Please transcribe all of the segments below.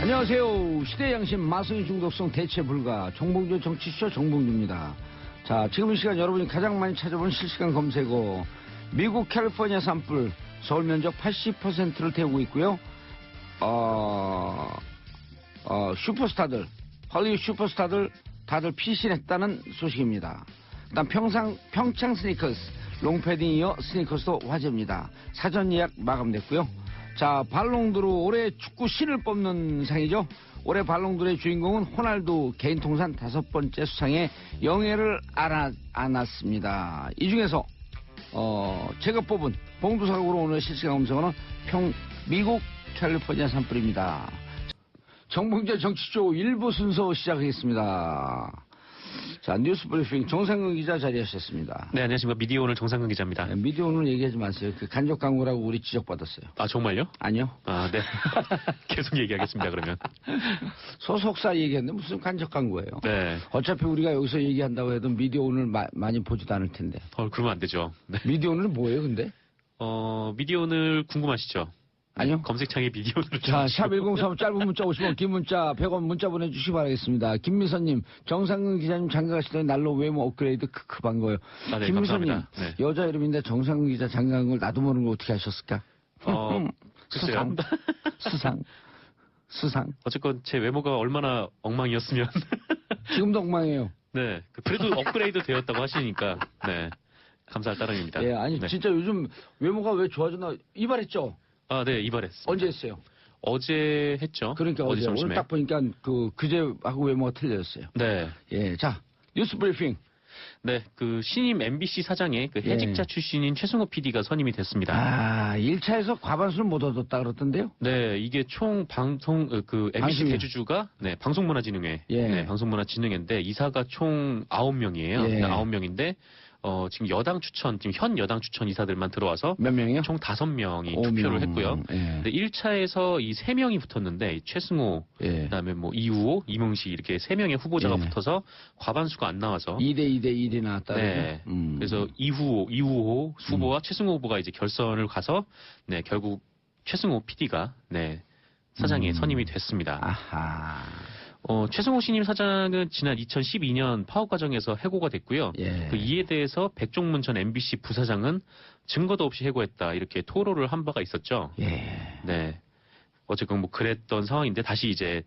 안녕하세요. 시대양심 마성의 중독성 대체 불가 정봉주 정치쇼 정봉주입니다. 자, 지금 이 시간 여러분이 가장 많이 찾아본 실시간 검색어 미국 캘리포니아 산불 서울 면적 80%를 태우고 있고요. 슈퍼스타들 헐리우드 슈퍼스타들 다들 피신했다는 소식입니다. 그다음 평창 스니커스 롱패딩 이어 스니커스도 화제입니다. 사전 예약 마감됐고요. 자, 발롱도르 올해 축구 신을 뽑는 상이죠. 올해 발롱도르의 주인공은 호날두 개인 통산 5번째 수상에 영예를 안았습니다. 이 중에서 제가 뽑은 봉두사국으로 오늘 실시간 검색어는 미국 캘리포니아 산불입니다. 정봉재 정치쇼 1부 순서 시작하겠습니다. 자, 뉴스 브리핑 정상근 기자 자리하셨습니다. 네, 안녕하십니까. 미디어 오늘 정상근 기자입니다. 네, 미디어 오늘 얘기하지 마세요. 그 간접 광고라고 우리 지적받았어요. 아, 정말요? 아니요. 아, 네. 계속 얘기하겠습니다, 그러면. 소속사 얘기했는데 무슨 간접 광고예요? 네. 어차피 우리가 여기서 얘기한다고 해도 미디어 오늘 많이 보지도 않을 텐데. 그러면 안 되죠. 네. 미디어 오늘은 뭐예요, 근데? 미디어 오늘 궁금하시죠? 아니요. 검색창에 미디어 오늘. 자, 샵 1035 짧은 문자 50원, 긴 문자 100원 문자 보내주시기 바라겠습니다. 김미선님, 정상근 기자님 장가가시더니 날로 외모 업그레이드 크크 반가워요. 아, 네, 김미선님, 감사합니다. 네. 여자 이름인데 정상근 기자 장가간 걸 나도 모르는 거 어떻게 하셨을까? 글쎄요. 수상. 어쨌건 제 외모가 얼마나 엉망이었으면. 지금도 엉망이에요. 네. 그래도 업그레이드 되었다고 하시니까, 네. 감사할 따름입니다. 예, 아니, 네. 진짜 요즘 외모가 왜 좋아졌나? 이발했죠? 아, 네, 이발했습니다. 언제 했어요? 어제 했죠. 그러니까 어제. 점심에. 오늘 딱 보니까 그제하고 외모가 틀려졌어요. 네. 예, 자, 뉴스 브리핑. 네, 그 신임 MBC 사장에 그 해직자 출신인 최승호 PD가 선임이 됐습니다. 아, 1차에서 과반수를 못 얻었다 그러던데요? 네, 이게 총 방송 그 MBC 방송이요. 대주주가 네, 방송문화진흥회, 예. 네, 방송문화진흥회인데 이사가 총 9명이에요. 예. 네, 9명인데 지금 여당 추천, 지금 현 여당 추천 이사들만 들어와서 몇 명이요? 총 5명이 5명. 투표를 했고요. 예. 네, 1차에서 이 3명이 붙었는데 최승호, 예. 그다음에 뭐 이우호, 이명식 이렇게 3명의 후보자가 예. 붙어서 과반수가 안 나와서 2대 1이 나왔다. 네. 그래서 이우호 후보와 최승호 후보가 이제 결선을 가서 네, 결국 최승호 PD가 네, 사장에 선임이 됐습니다. 아하. 최승호 신임 사장은 지난 2012년 파업 과정에서 해고가 됐고요. 예. 그 이에 대해서 백종문 전 MBC 부사장은 증거도 없이 해고했다 이렇게 토로를 한 바가 있었죠. 예. 네. 어쨌건 뭐 그랬던 상황인데 다시 이제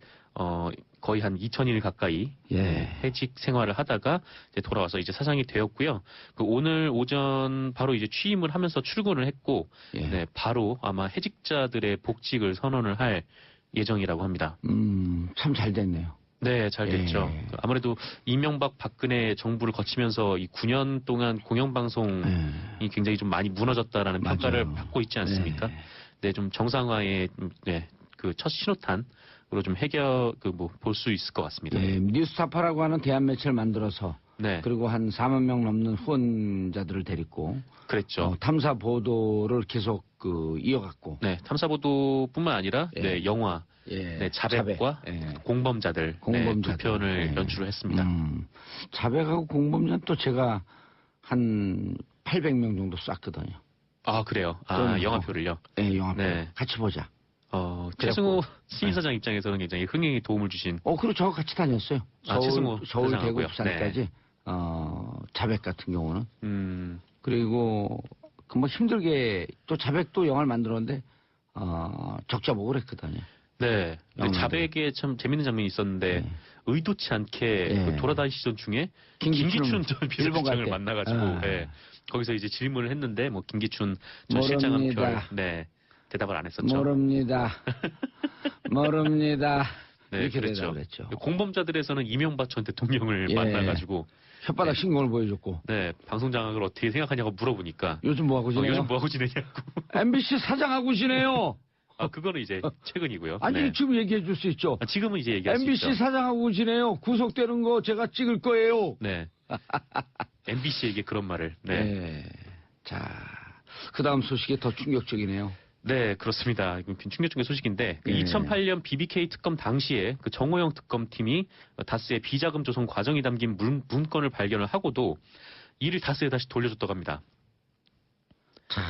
거의 한 2000일 가까이 예. 네, 해직 생활을 하다가 이제 돌아와서 이제 사장이 되었고요. 그 오늘 오전 바로 이제 취임을 하면서 출근을 했고 예. 네, 바로 아마 해직자들의 복직을 선언을 할 예정이라고 합니다. 참 잘 됐네요. 네, 잘 됐죠. 예. 아무래도 이명박 박근혜 정부를 거치면서 이 9년 동안 공영방송이 굉장히 좀 많이 무너졌다라는 맞아요. 평가를 받고 있지 않습니까? 네. 네, 좀 정상화의 그 첫 신호탄으로 좀 볼 수 있을 것 같습니다. 예, 뉴스타파라고 하는 대한 매체를 만들어서 네, 그리고 한 4만 명 넘는 후원자들을 데리고 그랬죠. 탐사 보도를 계속 이어갔고 네, 탐사보도뿐만 아니라 예. 네, 영화, 예. 네, 자백과 예. 공범자들, 네, 두 편을 예. 연출을 했습니다. 자백하고 공범자는 또 제가 한 800명 정도 쐈거든요. 아, 그래요. 그럼, 영화표를요. 네, 영화표. 네. 같이 보자. 최승호 네. 신사장 입장에서는 굉장히 흥행에 도움을 주신. 그리고 저하고 같이 다녔어요. 최승호 서울, 대구, 사장하고요. 부산까지. 네. 자백 같은 경우는. 「 그리고 뭐 힘들게 또 자백도 영화를 만들었는데 적자 보고 그랬거든요. 네. 근데 영화도. 자백에 참 재밌는 장면이 있었는데 네. 의도치 않게 네. 그 돌아다니시던 중에 김기춘 전 일본 갈 비서실장을 때. 만나가지고 네. 거기서 이제 질문을 했는데 뭐 김기춘 전 실장은 대답을 안 했었죠. 모릅니다. 모릅니다. 네, 이렇게 그랬죠. 대답을 했죠. 공범자들에서는 이명박 전 대통령을 예. 만나가지고 혓바닥 신공을 보여줬고 네, 방송 장악을 어떻게 생각하냐고 물어보니까 요즘 뭐하고 지내요? 요즘 뭐하고 지내냐고. MBC 사장하고 지내요. 그거는 이제 최근이고요. 아니 네. 지금 얘기해 줄 수 있죠. 지금은 이제 얘기할 수 MBC 있죠. 사장하고 지내요. 구속되는 거 제가 찍을 거예요. 네. MBC에게 그런 말을. 네. 네. 자, 그 다음 소식이 더 충격적이네요. 네, 그렇습니다. 이건 충격적인 소식인데 그 네. 2008년 BBK 특검 당시에 그 정호영 특검팀이 다스의 비자금 조성 과정이 담긴 문건을 발견을 하고도 이를 다스에 다시 돌려줬다고 합니다. 자,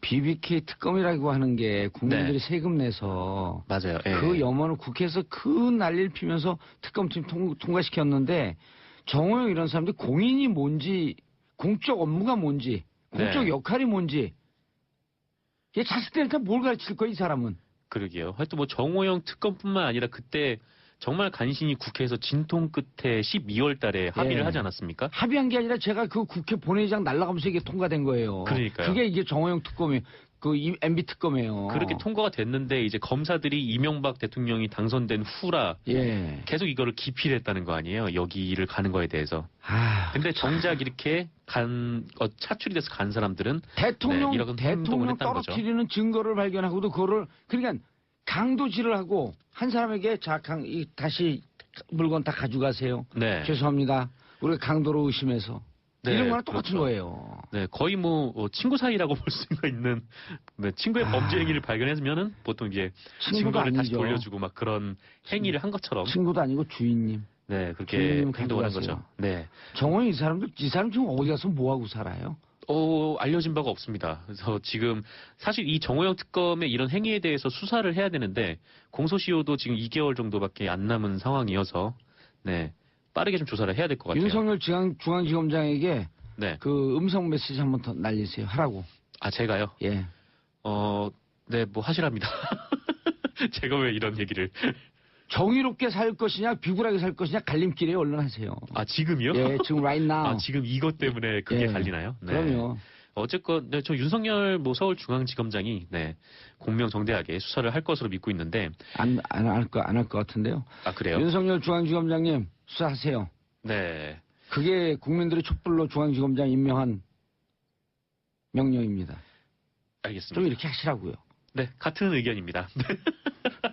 BBK 특검이라고 하는 게 국민들이 네. 세금 내서 맞아요. 예. 그 염원을 국회에서 큰 난리를 피면서 특검팀 통과시켰는데 정호영 이런 사람들이 공인이 뭔지 공적 업무가 뭔지 공적 네. 역할이 뭔지 얘 자식들한테 뭘 가르칠 거야 이 사람은. 그러게요. 하여튼 뭐 정호영 특검뿐만 아니라 그때 정말 간신히 국회에서 진통 끝에 12월 달에 합의를 예. 하지 않았습니까? 합의한 게 아니라 제가 그 국회 본회의장 날아가면서 이게 통과된 거예요. 그러니까요. 그게 이게 정호영 특검이 그 MB 특검이에요. 그렇게 통과가 됐는데 이제 검사들이 이명박 대통령이 당선된 후라 예. 계속 이거를 기피를 했다는 거 아니에요. 여기를 가는 거에 대해서. 아. 근데 정작 이렇게 차출이 돼서 간 사람들은 대통령 네, 이런 행동을 대통령 했다는 거죠. 떨어뜨리는 증거를 발견하고도 그거를 그러니까 강도질을 하고 한 사람에게 다시 물건 다 가져가세요. 네. 죄송합니다. 우리가 강도로 의심해서 네, 이런 거랑 똑같은 그렇죠. 거예요. 네, 거의 뭐 친구 사이라고 볼 수가 있는 네, 친구의 범죄 행위를 발견했으면은 보통 이제 친구도 증거를 다시 아니죠. 돌려주고 막 그런 행위를 한 것처럼 친구도 아니고 주인님. 네 그렇게 주인님 행동을 한 가져가세요. 거죠. 네. 정호영 이 사람 지금 어디 가서 뭐 하고 살아요? 알려진 바가 없습니다. 그래서 지금 사실 이 정호영 특검의 이런 행위에 대해서 수사를 해야 되는데 공소시효도 지금 2개월 정도밖에 안 남은 상황이어서 네 빠르게 좀 조사를 해야 될 것 같아요. 윤석열 중앙지검장에게 네. 그 음성 메시지 한번 더 날리세요. 하라고. 아 제가요? 예. 네 뭐 하시랍니다. 제가 왜 이런 얘기를? 정의롭게 살 것이냐 비굴하게 살 것이냐 갈림길에 얼른 하세요. 아 지금이요? 예, 지금 right now. 아 지금 이것 때문에 그게 예. 갈리나요? 네. 그럼요. 어쨌건 네, 저 윤석열 뭐 서울중앙지검장이 네 공명정대하게 수사를 할 것으로 믿고 있는데 안 할 것 같은데요. 아 그래요? 윤석열 중앙지검장님 수사하세요. 네. 그게 국민들이 촛불로 중앙지검장 임명한 명령입니다. 알겠습니다. 좀 이렇게 하시라고요. 네 같은 의견입니다.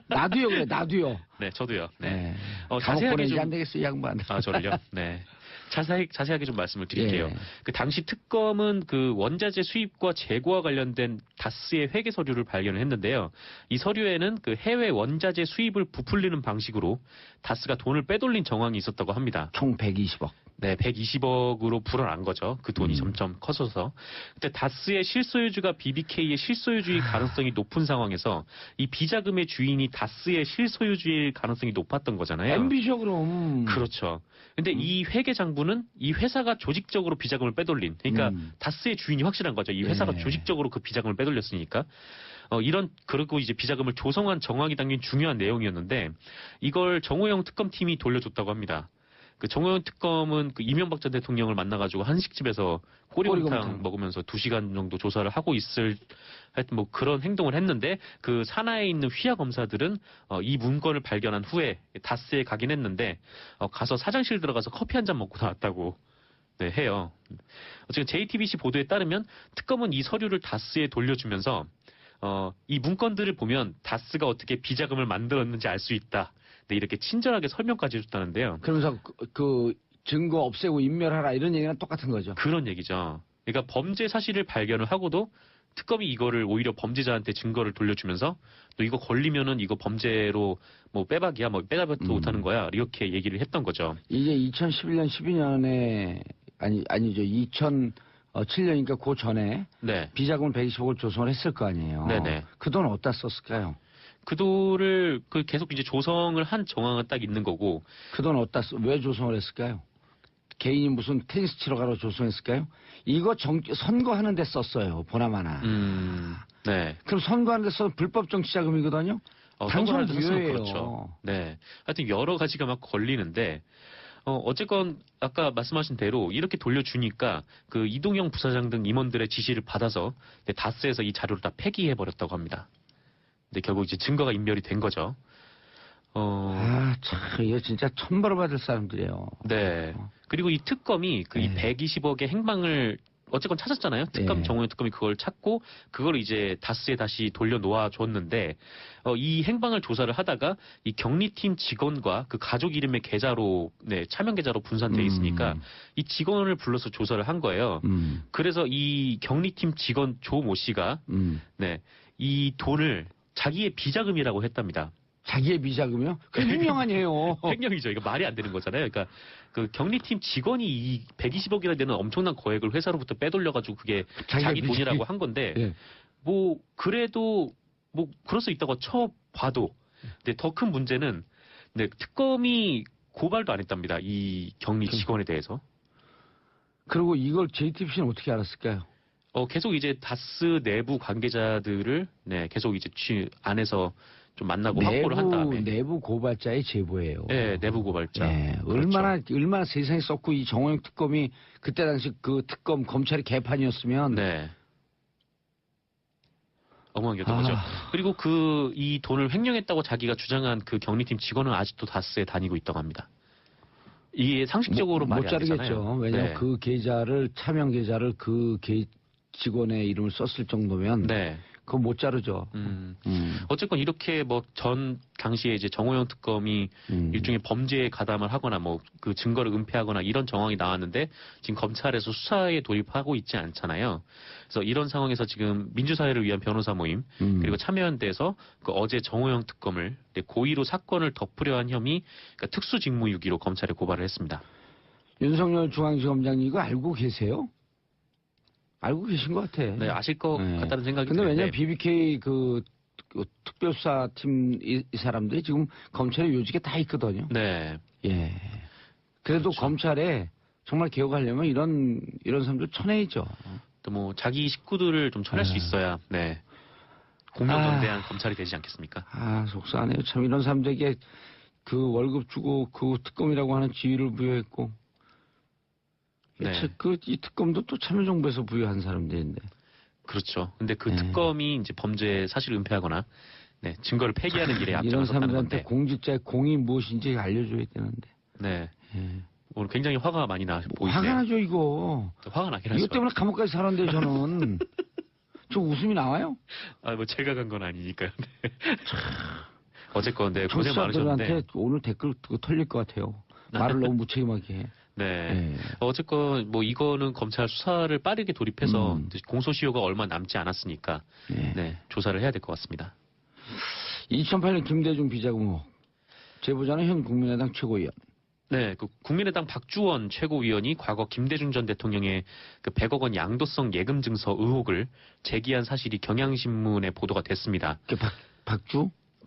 나도요 그래 나도요. 네 저도요. 네. 네. 감옥 자세하게 보내지 좀 안 되겠어 이 양반. 아, 저를요? 네. 자세하게 좀 말씀을 드릴게요. 예. 그 당시 특검은 그 원자재 수입과 재고와 관련된 다스의 회계 서류를 발견을 했는데요. 이 서류에는 그 해외 원자재 수입을 부풀리는 방식으로 다스가 돈을 빼돌린 정황이 있었다고 합니다. 총 120억. 네, 120억으로 불어난 거죠. 그 돈이 점점 커져서. 그때 다스의 실소유주가 BBK의 실소유주일 가능성이 높은 상황에서 이 비자금의 주인이 다스의 실소유주일 가능성이 높았던 거잖아요. MB죠 그럼. 그렇죠. 근데 이 회계 장부는 이 회사가 조직적으로 비자금을 빼돌린, 그러니까 다스의 주인이 확실한 거죠. 이 회사가 네. 조직적으로 그 비자금을 빼돌렸으니까. 그리고 이제 비자금을 조성한 정황이 담긴 중요한 내용이었는데, 이걸 정호영 특검팀이 돌려줬다고 합니다. 그 정호영 특검은 그 이명박 전 대통령을 만나가지고 한식집에서 꼬리곰탕 꼬리곰탕. 먹으면서 2시간 정도 조사를 하고 하여튼 뭐 그런 행동을 했는데 그 산하에 있는 휘하 검사들은 이 문건을 발견한 후에 다스에 가긴 했는데 가서 사장실 들어가서 커피 한 잔 먹고 나왔다고 네, 해요. 지금 JTBC 보도에 따르면 특검은 이 서류를 다스에 돌려주면서 이 문건들을 보면 다스가 어떻게 비자금을 만들었는지 알 수 있다. 네, 이렇게 친절하게 설명까지 해줬다는데요. 그러면서 그 증거 없애고 인멸하라 이런 얘기랑 똑같은 거죠. 그런 얘기죠. 그러니까 범죄 사실을 발견을 하고도 특검이 이거를 오히려 범죄자한테 증거를 돌려주면서 너 이거 걸리면은 이거 범죄로 뭐 빼박이야, 뭐 빼다박도 못하는 거야 이렇게 얘기를 했던 거죠. 이게 2011년 12년에 아니죠. 2007년이니까 그 전에 네. 비자금을 120억을 조성을 했을 거 아니에요. 네네. 그 돈 어디다 썼을까요? 그 돈을 계속 이제 조성을 한 정황은 딱 있는 거고. 그 돈 어디다 왜 조성을 했을까요? 개인이 무슨 테니스 치러 가러 조성했을까요? 이거 선거하는 데 썼어요. 보나마나. 네. 그럼 선거하는 데 써서 불법 정치 자금이거든요. 당선 선거를 했으면 무효예요. 그렇죠. 네. 하여튼 여러 가지가 막 걸리는데 어쨌건 아까 말씀하신 대로 이렇게 돌려주니까 그 이동영 부사장 등 임원들의 지시를 받아서 다스에서 이 자료를 다 폐기해 버렸다고 합니다. 근데 결국 이제 증거가 인멸이 된 거죠. 참, 이거 진짜 천벌을 받을 사람들이에요. 네. 그리고 이 특검이 이 120억의 행방을 어쨌건 찾았잖아요. 특검, 정호영 특검이 그걸 찾고 그걸 이제 다스에 다시 돌려놓아 줬는데 이 행방을 조사를 하다가 이 경리팀 직원과 그 가족 이름의 계좌로 차명 계좌로 분산돼 있으니까 이 직원을 불러서 조사를 한 거예요. 그래서 이 경리팀 직원 조 모 씨가 이 돈을 자기의 비자금이라고 했답니다. 자기의 비자금이요? 그 횡령 아니에요. 횡령이죠. 이거 말이 안 되는 거잖아요. 그러니까 그 경리팀 직원이 이 120억이나 되는 엄청난 거액을 회사로부터 빼돌려가지고 그게 자기 돈이라고 한 건데 뭐 그래도 뭐 그럴 수 있다고 쳐봐도, 근데 더 큰 문제는 네, 특검이 고발도 안 했답니다. 이 격리 직원에 대해서. 그리고 이걸 JTBC는 어떻게 알았을까요? 계속 이제 다스 내부 관계자들을 네, 계속 이제 안에서 좀 만나고 확보를 한 다음에. 내부 고발자의 제보예요. 네, 내부 고발자. 네, 그렇죠. 얼마나 세상에 썼고 이 정호영 특검이 그때 당시 그 특검 검찰이 개판이었으면. 네. 엉망이었던 거죠. 그리고 이 돈을 횡령했다고 자기가 주장한 그 격리팀 직원은 아직도 다스에 다니고 있다고 합니다. 이게 상식적으로 말이 못 안 되잖아요. 자르겠죠. 왜냐하면 네. 그 계좌를 차명 계좌를 그 직원의 이름을 썼을 정도면 네. 그거 못 자르죠. 어쨌건 이렇게 뭐 전 당시에 이제 정호영 특검이 일종의 범죄에 가담을 하거나 뭐 그 증거를 은폐하거나 이런 정황이 나왔는데 지금 검찰에서 수사에 돌입하고 있지 않잖아요. 그래서 이런 상황에서 지금 민주사회를 위한 변호사 모임 그리고 참여연대에서 그 어제 정호영 특검을 고의로 사건을 덮으려 한 혐의, 그러니까 특수직무유기로 검찰에 고발을 했습니다. 윤석열 중앙지검장님 이거 알고 계세요? 알고 계신 것 같아. 네, 아실 것 같다는 생각이 근데 드는데. 왜냐면 BBK 그 특별수사팀 이 사람들이 지금 검찰에 요직에 다 있거든요. 네. 예. 그래도 그렇죠. 검찰에 정말 개혁하려면 이런 사람들 쳐내야죠. 또 뭐 자기 식구들을 좀 쳐낼 수 있어야 네. 공명정대한 검찰이 되지 않겠습니까? 속상하네요. 참 이런 사람들에게 그 월급 주고 그 특검이라고 하는 지위를 부여했고. 네. 이 특검도 또 참여정부에서 부여한 사람들인데. 그렇죠. 근데 그 특검이 이제 범죄 사실을 은폐하거나 네, 증거를 폐기하는 일에 이런 앞장섰다는 사람들한테 건데. 공직자의 공이 무엇인지 알려줘야 되는데. 네. 예. 오늘 굉장히 화가 많이 보이시네요. 화가 나죠 이거. 화가 나긴 하죠. 이것 때문에 감옥까지 살았는데 저는. 저 웃음이 나와요? 뭐 제가 간 건 아니니까요. 네. 어쨌건 네, 고생 청취자들한테 많으셨는데. 오늘 댓글 털릴 것 같아요. 말을 너무 무책임하게 해. 네. 어쨌건 뭐 이거는 검찰 수사를 빠르게 돌입해서 공소시효가 얼마 남지 않았으니까 네, 조사를 해야 될 것 같습니다. 2008년 김대중 비자금 의혹. 제보자는 현 국민의당 최고위원. 네, 그 국민의당 박주원 최고위원이 과거 김대중 전 대통령의 그 100억 원 양도성 예금 증서 의혹을 제기한 사실이 경향신문에 보도가 됐습니다. 그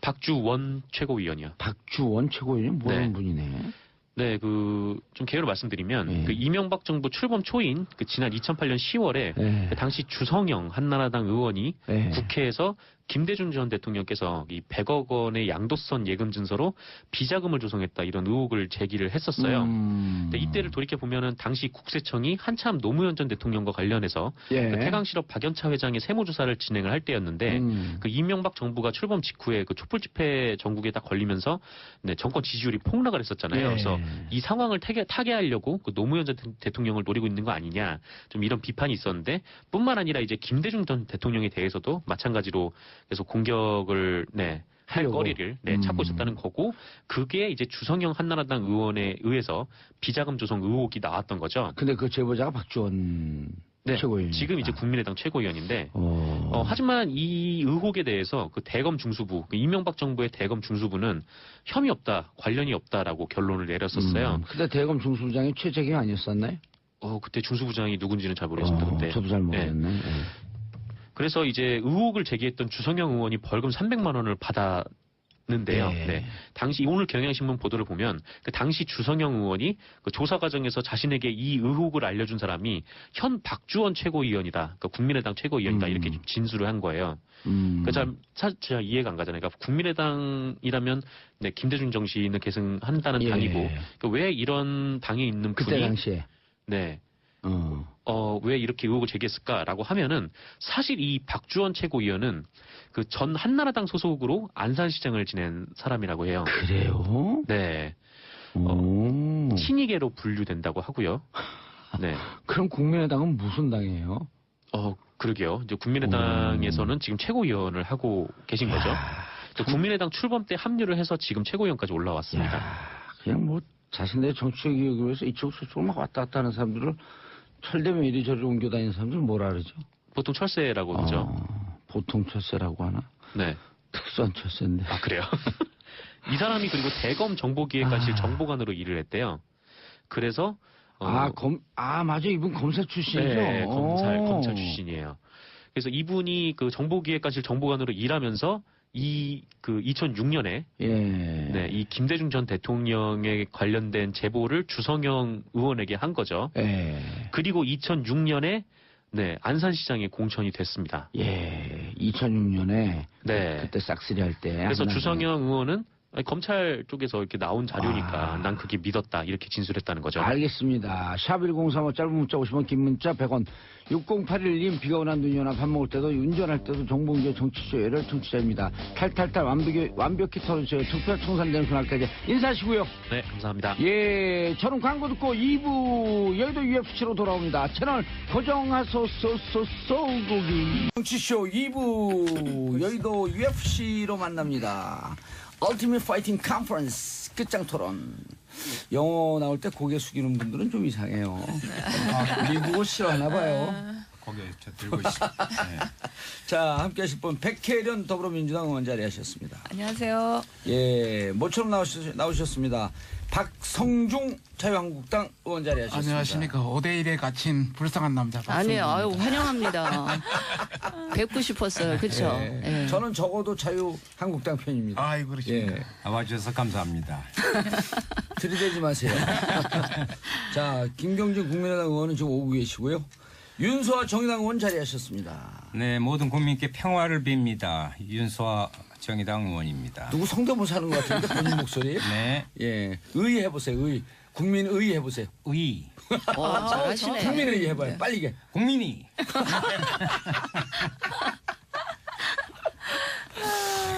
박주원 최고위원이요. 박주원 최고위원이 모르는 네. 분이네. 네, 좀 개요를 말씀드리면 그 이명박 정부 출범 초인 그 지난 2008년 10월에 그 당시 주성영 한나라당 의원이 국회에서 김대중 전 대통령께서 이 100억 원의 양도선 예금 증서로 비자금을 조성했다 이런 의혹을 제기를 했었어요. 근데 이때를 돌이켜 보면은 당시 국세청이 한참 노무현 전 대통령과 관련해서 그 태강실업 박연차 회장의 세무조사를 진행을 할 때였는데 그 이명박 정부가 출범 직후에 그 촛불 집회 전국에 딱 걸리면서 네, 정권 지지율이 폭락을 했었잖아요. 그래서 이 상황을 타개하려고 그 노무현 전 대통령을 노리고 있는 거 아니냐 좀 이런 비판이 있었는데 뿐만 아니라 이제 김대중 전 대통령에 대해서도 마찬가지로 계속 공격을 할 거리를 찾고 있었다는 거고 그게 이제 주성영 한나라당 의원에 의해서 비자금 조성 의혹이 나왔던 거죠. 근데 그 제보자가 박주원 최고위원. 지금 이제 국민의당 최고위원인데 하지만 이 의혹에 대해서 그 대검 중수부 그 이명박 정부의 대검 중수부는 혐의 없다 관련이 없다라고 결론을 내렸었어요. 근데 대검 중수부장이 최재경 아니었었나요? 그때 중수부장이 누군지는 잘 모르겠습니다. 근데 저도 잘 모르겠네. 그래서 이제 의혹을 제기했던 주성영 의원이 벌금 300만 원을 받았는데요. 당시 오늘 경향신문 보도를 보면 그 당시 주성영 의원이 그 조사 과정에서 자신에게 이 의혹을 알려준 사람이 현 박주원 최고위원이다. 그러니까 국민의당 최고위원이다. 이렇게 좀 진술을 한 거예요. 그러니까 잘 이해가 안 가잖아요. 그러니까 국민의당이라면 김대중 정신을 계승한다는 당이고 그러니까 왜 이런 당에 있는 분이 그때 당시에 왜 이렇게 의혹을 제기했을까라고 하면은 사실 이 박주원 최고위원은 그 전 한나라당 소속으로 안산시장을 지낸 사람이라고 해요. 그래요? 네. 친이계로 분류된다고 하고요. 네. 그럼 국민의당은 무슨 당이에요? 그러게요. 이제 국민의당에서는 지금 최고위원을 하고 계신 거죠. 국민의당 출범 때 합류를 해서 지금 최고위원까지 올라왔습니다. 그냥 뭐 자신의 정치적 이익을 위해서 이쪽 저쪽을 막 왔다 갔다 하는 사람들을 철되면 이리저리 옮겨 다니는 사람들은 뭐라 그러죠? 보통 철새라고 그러죠. 보통 철새라고 하나? 네. 특수한 철새인데. 그래요? 이 사람이 그리고 대검 정보기획관실 정보관으로 일을 했대요. 그래서 맞아. 이분 검사 출신이죠? 네, 검찰 출신이에요. 그래서 이분이 그 정보기획관실 정보관으로 일하면서 그 2006년에 네, 이 김대중 전 대통령에 관련된 제보를 주성영 의원에게 한 거죠. 그리고 2006년에 네, 안산시장에 공천이 됐습니다. 2006년에 네. 그때 싹쓸이 할 때. 그래서 주성영 의원은 아니, 검찰 쪽에서 이렇게 나온 자료니까 난 그게 믿었다 이렇게 진술했다는 거죠. 알겠습니다. 샵1035 짧은 문자 50원 긴 문자 100원 6081님 비가 오나 눈이 오나 밥 먹을 때도 운전할 때도 정봉주의 정치쇼를 청취자입니다. 탈탈탈 완벽히 털어주세요. 투표 청산되는 그날까지 인사하시고요. 네, 감사합니다. 예, 저는 광고 듣고 2부 여의도 UFC로 돌아옵니다. 채널 고정하소서 소고기 정치쇼 2부 여의도 UFC로 만납니다. 얼티밋 파이팅 컨퍼런스 끝장 토론. 영어 나올 때 고개 숙이는 분들은 좀 이상해요. 미국어 싫어하나 봐요. 고개 저 들고 있습니다. 네. 자, 함께 하실 분 백혜련 더불어민주당 의원 자리하셨습니다. 안녕하세요. 예, 모처럼 나오셨습니다. 박성중 자유한국당 의원 자리하셨습니다. 안녕하십니까. 5대1에 갇힌 불쌍한 남자 아니요, 박성준입니다. 환영합니다. 뵙고 싶었어요. 그렇죠? 예. 저는 적어도 자유한국당 편입니다. 아이 그러십니까. 예. 나와주셔서 감사합니다. 들이대지 마세요. 자, 김경진 국민의당 의원은 지금 오고 계시고요. 윤소아 정의당 의원 자리하셨습니다. 네, 모든 국민께 평화를 빕니다. 윤소아 정의당 의원입니다. 누구 성대모사 하는 것 같은데 본인 목소리? 네, 예, 의 해보세요. 의. 국민의 해보세요. 의. 잘하시네. 국민의 해봐요. 빨리 게. 국민이.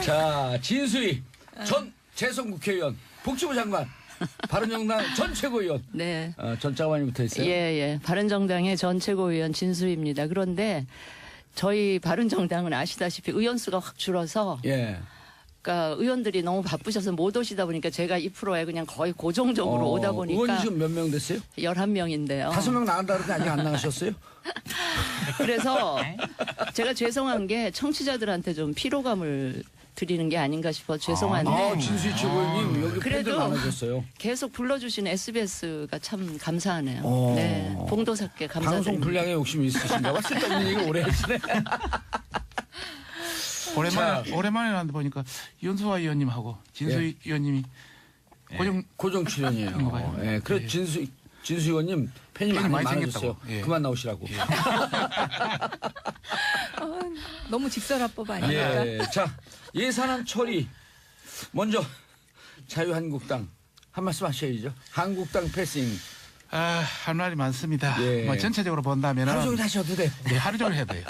자, 진수희 전 재선 국회의원, 복지부 장관, 바른정당 전 최고위원. 네. 전 장관이 붙어 있어요. 예. 바른정당의 전 최고위원 진수입니다. 그런데 저희 바른정당은 아시다시피 의원 수가 확 줄어서 예. 그러니까 의원들이 너무 바쁘셔서 못 오시다 보니까 제가 2%에 그냥 거의 고정적으로 오다 보니까 의원이 지금 몇 명 됐어요? 11명인데요. 5명 나간다 그러는데 아직 안 나가셨어요? 그래서 제가 죄송한 게 청취자들한테 좀 피로감을 드리는 게 아닌가 싶어 죄송한데 진수희 최고위원님 여기 팬들 그래도 많아졌어요. 계속 불러주신 SBS가 참 감사하네요. 어. 네, 봉도사께 감사드립니다. 방송 분량에 욕심이 있으신가 봐. 쓸데없는 얘기 오래 하시네. 오랜만에 나는데 보니까 윤소아 의원님하고 진수희 의원님이 고정 출연이에요. 그런 거 봐요. 예, 그래 예. 진수희 의원님 팬이 팬이 많이 많아졌어요. 생겼다고. 예. 그만 나오시라고. 너무 직설화법 아닙니까? 예. 자, 예산안 처리. 먼저 자유한국당 한 말씀 하셔야죠. 한국당 패싱. 할 말이 많습니다. 예. 뭐 전체적으로 본다면은 하루 종일 하셔도 돼요. 네, 하루 종일 해도 돼요.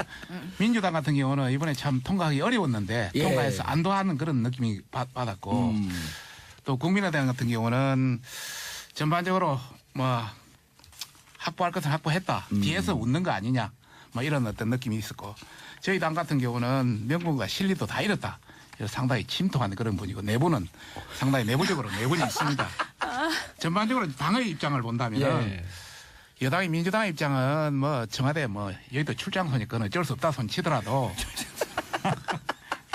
민주당 같은 경우는 이번에 참 통과하기 어려웠는데 예. 통과해서 안도하는 그런 느낌이 받았고 또 국민의당 같은 경우는 전반적으로 뭐 확보할 것을 확보했다. 뒤에서 웃는 거 아니냐. 뭐 이런 어떤 느낌이 있었고 저희 당 같은 경우는 명분과 실리도 다 잃었다. 그래서 상당히 침통한 그런 분이고 내부는 상당히 내부적으로 내분이 있습니다. 전반적으로 당의 입장을 본다면 예. 여당이 민주당의 입장은 뭐 청와대 뭐 여의도 출장소니까 어쩔 수 없다 손치더라도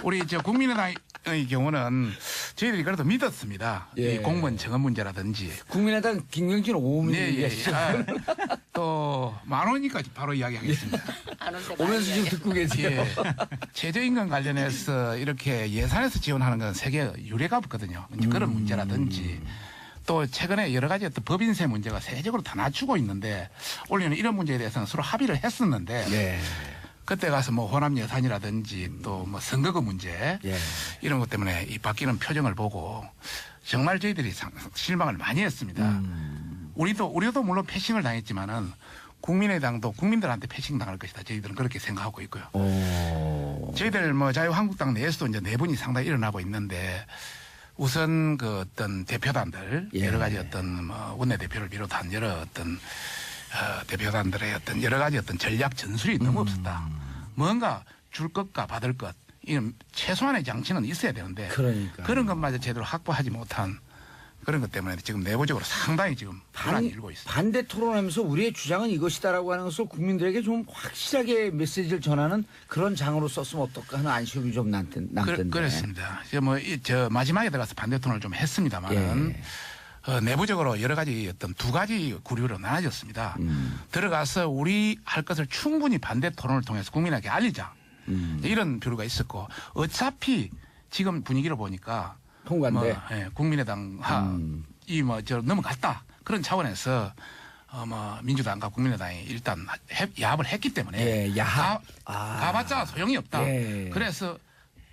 우리 저 국민의당의 경우는 저희들이 그래도 믿었습니다. 예. 이 공무원 정원 문제라든지 국민의당 김경진 5분 얘기하시죠. 또 만 원이니까 바로 이야기하겠습니다. 오면서 지금 듣고 계세요. 예. 최저임금 관련해서 이렇게 예산에서 지원하는 건 세계 유례가 없거든요. 이제 그런 문제라든지 또 최근에 여러 가지 어떤 법인세 문제가 세계적으로 다 낮추고 있는데 올해는 이런 문제에 대해서는 서로 합의를 했었는데 예. 그때 가서 뭐 호남 예산이라든지 또 뭐 선거금 문제 예. 이런 것 때문에 이 바뀌는 표정을 보고 정말 저희들이 실망을 많이 했습니다. 우리도 물론 패싱을 당했지만은 국민의당도 국민들한테 패싱 당할 것이다. 저희들은 그렇게 생각하고 있고요. 저희들 뭐 자유한국당 내에서도 이제 내분이 상당히 일어나고 있는데 우선 그 어떤 대표단들 예. 여러 가지 어떤 뭐 원내대표를 비롯한 여러 어떤 대표단들의 어떤 여러 가지 어떤 전략 전술이 너무 없었다. 뭔가 줄 것과 받을 것 이런 최소한의 장치는 있어야 되는데 그러니까. 그런 것마저 제대로 확보하지 못한 그런 것 때문에 지금 내부적으로 상당히 지금 불안이 일고 있습니다. 반대 토론하면서 우리의 주장은 이것이다라고 하는 것을 국민들에게 좀 확실하게 메시지를 전하는 그런 장으로 썼으면 어떨까 하는 안심이 좀 남던데. 그렇습니다. 저 마지막에 들어가서 반대 토론을 좀 했습니다만은 예. 내부적으로 여러 가지 어떤 두 가지 구류로 나눠졌습니다. 들어가서 우리 할 것을 충분히 반대 토론을 통해서 국민에게 알리자. 이런 표류가 있었고 어차피 지금 분위기를 보니까 통과인데. 국민의당 이저 넘어갔다 그런 차원에서 민주당과 국민의당이 일단 야합을 했기 때문에 예, 야합. 가봤자 소용이 없다. 예. 그래서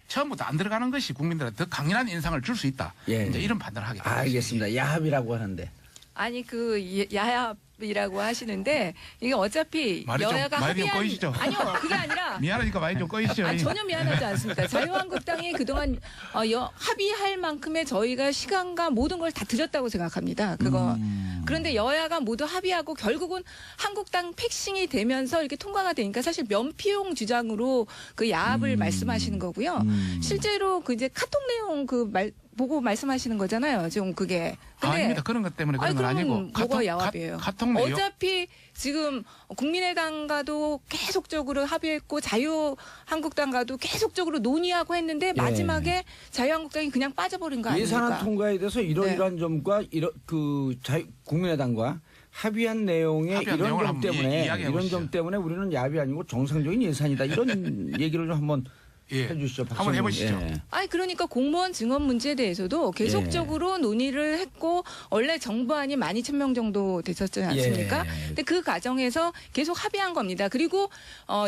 처음부터 안 들어가는 것이 국민들한테 더 강인한 인상을 줄 수 있다. 예. 이제 이런 판단을 하게 됩니다. 알겠습니다. 야합이라고 하는데. 아니 그 야합이라고 하시는데 이게 어차피 말이 좀- 여야가 말이 좀 합의한 꼬이시죠? 아니요 그게 아니라 미안하니까 많이 좀 꺼이시죠. 아, 전혀 미안하지 않습니다. 자유한국당이 그동안 합의할 만큼의 저희가 시간과 모든 걸 다 드렸다고 생각합니다. 그거. 그런데 여야가 모두 합의하고 결국은 한국당 패싱이 되면서 이렇게 통과가 되니까 사실 면피용 주장으로 그 야합을 말씀하시는 거고요. 실제로 그 이제 카톡 내용 보고 말씀하시는 거잖아요. 지금 그게. 근데 아닙니다. 그런 것 때문에 그런 건 그러면 아니고 뭐가 야합이에요? 카톡 내용 어차피 지금 국민의당과도 계속적으로 합의했고 자유한국당과도 계속적으로 논의하고 했는데 마지막에 자유한국당이 그냥 빠져버린 거 아닙니까? 예산안 통과에 대해서 이러이러한 점과 국민의당과 합의한 내용의 합의한 이런 내용을 점 한번 때문에 이야기해 이런 보시죠. 점 때문에 우리는 야합이 아니고 정상적인 예산이다 이런 얘기를 좀 한번 예. 해주시죠. 한번 박성준. 해보시죠. 예. 아니 그러니까 공무원 증언 문제에 대해서도 계속적으로 논의를 했고 원래 정부안이 12,000명 정도 됐었지 않습니까? 예. 근데 그 과정에서 계속 합의한 겁니다. 그리고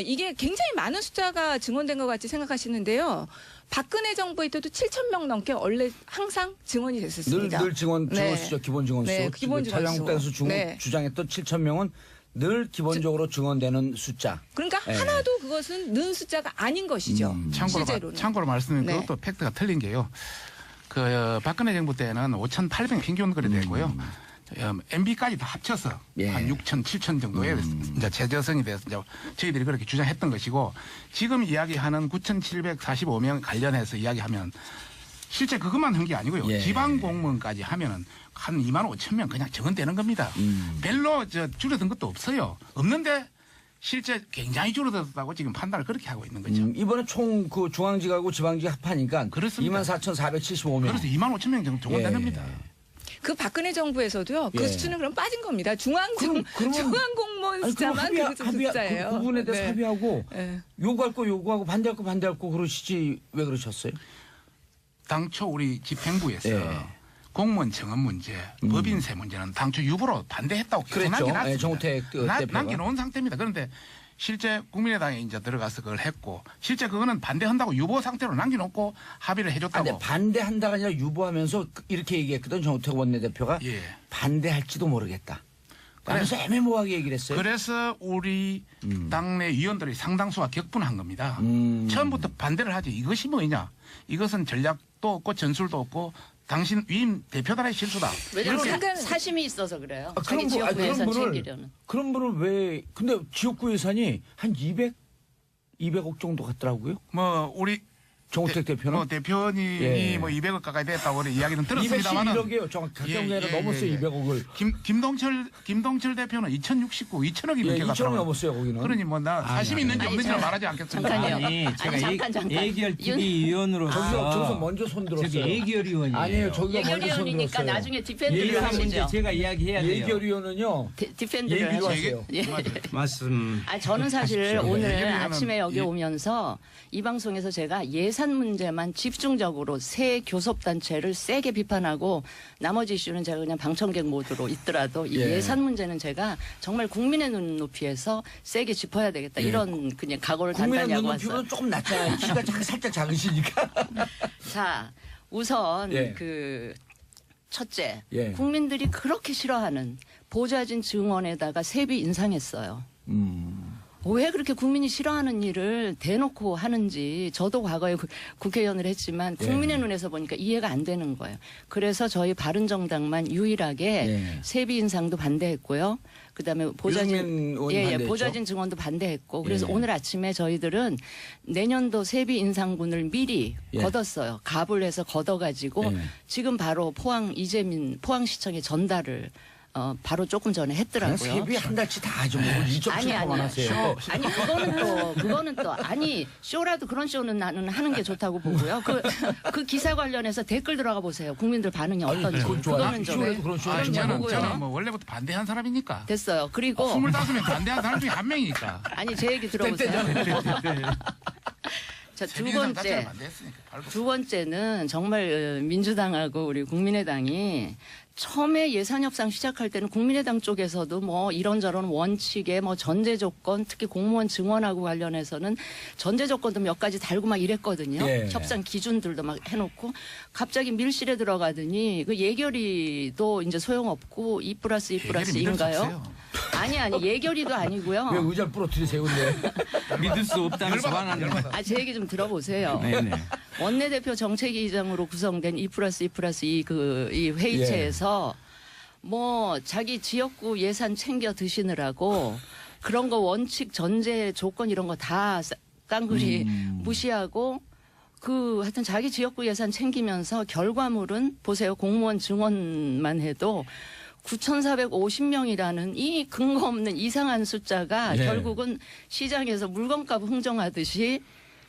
이게 굉장히 많은 숫자가 증언된 것 같이 생각하시는데요. 박근혜 정부에 때도 7,000명 넘게 원래 항상 증언이 됐었습니다. 늘 증언 네. 수죠. 기본 증언 수. 네, 기본 증언 수. 자유한국당에서 네. 주장했던 7,000명은 늘 기본적으로 증언되는 숫자. 그러니까 예. 하나도 그것은 는 숫자가 아닌 것이죠. 실제로는. 참고로 말씀드린 네. 그것도 팩트가 틀린 게요. 박근혜 정부 때는 5,800 평균 거리 되고요. MB까지 다 합쳐서 예. 한 6천, 7천 정도의 이제 최저성이 돼서 이제 저희들이 그렇게 주장했던 것이고 지금 이야기하는 9,745명 관련해서 이야기하면 실제 그것만 한 게 아니고요. 예. 지방 공무원까지 하면은 한 25,000명 그냥 적은되는 겁니다. 별로 줄어든 것도 없어요. 없는데 실제 굉장히 줄어들었다고 지금 판단을 그렇게 하고 있는 거죠. 이번에 총 그 중앙지하고 지방지 합하니까 그렇습니다. 24,475명. 그래서 25,000명 정도 적은된 겁니다. 그 박근혜 정부에서도요. 그 예. 수치는 그럼 빠진 겁니다. 중앙 그러면- 공무원 숫자만 그 숫자예요. 그 부분에 대해서 네. 합의하고 네. 요구할 거 요구하고 반대할 거 반대할 거 그러시지 왜 그러셨어요? 당초 우리 집행부에서 예. 공무원 청원 문제, 법인세 문제는 당초 유보로 반대했다고 계속 그랬죠. 남겨놨습니다. 예, 정우택 대표가. 남겨놓은 상태입니다. 그런데 실제 국민의당에 이제 들어가서 그걸 했고 실제 그거는 반대한다고 유보 상태로 남겨놓고 합의를 해줬다고. 근데 반대한다가 아니라 유보하면서 이렇게 얘기했거든 정우택 원내대표가 예. 반대할지도 모르겠다. 그래서 애매모호하게 얘기를 했어요. 그래서 우리 당내 위원들이 상당수가 격분한 겁니다. 처음부터 반대를 하지. 이것이 뭐냐. 이것은 전략도 없고 전술도 없고 당신 위임 대표단의 실수다. 왜냐하면 그러니까- 사심이 있어서 그래요. 아, 자기 지역구 예산 챙기려는. 그런 분을 왜 근데 지역구 예산이 한 200억 정도 같더라고요. 뭐 우리 정우택 대표는 대표님이 예. 뭐 200억 가까이 됐다고 그런 이야기는 들었습니다만은 211억이에요. 정확하게 예, 아니라 예, 넘었어요. 예, 예. 200억을. 김동철 대표는 2069, 2천억이 예, 넘게 2천억 갔더라고요. 넘었어요 거기는. 그러니 뭐 나 사심이 있는지 아니, 없는지는 저- 말하지 않겠습니다. 잠깐요. 아니 제가 잠깐. 예결위원으로서 저기서 먼저 손 들었어요. 저기 예결위원이에요. 아니에요. 저기가 먼저 손 예결위원이니까 들었어요. 나중에 디펜드를 예산 문제 하시죠. 제가 이야기해야 돼요. 예결위원은요. 디펜드를 얘기로 하시죠. 하세요. 말씀. 아, 저는 사실 하십시오. 오늘 예결위원은 아침에 여기 예. 오면서 이 방송에서 제가 예산 문제만 집중적으로 새 교섭단체를 세게 비판하고 나머지 이슈는 제가 그냥 방청객 모드로 있더라도 이 예. 예산 문제는 제가 정말 국민의 눈높이에서 세게 짚어야 되겠다. 이런 그냥 각오를 국민의 단단히 하고 왔어요. 눈높이보다 조금 낮잖아요. 키가 살짝 작으시니까. 자, 우선 예. 그 첫째, 예. 국민들이 그렇게 싫어하는 보좌진 증언에다가 세비 인상했어요. 왜 그렇게 국민이 싫어하는 일을 대놓고 하는지 저도 과거에 국회의원을 했지만 국민의 눈에서 보니까 이해가 안 되는 거예요. 그래서 저희 바른정당만 유일하게 예. 세비 인상도 반대했고요. 그다음에 유승민 보좌진 의원이 반대했죠? 보좌진 증언도 반대했고 그래서 예. 오늘 아침에 저희들은 내년도 세비 인상분을 미리 예. 바로 조금 전에 그냥 했더라고요. 세비 한 달치 다 하죠. 뭐 2.7%만 하세요. 아니 그거는 또 아니 쇼라도 그런 쇼는 나는 하는 게 좋다고 보고요. 그 기사 관련해서 댓글 들어가 보세요. 국민들 반응이 어떤지. 그거는 좀 쇼에도 그런 쇼 하지 그럼 말고. 보고요. 저는 뭐 원래부터 반대한 사람이니까. 됐어요. 그리고 25명 반대한 사람 중에 한 명이니까. 아니 제 얘기 들어보세요. 자, 두 번째는 정말 민주당하고 우리 국민의당이 처음에 예산 협상 시작할 때는 국민의당 쪽에서도 뭐 이런저런 원칙에 뭐 전제 조건, 특히 공무원 증원하고 관련해서는 전제 조건도 몇 가지 달고 막 이랬거든요. 예. 협상 기준들도 막 해놓고 갑자기 밀실에 들어가더니 그 예결위도 이제 소용없고 2+2+2인가요? 아니 예결위도 아니고요. 왜 의자를 부러뜨리세요, 근데? 믿을 수 없다는 소환하는 제 얘기 좀 들어보세요. 네네. 원내대표 정책위의장으로 구성된 2+2+2 이 회의체에서 뭐 자기 지역구 예산 챙겨 드시느라고 그런 거 원칙 전제 조건 이런 거 다 깡그리 무시하고 하여튼 자기 지역구 예산 챙기면서 결과물은 보세요. 공무원 증원만 해도 9,450명이라는 이 근거 없는 이상한 숫자가 예. 결국은 시장에서 물건값 흥정하듯이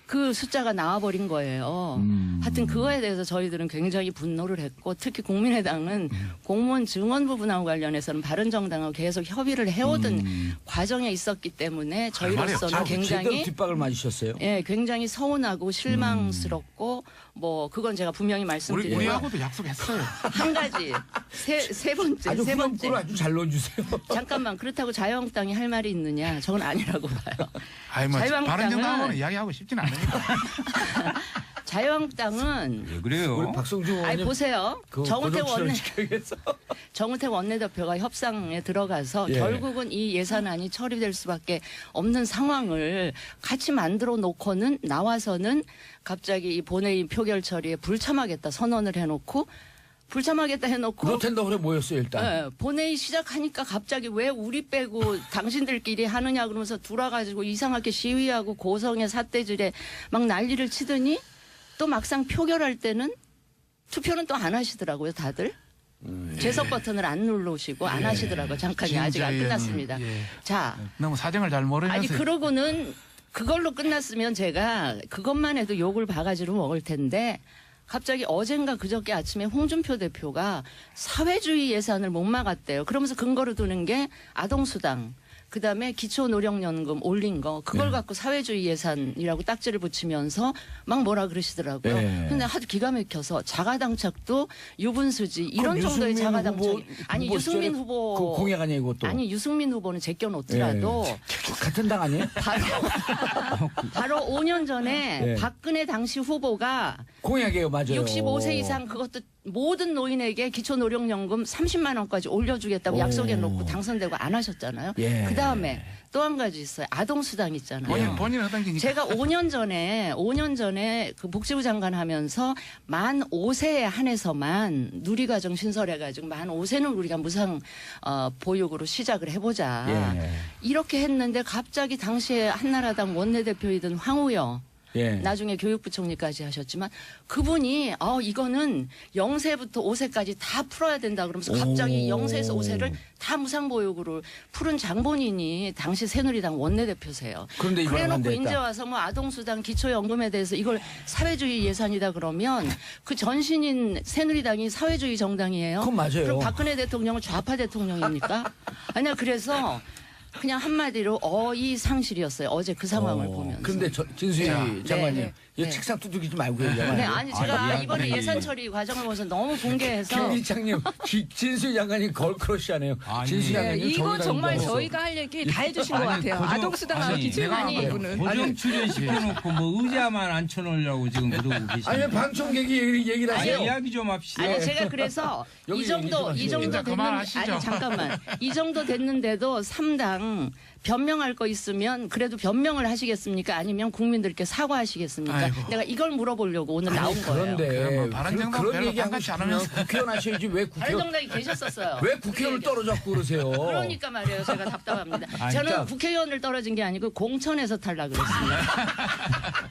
그 숫자가 나와버린 거예요. 하여튼 그거에 대해서 저희들은 굉장히 분노를 했고 특히 국민의당은 공무원 증원 부분하고 관련해서는 바른정당하고 계속 협의를 해오던 과정에 있었기 때문에 저희로서는 굉장히 제대로 뒷박을 맞으셨어요. 예, 굉장히 서운하고 실망스럽고 뭐 그건 제가 분명히 말씀드리고 우리하고도 약속했어요. 한 가지 세 번째 아주 후렴구를 아주 잘 넣어주세요. 잠깐만 그렇다고 자유한국당이 할 말이 있느냐 저건 아니라고 봐요. 아이 뭐 자유한국당은- 바른정당하고는 이야기하고 싶지는 않으니까. 자유한국당은 왜 그래요? 우리 박성중 아니 의원님 보세요. 그 정우택 원내대표가 협상에 들어가서 예. 결국은 이 예산안이 처리될 수밖에 없는 상황을 같이 만들어 놓고는 나와서는 갑자기 이 본회의 표결 처리에 불참하겠다 선언을 해놓고 불참하겠다 해놓고 로텐더홀에 모였어요, 일단. 예, 본회의 시작하니까 갑자기 왜 우리 빼고 당신들끼리 하느냐 그러면서 돌아가지고 이상하게 시위하고 고성의 삿대질에 막 난리를 치더니 또 막상 표결할 때는 투표는 또 안 하시더라고요, 다들. 제석 버튼을 안 누르시고 안 하시더라고요. 잠깐이 아직 안 끝났습니다. 자, 너무 사정을 잘 모르면서. 아니 그러고는 그걸로 끝났으면 제가 그것만 해도 욕을 바가지로 먹을 텐데 갑자기 어젠가 그저께 아침에 홍준표 대표가 사회주의 예산을 못 막았대요. 그러면서 근거로 두는 게 아동수당, 그다음에 기초노령연금 올린 거 그걸 갖고 사회주의 예산이라고 딱지를 붙이면서 막 뭐라 그러시더라고요. 네. 근데 아주 기가 막혀서 자가당착도 유분수지 이런 정도의 유승민 자가당착이 아니 후보 유승민 시절에 후보 그 공약 아니에요, 이것도. 아니 유승민 후보는 제껴놓더라도 같은 당 아니에요? 바로 5년 전에 네. 박근혜 당시 후보가 공약이에요, 맞아요. 65세 이상 그것도 모든 노인에게 기초노령연금 30만 원까지 올려주겠다고 오. 약속해놓고 당선되고 안 하셨잖아요. 예. 그다음에 또 한 가지 있어요. 아동수당 있잖아요. 본인 하던 게 제가 5년 전에 그 복지부 장관 하면서 만 5세에 한해서만 누리과정 신설해가지고 만 5세는 우리가 무상 보육으로 시작을 해보자. 예. 이렇게 했는데 갑자기 당시에 한나라당 원내대표이던 황우여 예. 나중에 교육부총리까지 하셨지만 그분이 이거는 0세부터 5세까지 다 풀어야 된다 그러면서 갑자기 오. 0세에서 5세를 다 무상보육으로 푸른 장본인이 당시 새누리당 원내대표세요. 그런데 이걸 안 그래놓고 됐다. 이제 와서 뭐 아동수당 기초연금에 대해서 이걸 사회주의 예산이다 그러면 그 전신인 새누리당이 사회주의 정당이에요. 그건 맞아요. 그럼 박근혜 대통령은 좌파 대통령입니까? 아니야 그래서 그냥 한마디로 어이상실이었어요. 어제 그 상황을 보면서. 근데 진수희 장관님, 네. 이거 네. 책상 두들기지 말고 얘기하면. 네, 아니 제가 이번에 아니. 예산 처리 과정을 보면서 너무 공개해서 김일장님, 진수희 장관님 걸크러시하네요. 아니. 진수희 네, 장관님 이거 정말 정의당인 저희가 할 얘기 다 해주신 것 아니, 같아요. 고정- 아동수당하고 아니, 기초연금 내가 부분은. 고정 출연시켜놓고 뭐 의자만 앉혀놓으려고 지금 그러고 계시는 아니 방청객이 얘기를 아니, 하세요. 이야기 좀 합시다. 아니 제가 그래서 여기 이 정도 얘기 좀 하세요. 이제 됐는데 그만하시죠. 아니 잠깐만 이 정도 됐는데도 3당 변명할 거 있으면 그래도 변명을 하시겠습니까? 아니면 국민들께 사과하시겠습니까? 아이고. 내가 이걸 물어보려고 오늘 나온 거예요. 그런데 뭐 바른정당 그런 별로 얘기하고 반갑지 싶으면 않으면서. 국회의원 하셔야지 왜 국회의원 바른정당이 계셨었어요. 왜 국회의원을 떨어졌고 그러세요? 그러니까 말이에요. 제가 답답합니다. 저는 진짜. 국회의원을 떨어진 게 아니고 공천에서 탈락을 했습니다.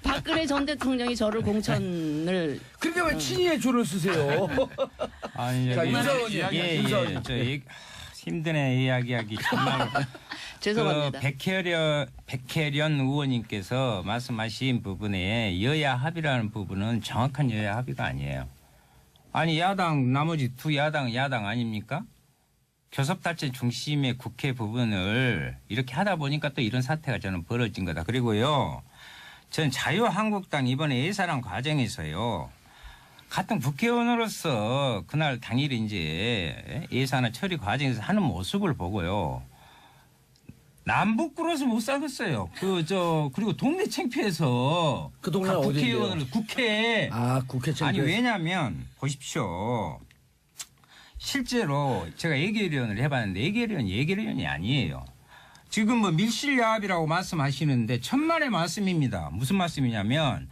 박근혜 전 대통령이 저를 공천을 근데 왜 친이의 조를 쓰세요? 아니, 자, 여기- 윤석 의원님, 예, 윤석 예. 의원님. 저 힘드네 이야기하기 정말. 죄송합니다. 백혜련 의원님께서 말씀하신 부분에 여야 합의라는 부분은 정확한 여야 합의가 아니에요. 아니 야당 나머지 두 야당 아닙니까? 교섭단체 중심의 국회 부분을 이렇게 하다 보니까 또 이런 사태가 저는 벌어진 거다. 그리고요. 전 자유한국당 이번에 예산안 과정에서요. 같은 국회의원으로서 그날 당일 이제 예산안 처리 과정에서 하는 모습을 보고요. 남북 꿇어서 못 살겠어요. 그리고 동네 창피해서 그 동네가 어디인데요? 국회의원으로 국회. 국회 창피해서. 아니 왜냐면 보십시오. 실제로 제가 예결위원을 해봤는데 예결위원이 아니에요. 지금 뭐 밀실야합이라고 말씀하시는데 천만의 말씀입니다. 무슨 말씀이냐면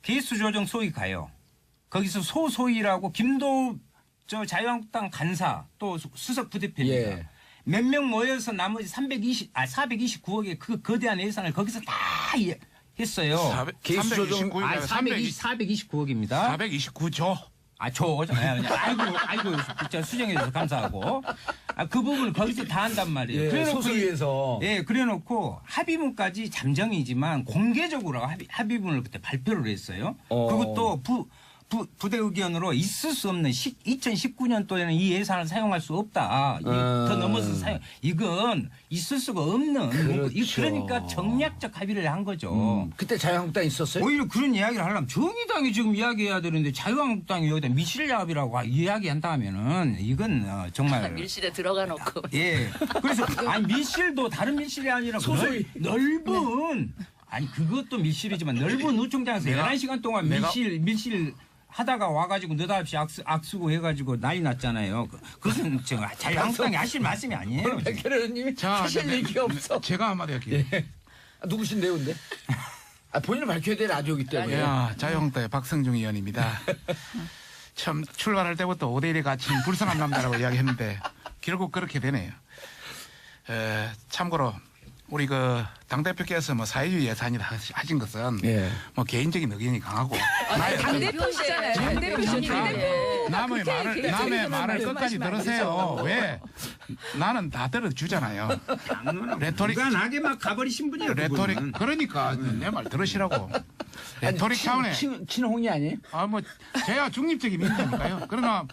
개수조정 소위 가요. 거기서 소소위라고 김도우 자유한국당 간사 또 수석 부대표입니다. 예. 몇 명 모여서 나머지 429억의 그 거대한 예산을 거기서 다 했어요. 개수조정 429억입니다. 429조. 아이고, 진짜 수정해줘서 감사하고. 그 부분을 거기서 다 한단 말이에요. 예, 그래놓고 소수위에서. 예, 그래놓고 합의문까지 잠정이지만 공개적으로 합의문을 그때 발표를 했어요. 그것도 부대 의견으로 있을 수 없는 2019년도에는 이 예산을 사용할 수 없다. 더 넘어서 이건 있을 수가 없는. 그렇죠. 그러니까 정략적 합의를 한 거죠. 그때 자유한국당 있었어요? 오히려 그런 이야기를 하려면 정의당이 지금 이야기해야 되는데 자유한국당이 여기다 밀실야합이라고 이야기한다면은 이건 정말 밀실에 들어가 놓고. 예. 그래서 밀실도 다른 밀실이 아니라 소소위. 넓은 아니 그것도 밀실이지만 넓은 우총장에서 11시간 동안 밀실 하다가 와가지고 느닷없이 악수고 해가지고 난리 났잖아요. 그것은 자유한국당이 하실 말씀이 아니에요. 백혜련 의원님이 하실 얘기가 없어. 제가 한마디 할게요. 누구신데요, 근데? 본인을 밝혀야 될 라디오이기 때문에. 자유한국당의 박성중 의원입니다. 참 출발할 때부터 5대1에 갇힌 불쌍한 남자라고 이야기했는데 결국 그렇게 되네요. 참고로 우리 당대표께서 사회주의 예산이라 하신 것은 개인적인 의견이 강하고 당대표시잖아요. 당대표시죠. 남의 말을 끝까지 들으세요. 왜? 나는 다 들어주잖아요. 레토릭 나게 막 가버리신 분이에요. 레토릭 그러니까 내 말 들으시라고. 레토릭 차원에 친홍이 아니에요? 제가 중립적인 민주니까요. 그러나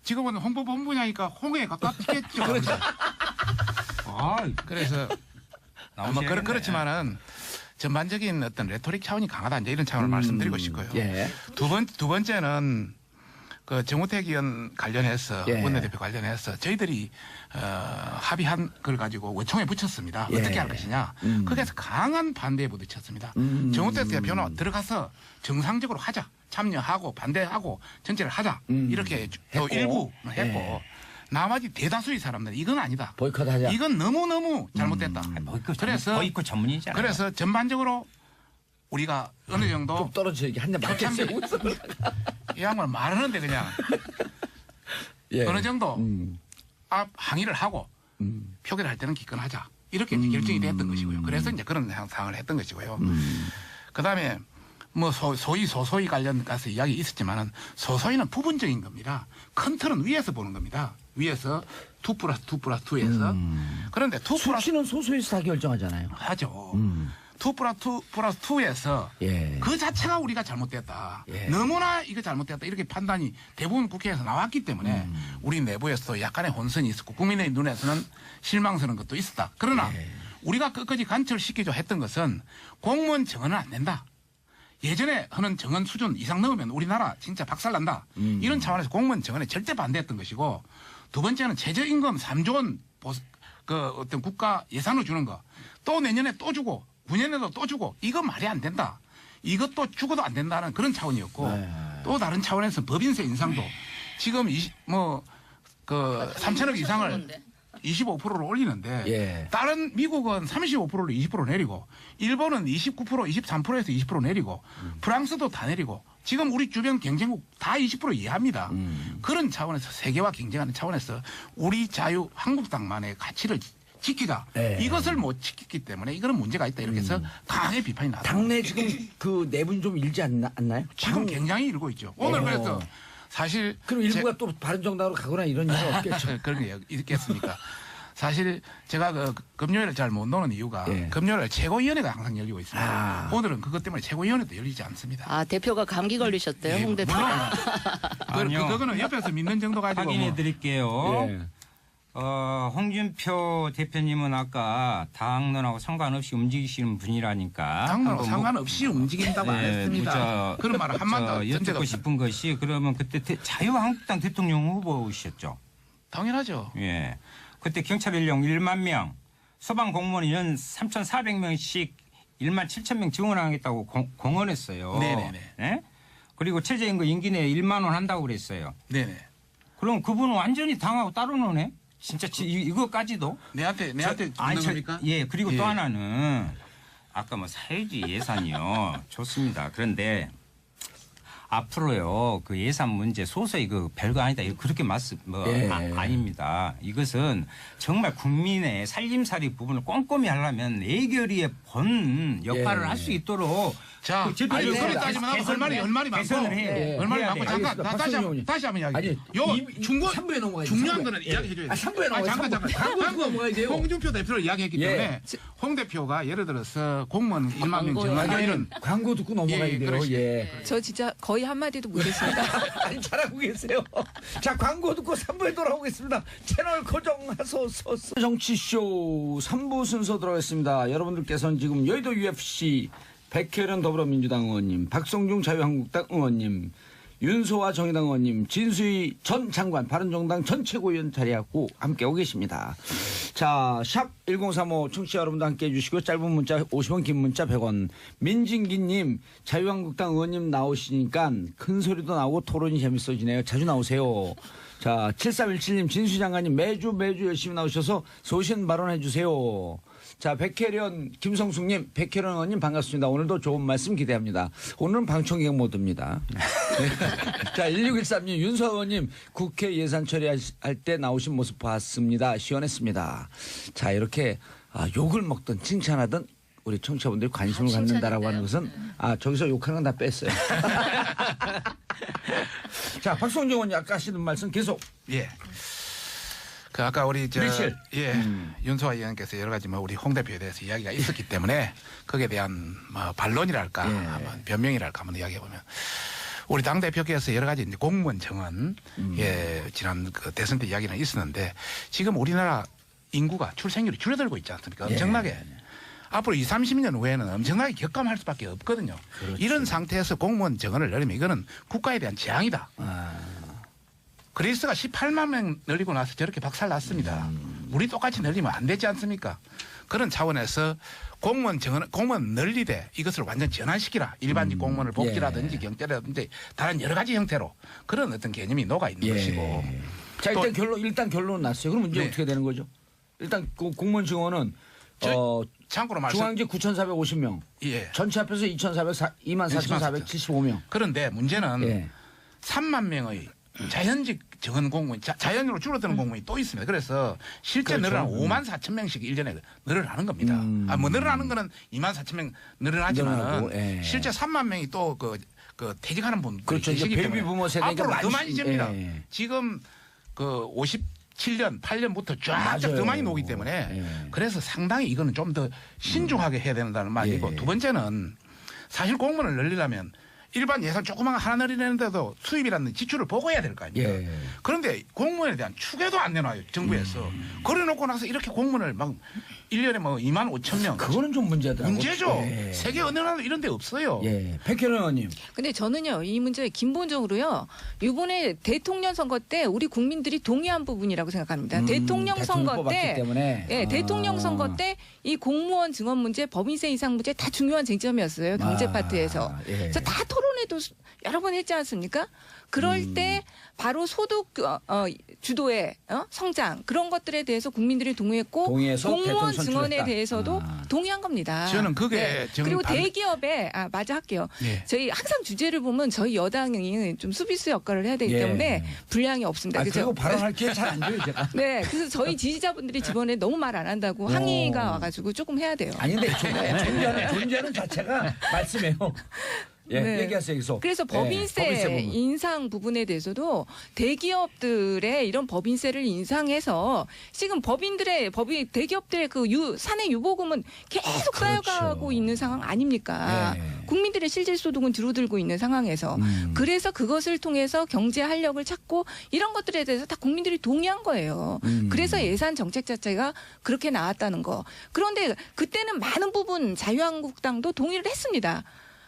지금은 홍보본부냐니까 홍에 가깝겠죠. 그렇죠. 그래서 그렇지만은 전반적인 어떤 레토릭 차원이 강하다 이제 이런 차원을 말씀드리고 싶고요. 두 번째는 정우택 의원 관련해서 원내대표 관련해서 저희들이 합의한 걸 가지고 원총에 붙였습니다. 어떻게 할 것이냐. 거기에서 강한 반대에 부딪혔습니다. 정우택 대표는 들어가서 정상적으로 하자. 참여하고 반대하고 전체를 하자. 이렇게 또 일부 했고 나머지 대다수의 사람들은 이건 아니다. 보이콧하자. 이건 너무너무 잘못됐다. 보이콧 전문이잖아요. 그래서 전반적으로 우리가 어느 정도 좀 떨어져 얘기 한 대 맞겠어요. 이 양말 말하는데 그냥 어느 정도 항의를 하고 표결을 할 때는 기권하자. 이렇게 이제 결정이 됐던 것이고요. 그래서 이제 그런 상황을 했던 것이고요. 그다음에 소위 소소위 관련 가서 이야기 있었지만은 소소위는 부분적인 겁니다. 큰 틀은 위에서 보는 겁니다. 위에서 2+2+2에서 그런데 2+2 수치는 소수에서 다 결정하잖아요. 하죠. 2+2+2에서 그 자체가 우리가 잘못됐다. 너무나 이거 잘못됐다. 이렇게 판단이 대부분 국회에서 나왔기 때문에 우리 내부에서도 약간의 혼선이 있었고 국민의 눈에서는 실망스러운 것도 있었다. 그러나 우리가 끝까지 관철시키려 했던 것은 공무원 정원은 안 된다. 예전에 하는 정원 수준 이상 넘으면 우리나라 진짜 박살난다. 이런 차원에서 공무원 정원에 절대 반대했던 것이고 두 번째는 최저임금 3조 원 어떤 국가 예산으로 주는 거 또 내년에 또 주고 9년에도 또 주고 이거 말이 안 된다. 이것도 죽어도 안 된다는 그런 차원이었고 또 다른 차원에서 법인세 인상도 지금 3천억 이상을 25%로 올리는데 다른 미국은 35%로 20% 내리고 일본은 29% 23%에서 20% 내리고 프랑스도 다 내리고 지금 우리 주변 경쟁국 다 20% 이하입니다. 그런 차원에서 세계와 경쟁하는 차원에서 우리 한국당만의 가치를 지키자. 이것을 못 지켰기 때문에 이거는 문제가 있다. 이렇게 해서 강하게 비판이 나왔습니다. 당내 지금 그 내분 좀 일지 않나요? 지금 굉장히 일고 있죠. 오늘 그래서 사실 그럼 일부가 또 바른정당으로 가거나 이런 일은 없겠죠. 그런 게 있겠습니까? 사실 제가 그 금요일을 잘 못 노는 이유가 예. 금요일에 최고위원회가 항상 열리고 있습니다. 오늘은 그것 때문에 최고위원회도 열리지 않습니다. 아, 대표가 감기 걸리셨대요, 예, 홍 대표. 물론 아니요. 그거는 옆에서 믿는 정도 가지고 확인해 뭐. 드릴게요. 예. 홍준표 대표님은 아까 당론하고 상관없이 움직이시는 분이라니까. 당론하고 한번 상관없이 움직인다고 안 했습니다. 그런 말을 한 번도 한 적이 여쭙고 없습니다. 싶은 것이 그러면 그때 자유한국당 대통령 후보셨죠? 당연하죠. 예. 그때 경찰 인력 1만 명, 소방 공무원이 연 3,400명씩 1만 7천 명 지원하겠다고 공언했어요. 네네네. 예? 그리고 최저임금 임기 내에 1만 원 한다고 그랬어요. 네네. 그럼 그분은 완전히 당하고 따로 노네? 진짜 이거까지도? 내한테 묻는 겁니까? 예, 그리고 예. 또 하나는 아까 뭐 사회주의 예산이요. 좋습니다. 그런데 앞으로요, 그 예산 문제 소소히 그 별거 아니다. 이거 그렇게 예. 아닙니다. 이것은 정말 국민의 살림살이 부분을 꼼꼼히 하려면 예결위의 본 역할을 예. 할 수 있도록 자, 그 제도에 아니, 대해서 그리 따지면 할 말이 많고. 개선을 해야 예. 돼. 얼마나 해야 많고 돼. 잠깐 알겠습니다. 다시 박성용 다시 한번 이야기. 아니, 요 중고 3부에 넘어가야지. 중요한 3부에. 거는 이야기해 줘야 돼. 3부에 넘어가야지. 잠깐. 광고 넘어가야 돼요. 홍준표 대표를 이야기했기 예. 때문에 홍 대표가 예를 들어서 공무원 1만 명 정하자 이런 광고 듣고 넘어가야 예, 돼요. 그러시죠. 예. 저 진짜 거의 한마디도 못했습니다. 아니 잘하고 계세요. 자 광고 듣고 3부에 돌아오겠습니다. 채널 고정하소서. 정치쇼 3부 순서 들어가겠습니다. 여러분들께서는 지금 여의도 UFC 백혜련 더불어민주당 의원님, 박성중 자유한국당 의원님, 윤소아 정의당 의원님, 진수희 전 장관 바른정당 전 최고위원 자리하고 함께하고 계십니다. 자, 샵 1035 청취자 여러분도 함께해 주시고 짧은 문자 50원, 긴 문자 100원. 민진기님, 자유한국당 의원님 나오시니까 큰 소리도 나오고 토론이 재밌어지네요. 자주 나오세요. 자, 7317님, 진수희 장관님 매주 열심히 나오셔서 소신 발언해 주세요. 자, 백혜련, 김성숙님, 백혜련 의원님 반갑습니다. 오늘도 좋은 말씀 기대합니다. 오늘은 방청객 모드입니다. 자, 1613님, 윤서 의원님, 국회 예산 처리할 때 나오신 모습 봤습니다. 시원했습니다. 자, 이렇게 욕을 먹든 칭찬하든 우리 청취자분들이 관심을 갖는다라고 하는 것은 저기서 욕하는 건 다 뺐어요. 자, 박성중 의원님 아까 하시는 말씀 계속. 예. 그 아까 우리 밀실. 윤소아 의원께서 여러 가지 우리 홍 대표에 대해서 이야기가 있었기 때문에 거기에 대한 반론이랄까 한번 변명이랄까 한번 이야기해 보면 우리 당 대표께서 여러 가지 이제 공무원 정원 지난 그 대선 때 이야기는 있었는데 지금 우리나라 인구가 출생률이 줄어들고 있지 않습니까? 엄청나게. 앞으로 20, 30년 후에는 엄청나게 격감할 수밖에 없거든요. 그렇죠. 이런 상태에서 공무원 정원을 늘리면 이거는 국가에 대한 재앙이다. 그리스가 18만 명 늘리고 나서 저렇게 박살났습니다. 우리 똑같이 늘리면 안 되지 않습니까? 그런 차원에서 공무원 늘리되 이것을 완전 전환시키라. 일반직 공무원을 복지라든지 경제라든지 다른 여러 가지 형태로 그런 어떤 개념이 녹아 있는 것이고. 자, 일단 결론 났어요. 그럼 이제 어떻게 되는 거죠? 일단 공무원 증원은 참고로 말씀. 중앙직 9,450명. 예. 전체 합해서 24,475명. 그런데 문제는 3만 명의 자연직 정원 공무원, 자연으로 줄어드는 공무원이 또 있습니다. 그래서 실제 늘어나는 5만 4천 명씩 1년에 늘어나는 겁니다. 늘어나는 거는 2만 4천 명 늘어나지만 실제 3만 명이 또 그 퇴직하는 분들이 그렇죠. 계시기 이제 때문에 베이비 부모 세대니까 앞으로 더 많이 많이 집니다. 지금 그 57년, 8년부터 쫙 더 많이 나오기 때문에 그래서 상당히 이거는 좀 더 신중하게 해야 된다는 말이고 두 번째는 사실 공무원을 늘리려면 일반 예산 조그만 거 하나 늘리는데도 수입이라는 지출을 보고 해야 될 거 아닙니까? 그런데 공무원에 대한 추계도 안 내놔요, 정부에서. 그래 놓고 나서 이렇게 공무원을 막 1년에 2만 5천 명. 그거는 좀 문제더라고요. 문제죠. 세계 어느 나라도 이런 데 없어요. 백혜련 의원님. 근데 저는요, 이 문제 근본적으로요, 이번에 대통령 선거 때 우리 국민들이 동의한 부분이라고 생각합니다. 대통령 선거 때, 대통령 선거 때 이 공무원 증원 문제, 법인세 인상 문제 다 중요한 쟁점이었어요. 경제 파트에서. 그래서 다 토론회도 여러 번 했지 않습니까? 그럴 때 바로 소득 주도의 성장 그런 것들에 대해서 국민들이 동의했고 공무원 증원에 대해서도 동의한 겁니다. 저는 그게 그리고 대기업에 맞아 할게요. 저희 항상 주제를 보면 저희 여당이 좀 수비수 역할을 해야 되기 때문에 분량이 없습니다. 그리고 발언할 기회 잘 안 줘요, 제가. 네, 그래서 저희 지지자분들이 이번에 너무 말 안 한다고 항의가 와가지고 조금 해야 돼요. 아니 근데 존재하는 자체가 말씀해요. 예, 네. 얘기하세요. 계속. 그래서 법인세, 법인세 부분. 인상 부분에 대해서도 대기업들의 이런 법인세를 인상해서 지금 대기업들의 그 사내 유보금은 계속 그렇죠. 쌓여가고 있는 상황 아닙니까? 예. 국민들의 실질 소득은 줄어들고 있는 상황에서 그래서 그것을 통해서 경제 활력을 찾고 이런 것들에 대해서 다 국민들이 동의한 거예요. 그래서 예산 정책 자체가 그렇게 나왔다는 거. 그런데 그때는 많은 부분 자유한국당도 동의를 했습니다.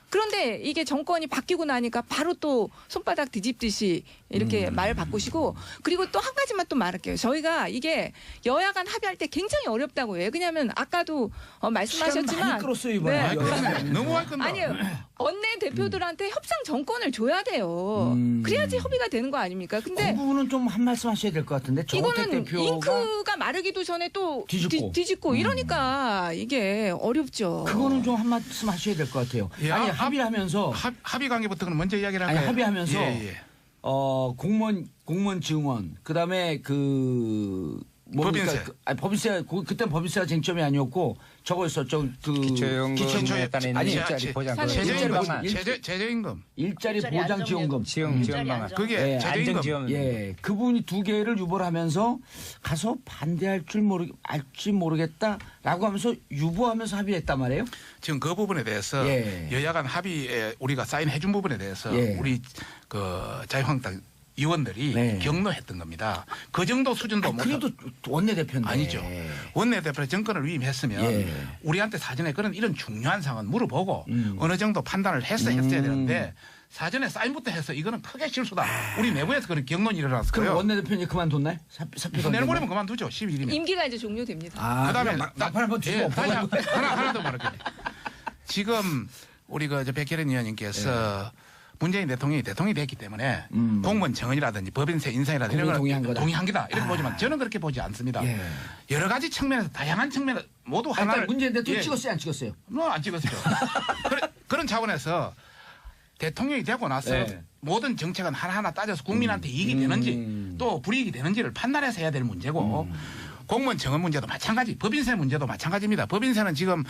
그런데 이게 정권이 바뀌고 나니까 바로 또 손바닥 뒤집듯이 이렇게 말 바꾸시고 그리고 또 한 가지만 또 말할게요. 저희가 이게 여야 간 합의할 때 굉장히 어렵다고 해요. 왜냐하면 아까도 시간 말씀하셨지만 많이 끌었어요 이번에. 아이, 그러네. 너무 많이 끝나. 아니요. 원내 대표들한테 협상 정권을 줘야 돼요. 그래야지 협의가 되는 거 아닙니까? 근데 그 부분은 좀 한 말씀 하셔야 될 것 같은데 정호택 이거는 대표가 잉크가 마르기도 전에 또 뒤집고. 이러니까 이게 어렵죠. 그거는 좀 한 말씀 하셔야 될 것 같아요. 예, 아니 합의를 하면서 합의 관계부터는 먼저 이야기를 아니 할까요? 합의하면서 예, 예. 공무원 증원 그다음에 법인세. 법인세 그때 법인세가 쟁점이 아니었고 저거였어 기초연금에 따른 아니, 일자리 보장 사내 최저임금, 일자리 최저임금. 일자리 보장 지원금 지원 방안. 그게 예, 최저임금. 안정지원. 예, 그 부분이 두 개를 유보를 하면서 가서 반대할 줄 알지 모르겠다라고 하면서 유보하면서 합의했단 말이에요. 지금 그 부분에 대해서 예. 여야 간 합의에 우리가 사인해준 부분에 대해서 예. 우리 그 자유한국당 의원들이 네. 격노했던 겁니다. 그 정도 수준도 못. 그래도 원내대표인데 아니죠. 원내대표 정권을 위임했으면 예. 우리한테 사전에 이런 중요한 상황은 물어보고 어느 정도 판단을 했어야 되는데 사전에 사인부터 해서 이거는 크게 실수다. 우리 내부에서 그런 경론이 그럼 일어났어요. 원내대표님 그만뒀나요? 사표 내일모레면 그만두죠. 12일이면. 임기가 이제 종료됩니다. 그다음에 막판 한번 예, 주고 다시 하나 더 말할게요. 지금 우리 백혜련 의원님께서 문재인 대통령이 됐기 때문에 공무원 정원이라든지 법인세 인상이라든지 이런 걸 동의한 거다 이렇게 보지만 저는 그렇게 보지 않습니다. 예. 여러 가지 측면에서 다양한 측면에서 모두 일단 하나를 문재인 대통령 예. 찍었어요 안 찍었어요? 안 찍었어요. 그런 차원에서 대통령이 되고 나서 네. 모든 정책은 하나하나 따져서 국민한테 이익이 되는지 또 불이익이 되는지를 판단해서 해야 될 문제고 공무원 정원 문제도 마찬가지, 법인세 문제도 마찬가지입니다. 법인세는 지금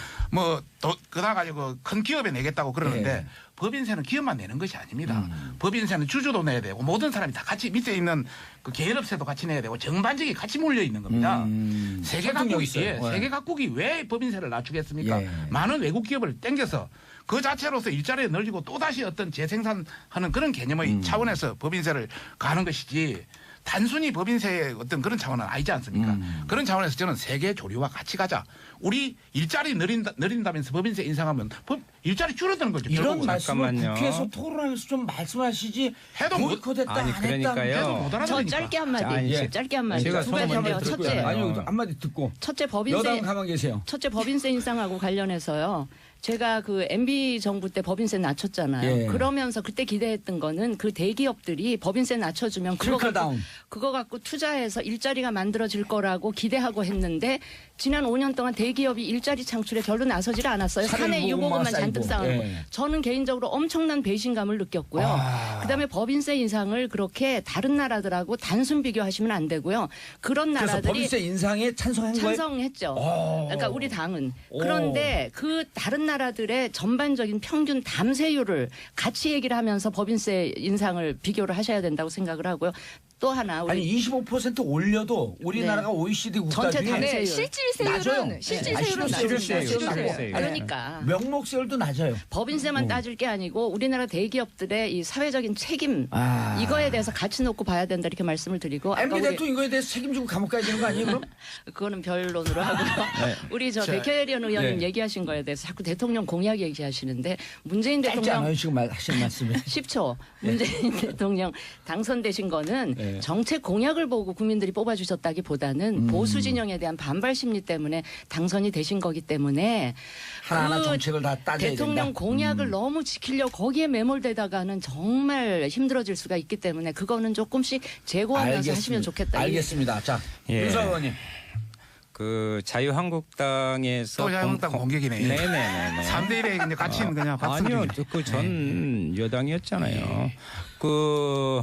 그다 가지고 큰 기업에 내겠다고 그러는데 네. 법인세는 기업만 내는 것이 아닙니다. 법인세는 주주도 내야 되고 모든 사람이 다 같이 밑에 있는 그 계열업체도 같이 내야 되고 전반적이 같이 몰려 있는 겁니다. 세계 각국이 세계 각국이 왜 법인세를 낮추겠습니까? 예. 많은 외국 기업을 땡겨서 그 자체로서 일자리를 늘리고 또 다시 어떤 재생산하는 그런 개념의 차원에서 법인세를 가는 것이지. 단순히 법인세의 어떤 그런 차원은 아니지 않습니까? 그런 차원에서 저는 세계 조류와 같이 가자. 우리 일자리 늘린다면서 법인세 인상하면 일자리 줄어드는 거죠. 이런 결국은. 말씀을 잠깐만요. 국회에서 토론하면서 좀 말씀하시지 해도 보이콧했다 아니, 안 그러니까요. 했다. 해도 못 저 알아들으니까. 짧게 한마디. 아니, 예. 짧게 한마디. 제가 두 가지인데요. 먼저 첫째, 들었잖아요. 아니 한마디 듣고 첫째 여당 법인세 가만 계세요. 첫째 법인세 인상하고 관련해서요. 제가 그 MB 정부 때 법인세 낮췄잖아요. 예. 그러면서 그때 기대했던 거는 그 대기업들이 법인세 낮춰주면 트리클다운. 그거 갖고 투자해서 일자리가 만들어질 거라고 기대하고 했는데 지난 5년 동안 대기업이 일자리 창출에 별로 나서질 않았어요. 사내 유보금만 잔뜩 쌓아놓고. 예. 저는 개인적으로 엄청난 배신감을 느꼈고요. 그다음에 법인세 인상을 그렇게 다른 나라들하고 단순 비교하시면 안 되고요. 그런 그래서 나라들이 법인세 인상에 찬성한 거예요? 찬성했죠. 그러니까 우리 당은. 그런데 그 다른 나라들의 전반적인 평균 담세율을 같이 얘기를 하면서 법인세 인상을 비교를 하셔야 된다고 생각을 하고요. 또 하나 우리 아니 25% 올려도 우리나라가 네. OECD 국가 전체 중에 담세율. 낮아요. 실질세율은 실질세율. 낮습니다. 그러니까 명목세율도 낮아요. 법인세만 따질 게 아니고 우리나라 대기업들의 이 사회적인 책임 이거에 대해서 같이 놓고 봐야 된다 이렇게 말씀을 드리고 아까 MB 우리 대통령 이거에 대해서 책임지고 감옥 가야 되는 거 아니에요 그럼? 그거는 별론으로 하고요. 우리 백혜련 의원님 네. 얘기하신 거에 대해서 자꾸 대통령 공약 얘기하시는데 문재인 짧지 대통령 않아요 지금 하시는 말씀이. 10초. 문재인 대통령 당선되신 거는 네. 정책 공약을 보고 국민들이 뽑아주셨다기보다는 보수 진영에 대한 반발 심리 때문에 당선이 되신 거기 때문에 하나하나 그 정책을 다 따져야 대통령 된다. 공약을 너무 지키려고 거기에 매몰되다가는 정말 힘들어질 수가 있기 때문에 그거는 조금씩 제고하면서 하시면 좋겠다. 알겠습니다. 자, 예. 윤석 의원님. 그 자유한국당에서 또 자유한국당 공격이네. 네네네. 3대1에 이제 같이 그냥 박수. 아니요, 그 전 여당이었잖아요. 그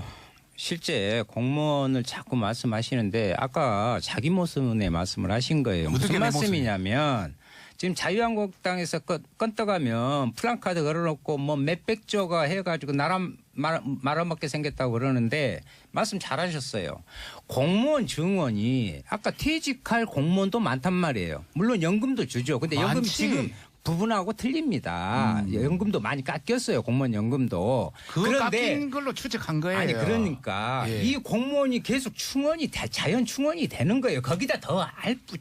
실제 공무원을 자꾸 말씀하시는데 아까 자기 모습의 말씀을 하신 거예요. 어떻게 무슨 내 모습이에요? 말씀이냐면 지금 자유한국당에서 건떠가면 플랜카드 걸어놓고 뭐 몇백조가 해가지고 나라 말아먹게 생겼다고 그러는데 말씀 잘하셨어요. 공무원 증원이 아까 퇴직할 공무원도 많단 말이에요. 물론 연금도 주죠. 근데 연금이 많지. 지금 부분하고 틀립니다. 연금도 많이 깎였어요. 공무원 연금도. 그거 깎인 걸로 추측한 거예요. 아니 그러니까 예. 이 공무원이 계속 충원이 자연 충원이 되는 거예요. 거기다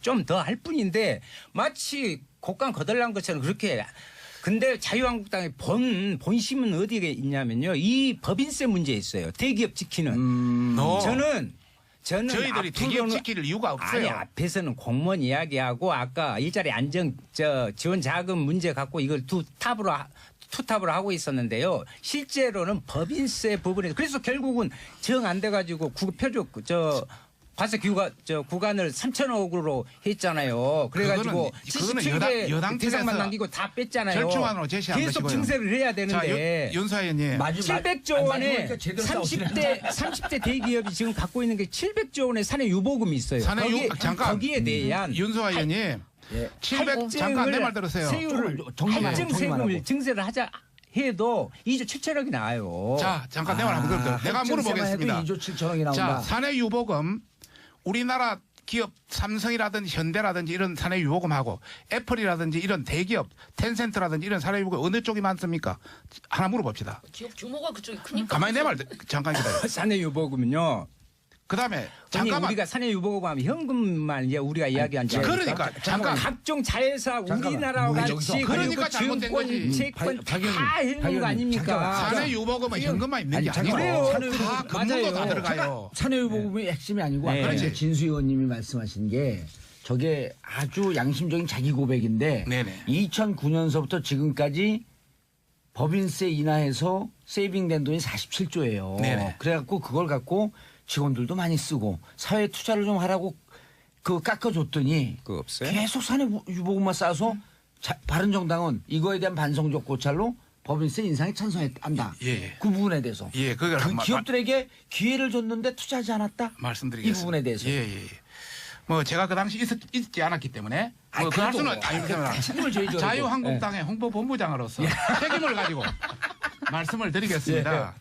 좀 더 할 뿐인데 마치 곡간 거덜난 것처럼 그렇게. 근데 자유한국당의 본심은 어디에 있냐면요. 이 법인세 문제에 있어요. 대기업 지키는. 저는 저희들이 대기업 앞으로는- 지킬 이유가 없어요. 아니 앞에서는 공무원 이야기하고 아까 일자리 안정 지원 자금 문제 갖고 이걸 투탑으로 하고 있었는데요. 실제로는 법인세 부분에 그래서 결국은 정 안 돼가지고 표적 과세 구간을 3,000억으로 했잖아요. 그래가지고 그거는 77개 여당 대상만 측에서 남기고 다 뺐잖아요. 절충안으로 제시한 계속 것이고요. 증세를 해야 자, 되는데. 윤사 의원님. 700조 원에 30대 대기업이 지금 갖고 있는 게 700조 원의 사내 유보금이 있어요. 거기에 대한 윤소아 의원님. 700 잠깐 내 말 들으세요. 할증 세금을 증세를 하자 해도 2조 7천억이 나와요. 자, 잠깐 내 말 한번 들어요. 내가 물어보겠습니다. 2조 7천억이 나온다. 자, 사내 유보금 우리나라 기업 삼성이라든지 현대라든지 이런 사내 유보금하고 애플이라든지 이런 대기업 텐센트라든지 이런 사내 유보금 어느 쪽이 많습니까? 하나 물어봅시다. 기업 규모가 그쪽이 크니까. 가만히 내 말 잠깐 기다려. 사내 유보금은요. 그다음에 잠깐만 잠깐만. 우리가 사내 유보금 하면 현금만 이제 우리가 이야기한 줄 그러니까 잠깐. 각종 자회사 우리나라와 같이 그러니까 잘못된 거지. 채권 다 해놓은 거 아닙니까? 사내 유보금은 현금만 있는 게 잠깐만. 아니고 그래요. 다 금융도 다 맞아요. 들어가요. 사내유보금이 핵심이 아니고 네. 아까 그렇지. 진수 의원님이 말씀하신 게 저게 아주 양심적인 자기 고백인데 네네. 2009년서부터 지금까지 법인세 인하해서 세이빙된 돈이 47조예요. 네네. 그래갖고 그걸 갖고 직원들도 많이 쓰고 사회 투자를 좀 하라고 그 깎아줬더니 그거 없어요? 계속 사내유보금만 쌓아서 바른정당은 이거에 대한 반성적 고찰로 법인세 인상에 찬성한다. 예. 그 부분에 대해서. 예, 그걸 그 기업들에게 기회를 줬는데 투자하지 않았다. 말씀드리겠습니다. 이 부분에 대해서. 예, 예. 뭐 제가 그 당시 있지 않았기 때문에 뭐 그 할 수는 책임을 져야죠. 자유한국당의 홍보본부장으로서 책임을 가지고 말씀을 드리겠습니다.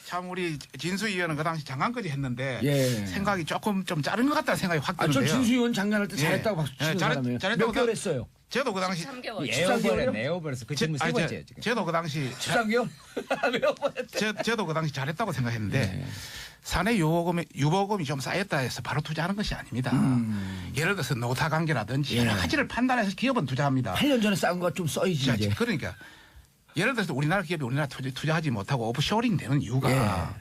참 우리 진수 의원은 그 당시 장관까지 했는데 예. 생각이 조금 좀 작은 것 같다는 생각이 확 저 드는데요. 진수 의원 장관할 때 예. 잘했다고 박수 치는 예, 사람이에요. 잘했다고 몇 개월 했어요? 저도 그 당시 3개월. 에어버렸어. 그 질문 세 번째예요 지금. 저도 그 당시 13개월? 저도 그 당시 잘했다고 생각했는데 사내 유보금이 좀 쌓였다 해서 바로 투자하는 것이 아닙니다. 예를 들어서 노사 관계라든지 여러 가지를 판단해서 기업은 투자합니다. 8년 전에 쌓은 거 좀 써야지 자, 이제. 그러니까 예를 들어서 우리나라 기업이 우리나라 투자하지 못하고 오프쇼링 되는 이유가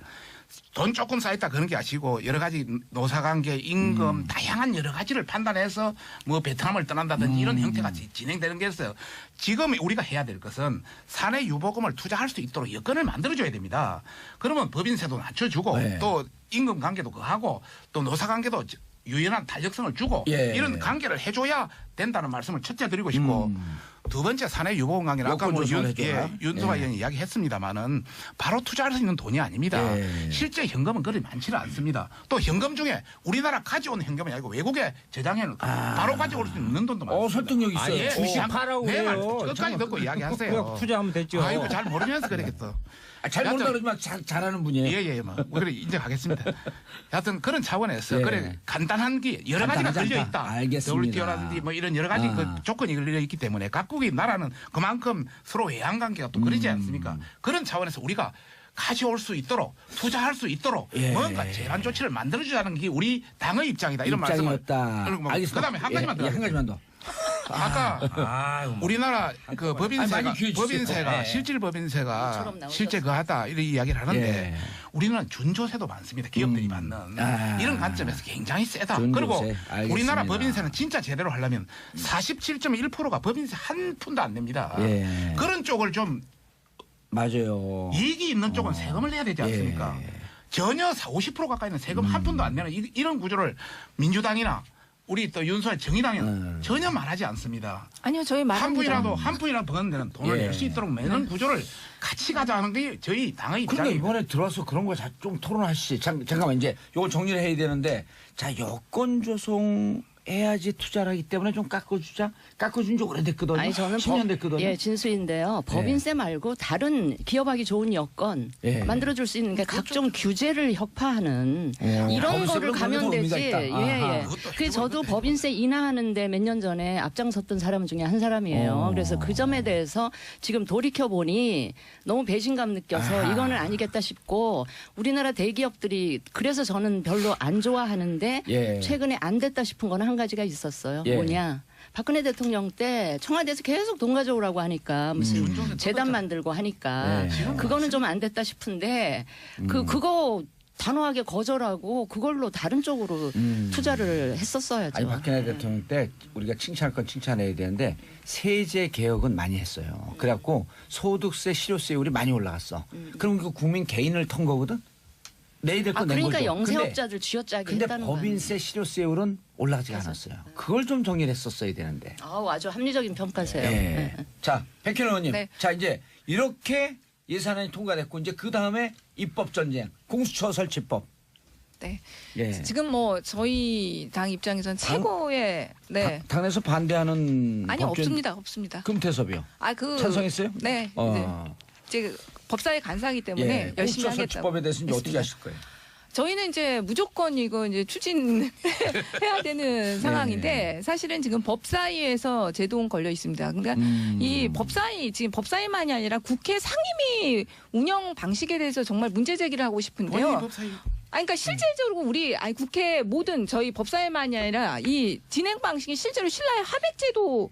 돈 조금 쌓였다 그런 게 아니고 여러 가지 노사관계, 임금 다양한 여러 가지를 판단해서 뭐 베트남을 떠난다든지 이런 형태가 진행되는 게 있어요. 지금 우리가 해야 될 것은 사내 유보금을 투자할 수 있도록 여건을 만들어줘야 됩니다. 그러면 법인세도 낮춰주고 네. 또 임금 관계도 그하고 또 노사관계도 유연한 탄력성을 주고 예. 이런 관계를 해줘야 된다는 말씀을 첫째 드리고 싶고 두 번째 사내 유보금 관계는 아까 뭐 여건 조성을 해줘라. 윤소아 예. 의원이 이야기했습니다마는 바로 투자할 수 있는 돈이 아닙니다. 예. 실제 현금은 그리 많지는 않습니다. 또 현금 중에 우리나라 가져온 현금이 아니고 외국에 저장해놓은 바로 가져올 수 있는 돈도 많습니다. 설득력 있어요. 예. 주식하라고 내 말 그래요. 끝까지 듣고 이야기하세요. 투자하면 됐죠. 아이고 잘 모르면서 그러겠어. 잘 모른다 그러지만 잘하는 분이에요. 예예 뭐 그래 인정하겠습니다. 하여튼 그런 차원에서 예. 그래 간단한 게 여러 가지가 간단하지 걸려 않다. 있다. 알겠습니다. WTO라든지 뭐 이런 여러 가지 그 조건이 걸려 있기 때문에 각국의 나라는 그만큼 서로 외환 관계가 또 그러지 않습니까? 그런 차원에서 우리가 가져올 수 있도록 투자할 수 있도록 예. 뭔가 제한 조치를 만들어주자는 게 우리 당의 입장이다. 이런 말씀을 입장이었다. 그리고 뭐 알겠습니다. 그다음에 한 가지만 더 한 가지만 더. 아까 우리나라 그 법인세가 많이 기회 주세요. 법인세가 네. 실질 법인세가 처럼 나오셨어요. 실제 그하다 이런 이야기를 하는데 예. 우리는 준조세도 많습니다. 기업들이 받는 이런 관점에서 굉장히 세다. 준조세. 그리고 알겠습니다. 우리나라 법인세는 진짜 제대로 하려면 47.1%가 법인세 한 푼도 안 냅니다. 예. 그런 쪽을 좀 맞아요. 이익이 있는 쪽은 세금을 내야 되지 않습니까? 전혀 50% 가까이는 세금 한 푼도 안 내는 이런 구조를 민주당이나 우리 또 윤소의 정의당은 전혀 말하지 않습니다. 아니요, 저희 말합니다. 한 푼이라도 버는 데는 돈을 예. 낼 수 있도록 매는 구조를 같이 가자는 게 저희 당의 그런데 입장입니다. 이번에 들어와서 그런 거 좀 토론하시지. 잠깐만 이제 이걸 정리를 해야 되는데 자 여권 조성에 해야지 투자를 하기 때문에 좀 깎아주자. 깎아준 지 오래됐거든요. 아니 저는 10년 됐거든요. 예, 진수인데요. 법인세 말고 다른 기업하기 좋은 여건 예. 만들어줄 수 있는 게 각종 규제를 협파하는 이런 거를 법인세로 가면 그런 의미가 되지. 있다. 예, 예. 아하. 그 저도 법인세 인하하는데 몇 년 전에 앞장섰던 사람 중에 한 사람이에요. 그래서 그 점에 대해서 지금 돌이켜 보니 너무 배신감 느껴서 아하. 이거는 아니겠다 싶고 우리나라 대기업들이 그래서 저는 별로 안 좋아하는데 예. 최근에 안 됐다 싶은 거는 한 가지가 있었어요. 예. 뭐냐? 박근혜 대통령 때 청와대에서 계속 돈 가져오라고 하니까 무슨 재단 만들고 하니까 네. 그거는 좀 안 됐다 싶은데 그거 단호하게 거절하고 그걸로 다른 쪽으로 투자를 했었어야죠. 아니 박근혜 대통령 때 우리가 칭찬할 건 칭찬해야 되는데 세제 개혁은 많이 했어요. 그래갖고 소득세, 실효세율이 많이 올라갔어. 그럼 그 국민 개인을 턴 거거든. 내일 거 낸 그러니까 거죠. 영세업자들 쥐어짜기 근데 했다는 거예요. 법인세, 실효세율은 올라가지 않았어요. 그걸 좀 정리를 했었어야 되는데. 아주 합리적인 평가세요. 예. 네. 자, 백현 의원님. 네. 자, 이제 이렇게 예산안이 통과됐고 이제 그 다음에 입법 전쟁, 공수처 설치법. 네. 예. 지금 뭐 저희 당 입장에서는 최고의 네. 당에서 반대하는 아니 법조인 없습니다. 금태섭이요. 그 찬성했어요? 네. 이제 법사위 간사이기 때문에 예. 열심히 공수처 하겠다고. 설치법에 대해서 이제 어떻게 했습니다. 하실 거예요? 저희는 이제 무조건 이거 이제 추진해야 되는 상황인데 사실은 지금 법사위에서 제동 걸려 있습니다. 그러니까 이 법사위 지금 법사위만이 아니라 국회 상임위 운영 방식에 대해서 정말 문제 제기를 하고 싶은데요. 그러니까 실질적으로 우리 국회 모든 저희 법사위만이 아니라 이 진행 방식이 실제로 신라의 하백제도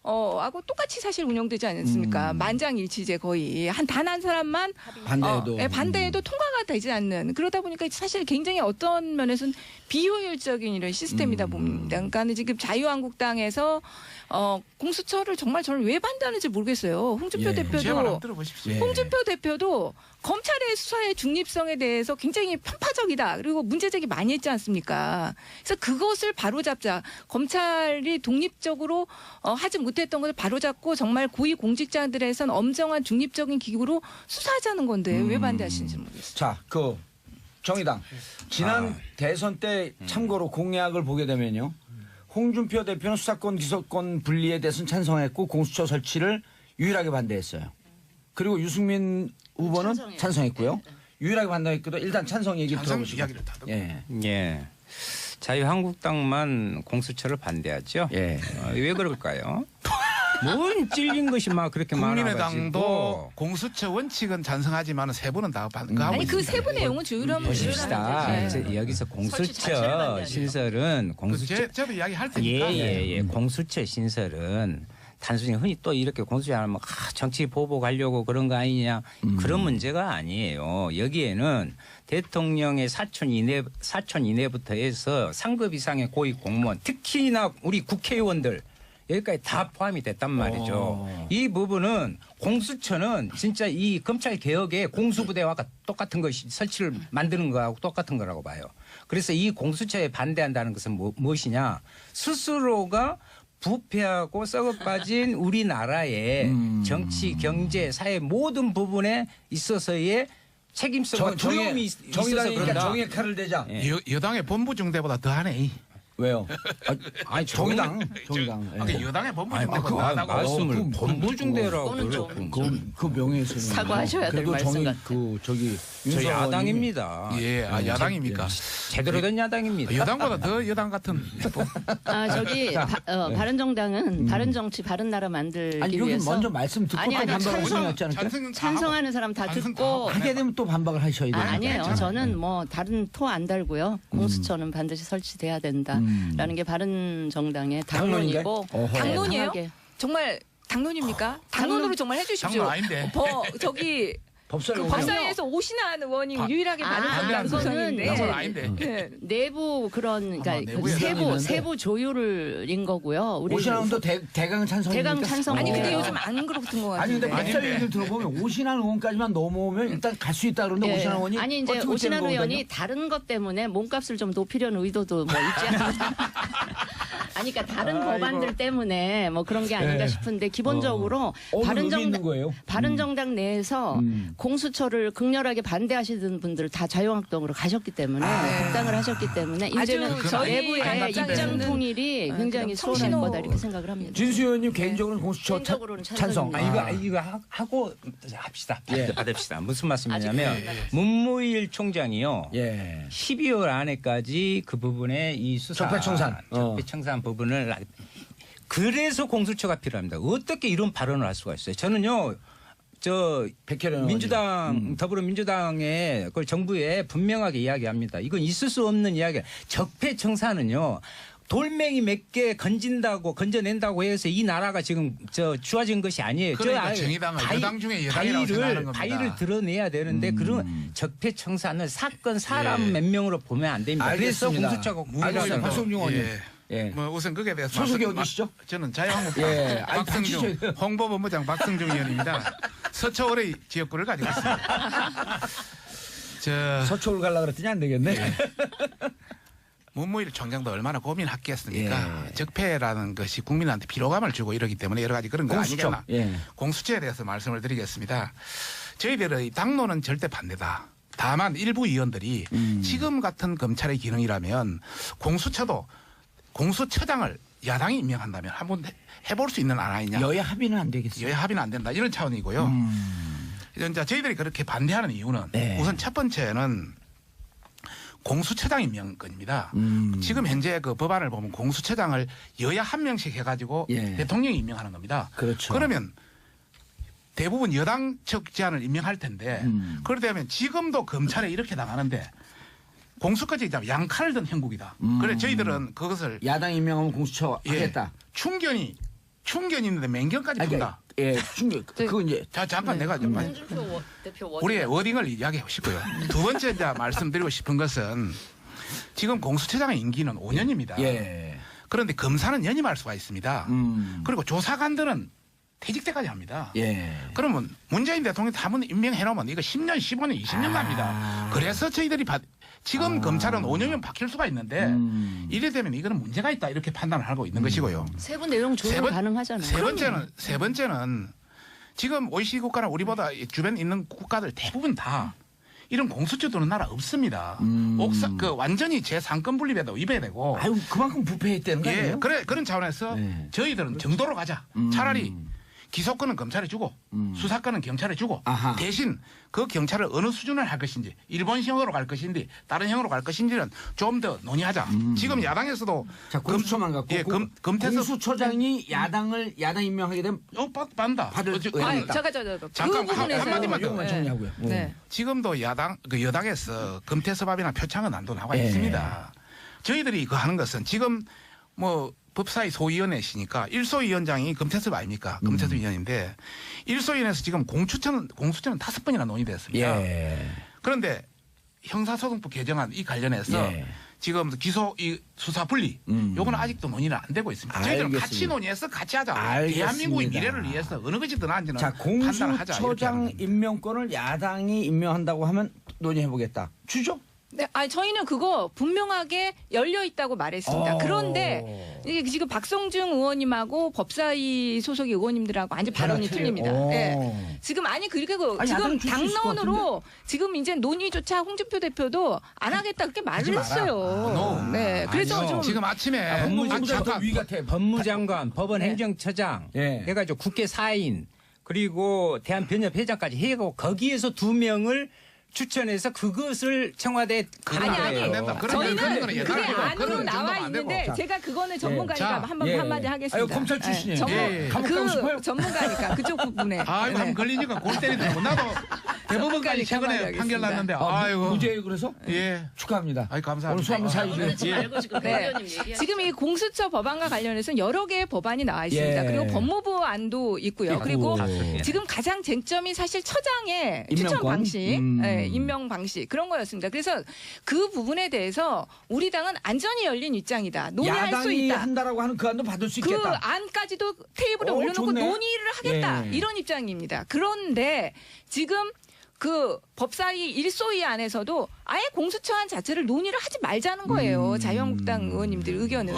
하고 똑같이 사실 운영되지 않습니까? 만장일치제 거의 단 한 사람만 반대해도. 반대해도 통과가 되지 않는 그러다 보니까 사실 굉장히 어떤 면에서는 비효율적인 이런 시스템이다 봅니다. 그러니까 지금 자유한국당에서 공수처를 정말 저는 왜 반대하는지 모르겠어요. 홍준표 예. 제 말 대표도 한번 들어보십시오. 예. 홍준표 대표도 검찰의 수사의 중립성에 대해서 굉장히 편파적이다. 그리고 문제 제기 많이 했지 않습니까? 그래서 그것을 바로잡자. 검찰이 독립적으로 하지 못했던 것을 바로잡고 정말 고위 공직자들에선 엄정한 중립적인 기구로 수사하자는 건데 왜 반대하시는지 모르겠어요. 자, 그 정의당 지난 대선 때 참고로 공약을 보게 되면요. 홍준표 대표는 수사권 기소권 분리에 대해서는 찬성했고 공수처 설치를 유일하게 반대했어요. 그리고 유승민 후보는 찬성했고요. 유일하게 반대했거든. 일단 찬성 얘기 찬성 들어보시고. 이야기를 다 듣고. 예. 예. 자유한국당만 공수처를 반대하죠. 예. 왜 그럴까요? 뭔 찔린 것이 막 그렇게 국민의당도 많아가지고. 공수처 원칙은 찬성하지만 세 분은 다 반대하고 아니 그 있습니다. 세부 내용은 조율하면 보십시다. 되죠. 여기서 설치 자체를 반대하죠. 공수처 신설은 공수처 저도 이야기할 테니까. 예. 공수처 신설은 단순히 흔히 또 이렇게 공수처하면 정치 보복하려고 그런 거 아니냐 그런 문제가 아니에요. 여기에는 대통령의 사촌 이내부터 해서 상급 이상의 고위 공무원 특히나 우리 국회의원들 여기까지 다 포함이 됐단 말이죠. 이 부분은 공수처는 진짜 이 검찰 개혁의 공수부대와 똑같은 것이 설치를 만드는 거하고 똑같은 거라고 봐요. 그래서 이 공수처에 반대한다는 것은 무엇이냐? 스스로가 부패하고 썩어빠진 우리나라의 정치, 경제, 사회 모든 부분에 있어서의 책임성과 두려움이 있어서 정의당이니까 그런다. 정의의 칼을 대자. 예. 여당의 본부 중대보다 더하네. 왜요? 아니 정의당. 예. 여당의 본부 아니, 중대보다 그 더하다고. 말씀을 그 본부 중대라고 그거는 좀 그랬고. 그 명예훼손. 사과하셔야 될 그래도 말씀 같아요. 저기 저 윤석열 야당입니다. 예, 야당입니까? 제대로 된 야당입니다. 여당보다 더 여당 같은. 바른정당은 바른 정치, 바른 나라 만들기 아니 여기 위해서 먼저 말씀 듣고 아니, 또 반박을 찬성- 하지 않을까요? 찬성하는 사람 다 듣고 하게 되면 또 반박을 하셔야 돼요. 아니에요. 저는 뭐 다른 토 안 달고요. 공수처는 반드시 설치돼야 된다라는 게 바른 정당의 당론이고 당론인가요? 어허. 당론이에요? 강하게. 정말 당론입니까? 당론으로 정말 해주십시오. 당론 아닌데. 저기 법사위 그 법사위에서 오신한 의원이 유일하게 많은 그거는 소선인데 당론 아닌데. 네. 내부 그런 그러니까 아마 그 내부에 세부 조율인 거고요. 우리 오신환도 대강 찬성입니까? 대강 찬성. 아니 근데 네. 요즘 안 그렇던 것 아니 근데 같은데. 법사위 얘기를 들어보면 오신환 의원까지만 넘어오면 일단 갈 수 있다 그러는데 예. 오신환 의원이 아니 이제 버티고 오신환 있다는 의원이 거거든요. 다른 것 때문에 몸값을 좀 높이려는 의도도 뭐 있지 않나. 아니, 그러니까 다른 법안들 때문에 뭐 그런 게 아닌가 싶은데 기본적으로 바른정당 내에서 공수처를 극렬하게 반대하시던 분들 다 자유한국당으로 가셨기 때문에 복당을 하셨기 때문에 이제는 저희 내부의 입장 통일이 굉장히 수월할 거다 이렇게 생각을 합니다. 진수 의원님 개인적으로는 공수처 개인적으로는 찬성. 이거 하고 합시다. 받읍시다. 무슨 말씀이냐면 문무일 총장이요. 12월 안에까지 그 부분에 이 수사 적폐청산 부분을 그래서 공수처가 필요합니다. 어떻게 이런 발언을 할 수가 있어요? 저는요. 민주당 더불어민주당의 그 정부에 분명하게 이야기합니다. 이건 있을 수 없는 이야기야. 적폐청산은요. 돌멩이 몇 개 건져낸다고 해서 이 나라가 지금 좋아진 것이 아니에요. 그러니까 정의당은 여당 중에 여당이라고 생각하는 겁니다. 바위를 드러내야 되는데 그런 적폐청산을 사람 몇 명으로 보면 안 됩니다. 알겠습니다. 그래서 공수처가 알겠습니다. 박성중 의원님. 뭐 우선 그게 대해서 소속이 어디시죠? 저는 자유한국당 박성중 홍보본부장 박성중 의원입니다. 서초을의 지역구를 가지고 있습니다. 서초를 가려고 그랬더니 안 되겠네. 문무일 총장도 얼마나 고민했겠습니까? 적폐라는 것이 국민한테 피로감을 주고 이러기 때문에 여러 가지 그런 거 아니겠나. 공수처에 대해서 말씀을 드리겠습니다. 저희들의 당론은 절대 반대다. 다만 일부 의원들이 지금 같은 검찰의 기능이라면 공수처장을 야당이 임명한다면 한번 해볼 수 있는 안 아니냐. 여야 합의는 안 되겠어요. 여야 합의는 안 된다. 이런 차원이고요. 이제 저희들이 그렇게 반대하는 이유는 우선 첫 번째는 공수처장 임명권입니다. 지금 현재 그 법안을 보면 공수처장을 여야 한 명씩 해가지고 대통령이 임명하는 겁니다. 그렇죠. 그러면 대부분 여당 측 제안을 임명할 텐데 그러다면 지금도 검찰에 이렇게 나가는데 공수까지 양칼을 든 형국이다. 그래 저희들은 그것을 야당 임명하면 공수처 하겠다. 충견인데 맹견까지 푼다. 충견. 그거 이제 잠깐 내가 좀 홍준표 대표 우리의 워딩을 이야기하고 싶고요. 두 번째 이제 말씀드리고 싶은 것은 지금 공수처장의 임기는 5년입니다. 그런데 검사는 연임할 수가 있습니다. 그리고 조사관들은 퇴직 때까지 합니다. 그러면 문재인 대통령이 한번 임명해놓으면 이거 10년, 15년, 20년 갑니다. 그래서 저희들이 지금 검찰은 5년이면 바뀔 수가 있는데 이래 되면 이거는 문제가 있다 이렇게 판단을 하고 있는 것이고요. 세부 내용 조율 가능하잖아요. 세 번째는 지금 OECD 국가나 우리보다 주변에 있는 국가들 대부분 다 이런 공수처 두는 나라 없습니다. 완전히 제3권 분립에도 위배되고. 아유, 그만큼 부패했다는 거 아니에요? 그런 차원에서 저희들은 정도로 가자. 차라리 기소권은 검찰에 주고 수사권은 경찰에 주고 대신 그 경찰을 어느 수준을 할 것인지 일본형으로 갈 것인지 다른 형으로 갈 것인지는 좀 더 논의하자. 지금 야당에서도 공수처만 갖고 공수처장이 야당 임명하게 되면 받는다. 잠깐 한마디만 더 정리하고요. 지금도 여당에서 금태섭합이나 표창은 안도 나와 있습니다. 저희들이 그 하는 것은 지금 뭐 법사위 소위원회시니까 1소위원장이 금태섭 아닙니까? 금태섭 위원인데 1소위원회에서 지금 공수처는 5번이나 논의됐습니다. 그런데 형사소송법 개정안 이 관련해서 지금 수사 분리 요거는 아직도 논의는 안 되고 있습니다. 저희들은 같이 논의해서 같이 하자. 대한민국의 미래를 위해서 어느 것이 더 나은지는 판단을 하자. 공수처장 임명권을 야당이 임명한다고 하면 논의해보겠다. 주죠? 네, 저희는 그거 분명하게 열려 있다고 말했습니다. 그런데 이게 지금 박성중 의원님하고 법사위 소속의 의원님들하고 완전 발언이 틀립니다. 지금 그리고 지금 당론으로 지금 이제 논의조차 홍준표 대표도 안 하겠다 그렇게 말을 했어요. 그래서 좀 지금 아침에 법무장관, 법원행정처장 해가지고 국회 사인 그리고 대한변협회장까지 해고 거기에서 2명을 추천해서 그것을 청와대에 저희는 그게 안으로 나와 있는데 제가 그거는 전문가니까 한마디 하겠습니다. 검찰 출신이에요. 전문가니까 그쪽 부분에. 감 걸리니까 골 때리더라고. 나도 대법원까지 최근에 판결 났는데 무죄예요. 그래서 축하합니다. 감사합니다. 오늘 수업 사이즈. 지금 이 공수처 법안과 관련해서는 여러 개의 법안이 나와 있습니다. 그리고 법무부 안도 있고요. 그리고 지금 가장 쟁점이 사실 처장의 추천 방식. 임명 방식 그런 거였습니다. 그래서 그 부분에 대해서 우리 당은 안전이 열린 입장이다. 논의할 수 있다. 야당이 한다라고 하는 그 안도 받을 수 있겠다. 그 안까지도 테이블에 올려놓고 좋네. 논의를 하겠다. 이런 입장입니다. 그런데 지금 그 법사위 일소위 안에서도 아예 공수처안 자체를 논의를 하지 말자는 거예요. 자유한국당 의원님들 의견은.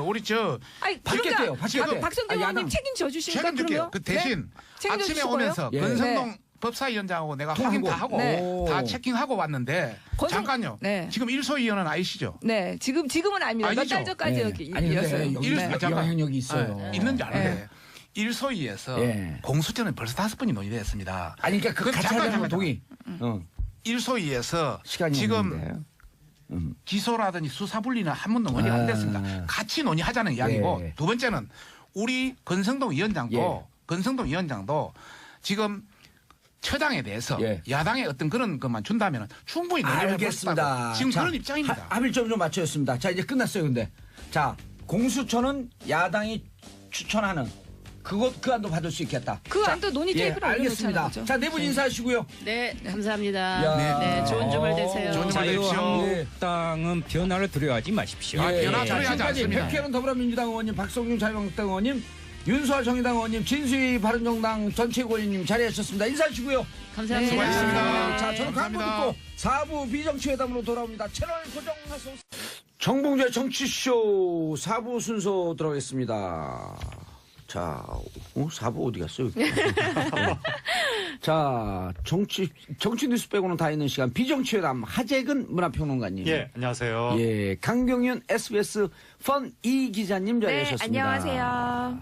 우리 저 아니, 바뀌었대요. 바뀌었대. 박성준 의원님 책임져 주실까 책임질게요. 그러면? 그 대신 책임져 아침에 주실 오면서 거예요? 권성동 네. 법사위원장하고 내가 통하고. 확인 다 하고 네. 다 체킹하고 왔는데 잠깐요. 네. 지금 일소위원은 아니시죠? 네, 지금은 아닙니다. 몇 아니죠? 달 전까지 네. 여기 아니 근데 이었어요. 여기 네. 잠깐. 영향력이 있어요. 네, 있는지 아는데 일소위에서 예. 공수처는 벌써 5번이 논의됐습니다. 아니 그러니까 그 그건 같이 잠깐, 하자는 건 잠깐. 동의. 일소위에서 시간이 지금 없는데. 기소라든지 수사 분리는 한 번도 논의가 안 됐습니다. 같이 논의하자는 이야기고 예. 두 번째는 우리 권성동 위원장도 지금 처당에 대해서 예. 야당의 어떤 그런 것만 준다면 충분히 논의를 해볼 수 있다고 알겠습니다. 지금 자, 그런 입장입니다. 합의점 좀 맞춰졌습니다. 자 이제 끝났어요. 근데 자 공수처는 야당이 추천하는 그 안도 받을 수 있겠다. 그 자, 안도 논의 예, 테이블에 올려놓자는 알겠습니다. 거죠. 자 네 분 인사하시고요. 네, 감사합니다. 야. 네, 좋은 주말 되세요. 좋은 주말 되십시오. 자유한국당은 변화를 두려워하지 마십시오. 변화 두려워하지 지금까지 않습니다. 백혜련 더불어민주당 의원님, 박성준 자유한국당 의원님, 윤수아 정의당 의원님, 진수희 바른정당 전체의원님 자리하셨습니다. 인사하시고요. 감사합니다. 수고하셨습니다. 자, 저는 광고 감사합니다. 듣고 4부 비정치회담으로 돌아옵니다. 채널 고정하세요. 정봉주의 정치쇼 4부 순서 들어가겠습니다. 자, 4부 어디 갔어요? 자, 정치 뉴스 빼고는 다 있는 시간. 비정치회담 하재근 문화평론가님. 예, 안녕하세요. 예, 강병윤 SBS 펀 이 기자님 자리하셨습니다. 안녕하세요.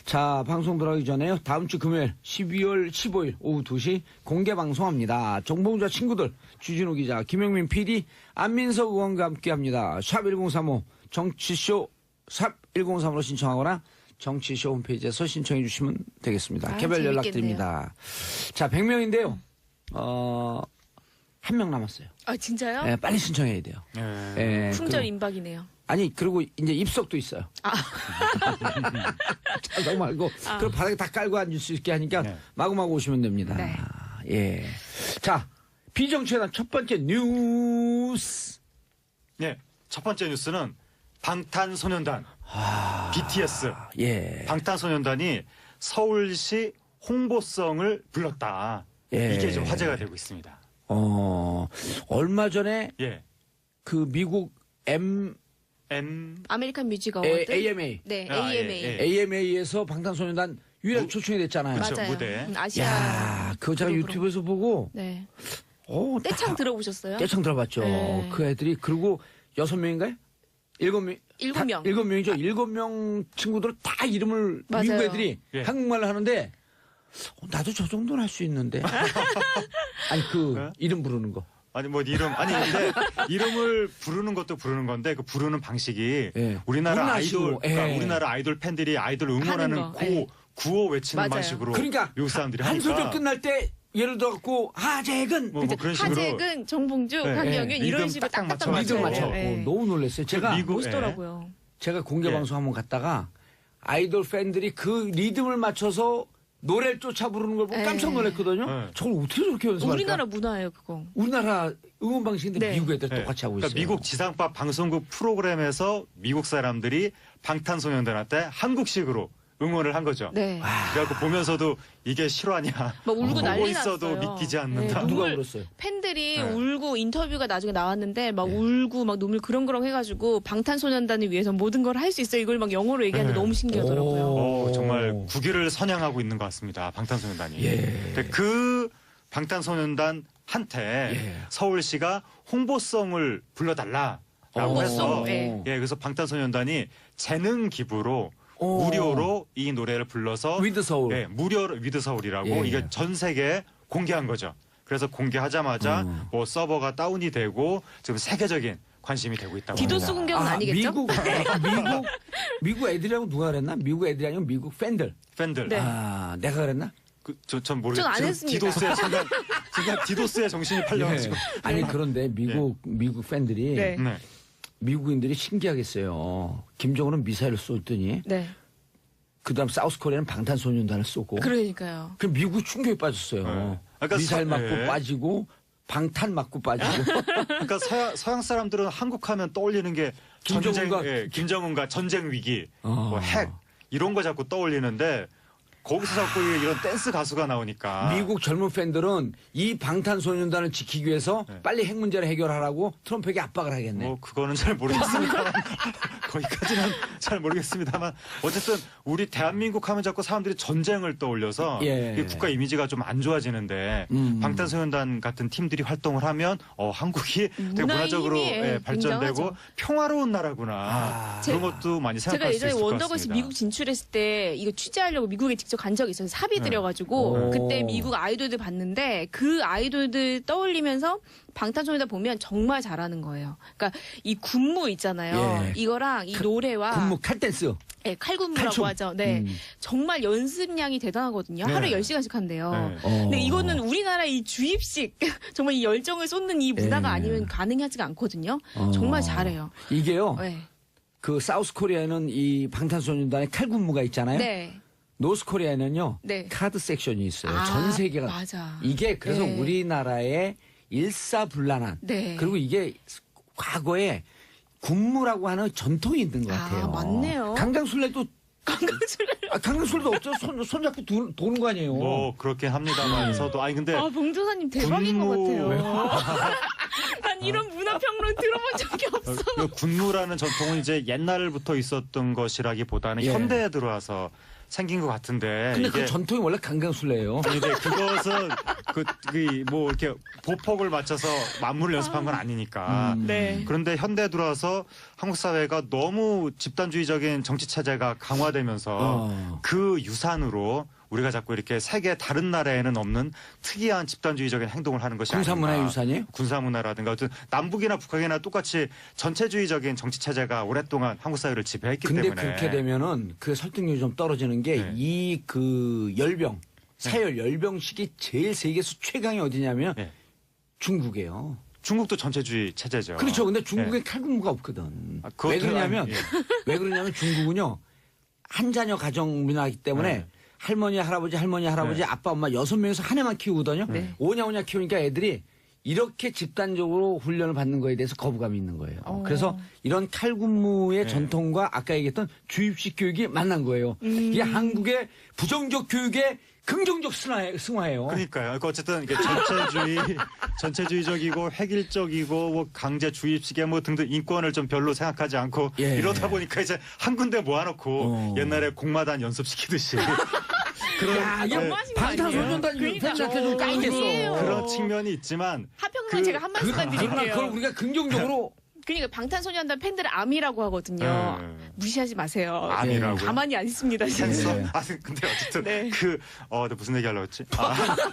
자, 방송 들어가기 전에요. 다음 주 금요일 12월 15일 오후 2시 공개 방송합니다. 정봉주와 친구들, 주진우 기자, 김영민 PD, 안민석 의원과 함께합니다. 샵 1035 정치쇼 샵 1035로 신청하거나 정치쇼 홈페이지에서 신청해 주시면 되겠습니다. 아유, 개별 재밌겠네요. 연락드립니다. 자, 100명인데요. 한 명 남았어요. 아 진짜요? 예, 빨리 신청해야 돼요. 예, 품절 그리고- 임박이네요. 아니 그리고 이제 입석도 있어요. 자동 말고 그럼 바닥에 다 깔고 앉을 수 있게 하니까 네. 마구마구 오시면 됩니다. 네. 예. 자 비정치회담 첫 번째 뉴스. 예, 첫 번째 뉴스는 방탄소년단 BTS 예. 방탄소년단이 서울시 홍보성을 불렀다. 예. 이게 좀 화제가 되고 있습니다. 얼마 전에 예, 그 미국 아메리칸 뮤직 어워드. AMA 네, 아, AMA. 예, 예. AMA에서 방탄소년단 유일하게 초청이 됐잖아요. 그쵸, 맞아요. 무대. 아시아. 야, 그거 제가 그룹으로. 유튜브에서 보고 네. 다 떼창 들어보셨어요? 떼창 들어봤죠. 네. 그 애들이 그리고 6명인가요? 7명. 7명. 7명이죠. 7명 친구들 다 이름을 맞아요. 미국 애들이 예. 한국말을 하는데 나도 저 정도는 할 수 있는데. 아니 그 네? 이름 부르는 거. 아니 뭐 이름 아니 근데 이름을 부르는 것도 부르는 건데 그 부르는 방식이 예. 우리나라 문화식으로, 아이돌 그러니까 예. 우리나라 아이돌 팬들이 아이돌 응원하는 하는 거, 예. 구호 외치는 맞아요. 방식으로 그러니까 미국 사람들이 한 하니까 소절 끝날 때 예를 들어 갖고 하재근 뭐 그런 식으로 하재근, 정봉주, 네. 강경윤 네. 이런 리듬 식으로 딱딱 딱딱 맞춰가지고. 리듬 맞춰요. 맞춰. 네. 너무 놀랐어요. 제가 미국 멋있더라고요. 제가 공개 예. 방송 한번 갔다가 아이돌 팬들이 그 리듬을 맞춰서 노래를 쫓아 부르는 걸 보고 예. 깜짝 놀랐거든요. 예. 저걸 어떻게 저렇게 연습할까? 우리나라 문화예요, 그거. 우리나라 응원 방식인데 네. 미국 애들 예. 똑같이 하고 그러니까 있어요. 미국 지상파 방송국 프로그램에서 미국 사람들이 방탄소년단한테 한국식으로 응원을 한 거죠. 네. 그래갖고 보면서도 이게 실화냐. 막 울고 보고 난리 있어도 났어요. 믿기지 않는다. 네, 누가 눈물- 울었어요? 팬들이 네. 울고 인터뷰가 나중에 나왔는데 막 네. 울고 막 눈물 그렁그렁 해가지고 방탄소년단을 위해서 모든 걸 할 수 있어 이걸 막 영어로 얘기하는데 네. 너무 신기하더라고요. 정말 국위를 선양하고 있는 것 같습니다. 방탄소년단이. 예. 근데 그 방탄소년단한테 예. 서울시가 홍보성을 불러달라라고 해서 홍보성, 예. 그래서 방탄소년단이 재능 기부로 오. 무료로 이 노래를 불러서 위드 서울. 예, 무료로 위드 서울이라고 예. 이게 전 세계에 공개한 거죠. 그래서 공개하자마자 뭐 서버가 다운이 되고 지금 세계적인 관심이 되고 있다고 디도스 합니다. 공격은 아니겠죠? 미국 애들이라고 누가 그랬나? 미국 애들이 아니면 미국 팬들. 팬들. 네. 아, 내가 그랬나? 전 모르겠어요. 전안 지금 했습니다. 디도스에 순간 디도스에 정신이 팔려가지고. 예. 아니 그런데 미국 팬들이 네. 네. 미국인들이 신기하겠어요. 김정은은 미사일을 쏘더니 네. 그다음 사우스 코리아는 방탄소년단을 쏘고. 그러니까요. 그럼 미국 충격에 빠졌어요. 네. 그러니까 미사일 맞고 네. 빠지고 방탄 맞고 빠지고. 그러니까 서양 사람들은 한국하면 떠올리는 게 김정은과- 김정은과 전쟁 위기, 아. 뭐 핵 이런 거 자꾸 떠올리는데 거기서 자꾸 이런 댄스 가수가 나오니까. 미국 젊은 팬들은 이 방탄소년단을 지키기 위해서 네. 빨리 핵 문제를 해결하라고 트럼프에게 압박을 하겠네. 뭐 그거는 잘 모르겠습니다만 거기까지는 잘 모르겠습니다만 어쨌든 우리 대한민국 하면 자꾸 사람들이 전쟁을 떠올려서 예. 이 국가 이미지가 좀 안 좋아지는데 방탄소년단 같은 팀들이 활동을 하면 한국이 되게 문화의 문화적으로 힘이, 예, 발전되고 굉장하죠. 평화로운 나라구나 그런 것도 많이 제가 생각할 수 예전에 있을 것 원더걸스 같습니다. 미국 진출했을 때 이거 취재하려고 미국에 직접 간 적이 있어서 사비 네. 들여가지고 오. 그때 미국 아이돌들 봤는데 그 아이돌들 떠올리면서 방탄소년단 보면 정말 잘하는 거예요. 그러니까 이 군무 있잖아요. 예. 이거랑 이 노래와 군무 칼댄스. 네, 칼군무라고 칼춤. 하죠. 네, 음. 정말 연습량이 대단하거든요. 네. 하루에 10시간씩 한대요. 네. 근데 이거는 우리나라 이 주입식 정말 이 열정을 쏟는 이 문화가 예. 아니면 가능하지가 않거든요. 정말 잘해요. 이게요. 네. 그 사우스 코리아에는 이 방탄소년단의 칼군무가 있잖아요. 네. 노스 코리아에는요. 네. 카드 섹션이 있어요. 아, 전 세계가 맞아. 이게 그래서 네. 우리나라의 일사불란한 네. 그리고 이게 과거에 군무라고 하는 전통이 있는 것 아, 같아요. 맞네요. 강강술래도 강강술래. 강강술래도 없죠. 손잡고 도는 거 아니에요. 뭐 그렇긴 합니다만서도 아니 근데 아, 봉조사님 대박인 것 군무. 같아요. 난 이런 문화평론 들어본 적이 없어. 이 군무라는 전통은 이제 옛날부터 있었던 것이라기보다는 예. 현대에 들어와서 생긴 것 같은데 근데 이게 그 전통이 원래 강강술래예요. 근데 그것은 뭐 이렇게 보폭을 맞춰서 만물을 연습한 건 아니니까. 네. 그런데 현대에 들어와서 한국 사회가 너무 집단주의적인 정치 체제가 강화되면서 그 유산으로 우리가 자꾸 이렇게 세계 다른 나라에는 없는 특이한 집단주의적인 행동을 하는 것이 군사문화의 아닌가. 유산이에요? 군사문화라든가 어떤 남북이나 북한이나 똑같이 전체주의적인 정치 체제가 오랫동안 한국 사회를 지배했기 근데 때문에. 그렇게 되면은 그 설득력이 좀 떨어지는 게 네. 이 그 열병 사열 열병식이 제일 세계에서 최강이 어디냐면 네. 중국이에요. 중국도 전체주의 체제죠. 그렇죠. 근데 중국에 칼군무가 없거든. 아, 그것도 왜 그러냐면 예. 왜 그러냐면 중국은요 한 자녀 가정 문화이기 때문에 네. 할머니 할아버지 네. 아빠 엄마 6명에서 한 애만 키우거든요. 네. 오냐 키우니까 애들이 이렇게 집단적으로 훈련을 받는 거에 대해서 거부감이 있는 거예요. 그래서 이런 칼군무의 네. 전통과 아까 얘기했던 주입식 교육이 만난 거예요. 이게 한국의 부정적 교육의 긍정적 승화예요. 그러니까요. 그러니까 어쨌든 이게 전체주의적이고 획일적이고 뭐 강제 주입식의 뭐 등등 인권을 좀 별로 생각하지 않고 예. 이러다 보니까 이제 한 군데 모아놓고 옛날에 공마단 연습시키듯이 야, 이게 너무하신 거 아니에요? 방탄소년단 그러니까. 팬한테 좀 까이겠어. 아니에요. 그런 측면이 있지만 하평론 제가 한 말씀만 그러나 드릴게요. 그걸 우리가 긍정적으로 그러니까 방탄소년단 팬들을 암이라고 하거든요. 무시하지 마세요. 암이라고요? 가만히 안 있습니다. 지금. 캔서? 아 근데 어쨌든 네. 내가 무슨 얘기 하려고 했지?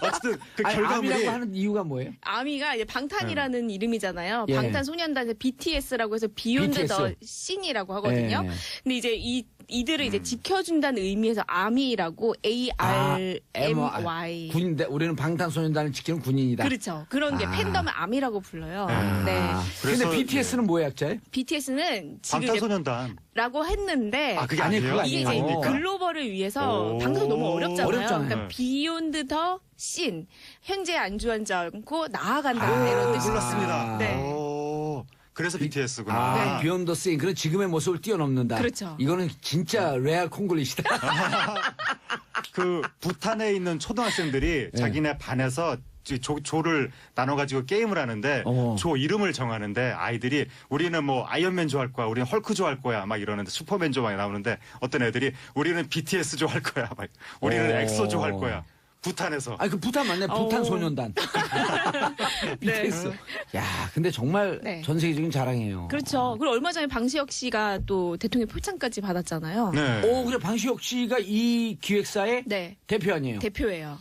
어쨌든 그 아니, 결과물이 암이라고 하는 이유가 뭐예요? 아미가 이제 방탄이라는 이름이잖아요. 예. 방탄소년단 BTS라고 해서 비욘드 BTS. 더 씬이라고 하거든요. 예. 근데 이제 이들을 이제 지켜준다는 의미에서 아미라고 ARMY. 군인데 우리는 방탄소년단을 지키는 군인이다. 그렇죠. 그런 게 아. 팬덤을 아미라고 불러요. 네. 그래서 근데 BTS는 뭐의 약자예요? BTS는 지금 방탄소년단 라고 했는데 그게 아니, 아니에요? 그거 이게 이제 아니에요. 글로벌을 위해서 오. 방송 너무 어렵잖아요. 어렵잖아요. 그러니까 비욘드 더 씬. 현재 안주하지 않고 나아간다. 이런 뜻이 몰랐습니다. 네. 오, 그래서 BTS구나. 비욘드 싱 그런 지금의 모습을 뛰어넘는다. 그렇죠. 이거는 진짜 레알 콩글리시다. 그 부탄에 있는 초등학생들이 자기네 반에서 조를 나눠가지고 게임을 하는데 조 이름을 정하는데 아이들이 우리는 뭐 아이언맨 좋아할 거야, 우리는 헐크 좋아할 거야 막 이러는데 슈퍼맨 좋아해 나오는데 어떤 애들이 우리는 BTS 좋아할 거야, 막 우리는 엑소 좋아할 거야. 부탄에서. 아니 그 부탄 맞네. 부탄 소년단. BTS. 야, 근데 정말 네. 전 세계적인 자랑이에요. 그렇죠. 그리고 얼마 전에 방시혁 씨가 또 대통령 표창까지 받았잖아요. 네. 오, 그래 방시혁 씨가 이 기획사의 네. 대표 아니에요. 대표예요.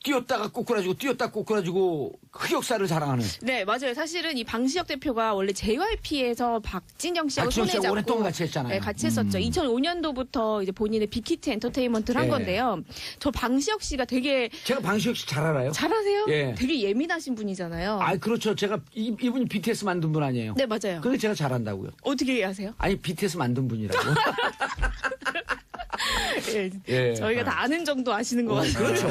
뛰었다가 꼬꾸라지고 뛰었다 꼬꾸라지고 흑역사를 자랑하는. 네, 맞아요. 사실은 이 방시혁 대표가 원래 JYP에서 박진영 씨하고 박진영 손에 씨하고 잡고 오랫동안 같이 했잖아요. 네, 같이 했었죠. 2005년도부터 이제 본인의 빅히트 엔터테인먼트를 한 네. 건데요. 저 방시혁 씨가 되게 제가 방시혁 씨 잘 알아요. 잘하세요? 예. 되게 예민하신 분이잖아요. 아, 그렇죠. 제가 이분이 BTS 만든 분 아니에요. 네, 맞아요. 근데 제가 잘한다고요. 어떻게 하세요? 아니 BTS 만든 분이라고. 예. 예. 저희가 다 아는 정도 아시는 것 같아요. 그렇죠.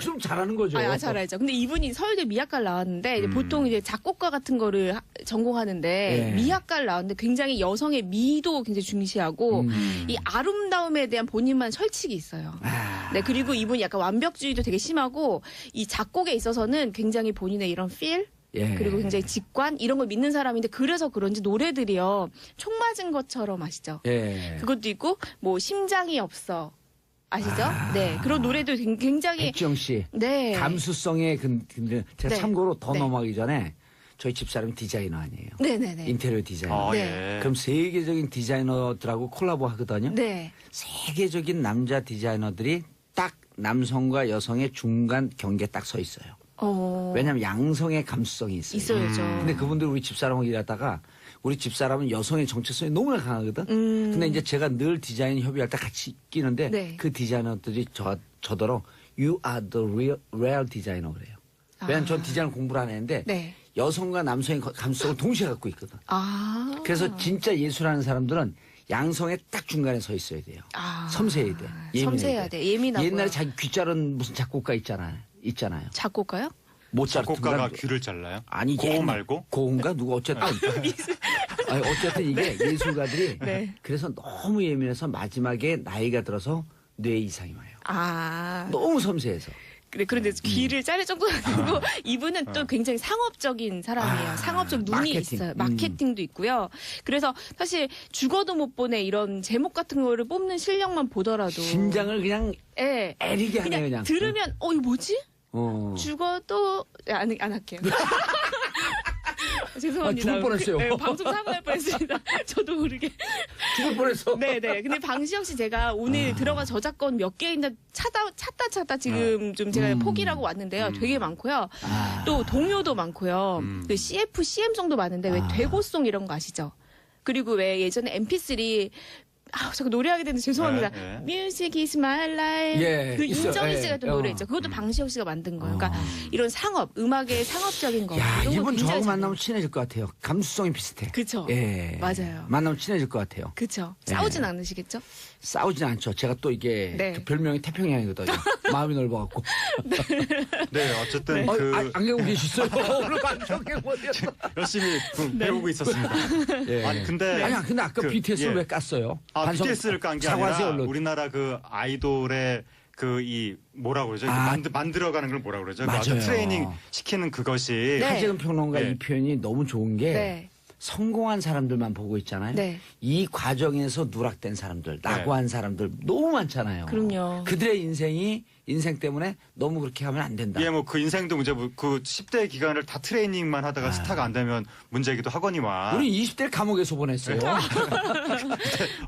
좀 잘하는 거죠. 아, 잘 알죠. 근데 이분이 서울대 미학과를 나왔는데 이제 보통 이제 작곡가 같은 거를 전공하는데 예. 미학과를 나왔는데 굉장히 여성의 미도 굉장히 중시하고 이 아름다움에 대한 본인만 설칙이 있어요. 네, 그리고 이분이 약간 완벽주의도 되게 심하고 이 작곡에 있어서는 굉장히 본인의 이런 필 예. 그리고 굉장히 직관 이런 걸 믿는 사람인데 그래서 그런지 노래들이요 총 맞은 것처럼 아시죠? 예. 그것도 있고 뭐 심장이 없어 아시죠? 네, 그런 노래도 굉장히 백지영 씨. 네. 감수성의 근데 제가 네. 참고로 더 네. 넘어가기 전에 저희 집사람이 디자이너 아니에요. 네네네. 인테리어 디자이너. 네. 예. 그럼 세계적인 디자이너들하고 콜라보 하거든요. 네. 세계적인 남자 디자이너들이 딱 남성과 여성의 중간 경계에 딱 서 있어요. 왜냐하면 양성의 감수성이 있어요. 있어야죠. 근데 그분들 우리 집사람하고 일하다가 우리 집사람은 여성의 정체성이 너무나 강하거든. 근데 이제 제가 늘 디자인 협의할 때 같이 끼는데 네. 그 디자이너들이 저더러 You are the real designer 그래요. 왜냐하면 전 디자인 공부를 안 했는데 네. 여성과 남성의 감수성을 동시에 갖고 있거든. 아. 그래서 진짜 예술하는 사람들은 양성의 딱 중간에 서 있어야 돼요. 아. 섬세해야 돼. 예민해야 섬세해야 돼. 예민하고. 옛날에 자기 귀 자른 무슨 작곡가 있잖아요. 작곡가요? 작곡가가 모차르트인가? 귀를 잘라요? 아니 고음 옛날- 말고? 고음가 누가 어쨌든 아니, 어쨌든 이게 예술가들이 네. 그래서 너무 예민해서 마지막에 나이가 들어서 뇌 이상이 와요. 아. 너무 섬세해서. 그래, 그런데 귀를 자를 정도는 아니고 이분은 또 굉장히 상업적인 사람이에요. 아, 상업적 눈이 마케팅. 있어요. 마케팅도 있고요. 그래서 사실 죽어도 못 보내 이런 제목 같은 거를 뽑는 실력만 보더라도 심장을 그냥 예. 애리게 하네요 그냥. 들으면 이거 뭐지? 어. 죽어도 안 할게요. 죄송합니다. 죽을 뻔했어요. 네, 방송 사고날 뻔했습니다. 저도 모르게. 죽을 뻔했어. 네네. 근데 방시혁 씨 제가 오늘 들어가 저작권 몇 개 있나 찾다 지금 좀 제가 포기를 하고 왔는데요. 되게 많고요. 또 동요도 많고요. 그 CF, CM송도 많은데 왜 되고송 이런 거 아시죠? 그리고 왜 예전에 MP3 자꾸 노래하게 되는데 죄송합니다. 네, Music is my life. 예, 그 있어요. 인정희 예, 씨가 했던 노래 있죠. 그것도 방시혁 씨가 만든 거예요. 그러니까 이런 상업, 음악의 상업적인 거. 야, 이런 거 이분 굉장히 저하고 잘 만나면 친해질 것 같아요. 감수성이 비슷해. 그쵸. 예. 맞아요. 만나면 친해질 것 같아요. 그쵸. 예. 싸우진 않으시겠죠? 싸우진 않죠. 제가 또 이게 네. 그 별명이 태평양이거든요. 마음이 넓어갖고. 네, 어쨌든 그 안경 계셨어요? 오늘 방송에 뭐였어? 열심히 배우고 있었습니다. 예. 아니 근데 아니, 근데 아까 그, BTS를 예. 왜 깠어요? BTS를 깐 게 사과하세요, 아니라 얼른. 우리나라 그 아이돌의 그 이 뭐라고 그러죠? 아. 만들어가는 걸 뭐라고 그러죠? 그 맞아요. 어떤 트레이닝 시키는 그것이 네. 하재근 평론가 예. 이 표현이 너무 좋은 게 네. 성공한 사람들만 보고 있잖아요. 네. 이 과정에서 누락된 사람들, 낙오한 사람들 너무 많잖아요. 그럼요. 그들의 인생 때문에 너무 그렇게 하면 안 된다. 예, 뭐 그 인생도 문제고 그 10대 기간을 다 트레이닝만 하다가 스타가 안 되면 문제이기도 하거니와. 우리 20대를 감옥에서 보냈어요.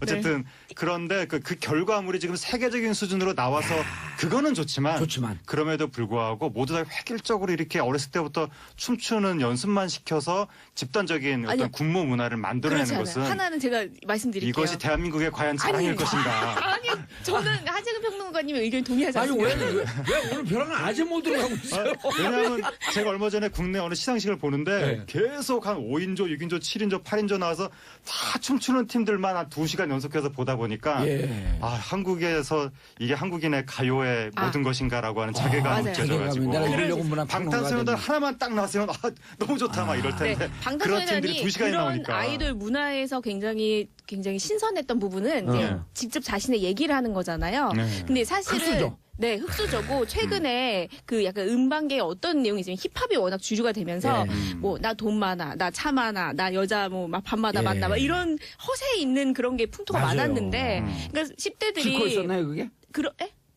어쨌든 그런데 그 결과물이 지금 세계적인 수준으로 나와서 그거는 좋지만 그럼에도 불구하고 모두 다 획일적으로 이렇게 어렸을 때부터 춤추는 연습만 시켜서 집단적인 어떤 아니요. 군무 문화를 만들어내는 그렇지 것은 않아요. 하나는 제가 말씀드릴게요. 이것이 대한민국의 과연 자랑일 아니, 것인가. 아니요. 저는 하재근 평론가님의 의견 동의하지 아니 않습니다. 왜 오늘 벼랑은 아재 모드로 가고 있어요? 왜냐하면 제가 얼마 전에 국내 어느 시상식을 보는데 네. 계속 한 5인조, 6인조, 7인조, 8인조 나와서 다 춤추는 팀들만 한 2시간 연속해서 보다 보니까 예. 한국에서 이게 한국인의 가요의 모든 것인가라고 하는 자괴감이 맞아요. 느껴져가지고 내가 이러려고 문화 방탄소년단 하나만 딱 나왔으면 너무 좋다 막 이럴 텐데 그런 팀들이 방탄소년단이 2시간이 그런 나오니까 아이돌 문화에서 굉장히 신선했던 부분은 이제 직접 자신의 얘기를 하는 거잖아요. 네. 근데 사실은 흑수저. 네, 흑수저고 최근에 그 약간 음반계에 어떤 내용이 있으면 힙합이 워낙 주류가 되면서 뭐 나 돈 많아, 나 차 많아, 나 여자 뭐 막 밤마다 예. 만나 막 이런 허세 있는 그런 게 풍토가 맞아요. 많았는데 그러니까 10대들이 지코였었나요 그게?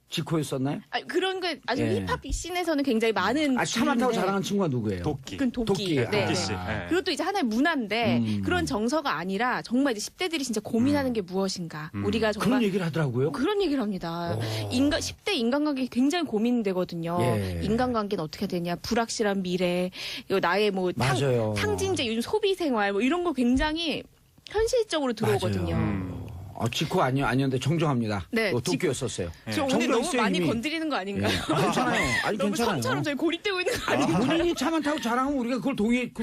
지코였었나요? 그런 게 아주 예. 힙합 씬에서는 굉장히 많은 차만 타고 주류인데 자랑한 친구가 누구예요? 도끼. 그건 도끼. 네. 도끼 씨. 네. 그것도 이제 하나의 문화인데 그런 정서가 아니라 정말 이제 10대들이 진짜 고민하는 게 무엇인가. 우리가 정말 그런 얘기를 하더라고요. 그런 얘기를 합니다. 10대 인간관계 굉장히 고민되거든요. 예. 인간관계는 어떻게 되냐, 불확실한 미래, 이거 나의 뭐 맞아요. 탕진제, 요즘 소비 생활 뭐 이런 거 굉장히 현실적으로 들어오거든요. 지코 아니었는데 정정합니다. 네, 도끼였었어요. 저 오늘 정정 너무 있어요, 많이 이미. 건드리는 거 아닌가요? 괜찮아요. 아니 너무 괜찮아요. 처음처럼 저희 고립되고 있는 거 아니 아닌가요? 본인이 차만 타고 자랑하면 우리가 그걸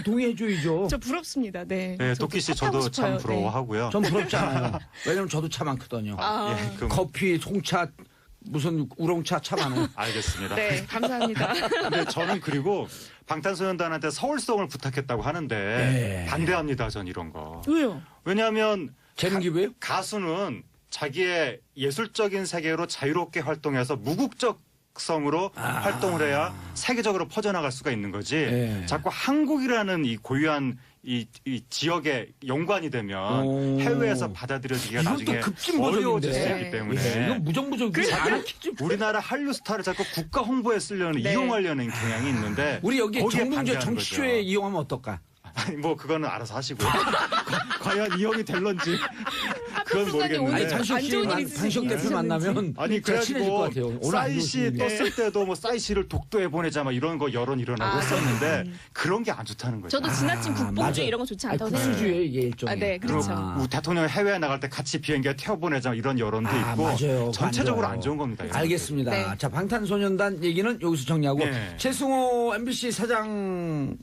동의해줘야죠. 저 부럽습니다. 네. 네, 도끼 씨 저도 참 부러워하고요. 전 부럽지 않아요. 왜냐면 저도 차 많거든요. 예, 그럼 커피, 홍차, 무슨 우롱차 차 많아요. 알겠습니다. 네, 감사합니다. 근데 저는 그리고 방탄소년단한테 서울송을 부탁했다고 하는데 네. 반대합니다. 전 이런 거. 왜요? 왜냐하면 재능 기부예요? 가수는 자기의 예술적인 세계로 자유롭게 활동해서 무국적성으로 활동을 해야 세계적으로 퍼져나갈 수가 있는 거지. 예. 자꾸 한국이라는 이 고유한 이 지역에 연관이 되면 해외에서 받아들여지기가 이건 나중에 또 급진보적인데. 어려워질 수 있기 때문에 이건 무정부적. 우리나라 한류 스타를 자꾸 국가 홍보에 쓰려는 네. 이용하려는 경향이 있는데 우리 여기 거기에 정봉주 반대하는 정치쇼에 거죠. 이용하면 어떨까? 아니 뭐 그거는 알아서 하시고요. 과연 이용이 될런지 그건 순간에 모르겠는데. 오히려 당시혁 안 좋은 씨, 일이 당시혁 대표 있으셨는지. 만나면 아니 제가 친해질 것 그래가지고 같아요. 오늘 안 싸이 씨 좋으시는데. 떴을 때도 뭐 싸이 씨를 독도에 보내자 막 이런 거 여론 일어나고 했었는데 그런 게 안 좋다는 거죠. 저도 지나친 국뽕주의 맞아요. 이런 거 좋지 아니, 않다고 생각해요. 국수주의 이게 일종의. 아, 네, 그렇죠. 그리고 대통령 해외에 나갈 때 같이 비행기에 태워보내자 이런 여론도 있고 맞아요. 전체적으로 맞아요. 안 좋은 겁니다. 이런 알겠습니다. 네. 자, 방탄소년단 얘기는 여기서 정리하고 네. 최승호 MBC 사장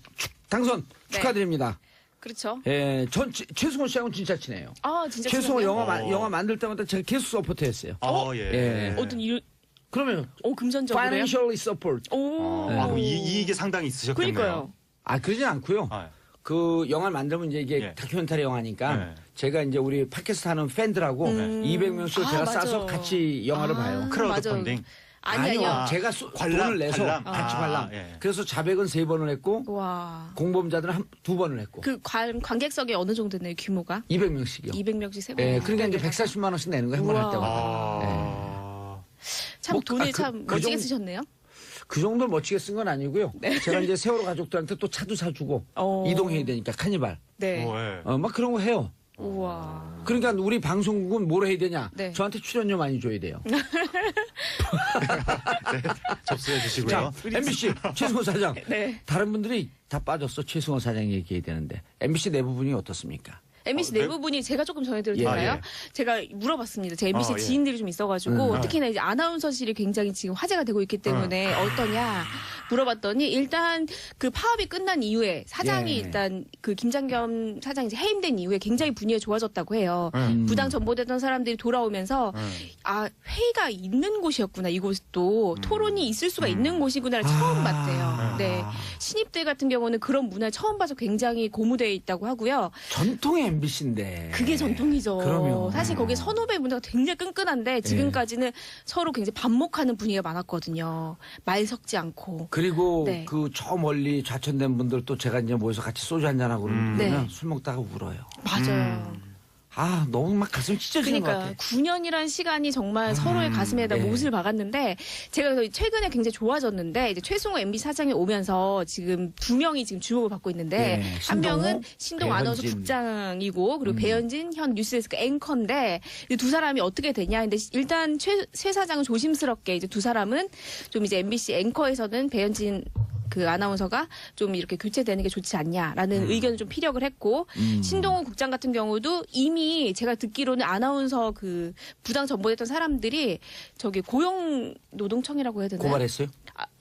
당선 네. 축하드립니다. 그렇죠. 예, 최승호 씨하고는 진짜 친해요. 아, 진짜 최승호 친하세요? 영화 만들 때마다 제가 계속 서포트했어요. 것들. 예. 예. 어떤 이유? 그러면 금전적으로요? financially support. 오. 아, 그럼 이익이 상당히 있으셨겠네요. 그러니까요. 그러진 않고요. 아, 그 영화를 만들면 이제 이게 예. 다큐멘터리 영화니까 네. 제가 이제 우리 팟캐스트 하는 팬들하고 200명씩 제가 맞아. 싸서 같이 영화를 봐요. 크라우드 맞아요. 펀딩. 아니요. 제가 관람, 돈을 내서 관람. 같이 관람. 예. 그래서 자백은 3번을 했고 와. 공범자들은 2번을 했고 그 관객석이 어느 정도 됐나요, 규모가? 200명씩이요. 200명씩 세고. 예, 그러니까 이제 140만 원씩 내는 거예요, 한 번 할 우와. 때마다. 참 뭐, 돈을 그- 참 그 멋지게 정도- 쓰셨네요. 그 정도를 멋지게 쓴 건 아니고요. 네. 제가 이제 세월호 가족들한테 또 차도 사주고 이동해야 되니까 카니발. 네. 예. 막 그런 거 해요. 우와. 그러니까 우리 방송국은 뭘 해야 되냐? 네. 저한테 출연료 많이 줘야 돼요. 접수해 주시고요. 자, MBC 최승호 사장. 네. 다른 분들이 다 빠졌어. 최승호 사장 얘기해야 되는데 MBC 내부 분이 어떻습니까? MBC 내부분이 제가 조금 전해드려도 예. 될까요? 아, 예. 제가 물어봤습니다. 제 MBC 예. 지인들이 좀 있어가지고 아. 특히나 이제 아나운서실이 굉장히 지금 화제가 되고 있기 때문에 어떠냐 물어봤더니 일단 그 파업이 끝난 이후에 사장이 예. 일단 그 김장겸 사장이 이제 해임된 이후에 굉장히 분위기가 좋아졌다고 해요. 음. 부당 전보되던 사람들이 돌아오면서 회의가 있는 곳이었구나 이곳도 토론이 있을 수가 있는 곳이구나를 처음 봤대요. 네. 신입들 같은 경우는 그런 문화를 처음 봐서 굉장히 고무되어 있다고 하고요. 전통의 MBC인데. 그게 전통이죠. 그러면. 사실 거기에 선후배 문화가 굉장히 끈끈한데 지금까지는 서로 굉장히 반목하는 분위기가 많았거든요. 말 섞지 않고. 그리고 네. 그 저 멀리 좌천된 분들 또 제가 이제 모여서 같이 소주 한잔하고 그러면 네. 술 먹다가 울어요. 맞아요. 너무 막 가슴 찢어지는 것 그러니까 같아. 9년이란 시간이 정말 서로의 가슴에다 네. 못을 박았는데 제가 그래서 최근에 굉장히 좋아졌는데 이제 최승호 MBC 사장이 오면서 지금 2명이 지금 주목을 받고 있는데 네, 한 신동호, 명은 신동 아나운서 배현진. 국장이고 그리고 배현진 현 뉴스데스크 앵커인데 이 두 사람이 어떻게 되냐 근데 일단 최 사장은 조심스럽게 이제 두 사람은 좀 이제 MBC 앵커에서는 배현진 그 아나운서가 좀 이렇게 교체되는 게 좋지 않냐라는 의견을 좀 피력을 했고 신동호 국장 같은 경우도 이미 제가 듣기로는 아나운서 그 부당 전보됐던 사람들이 저기 고용노동청이라고 해야 되나요? 고발했어요?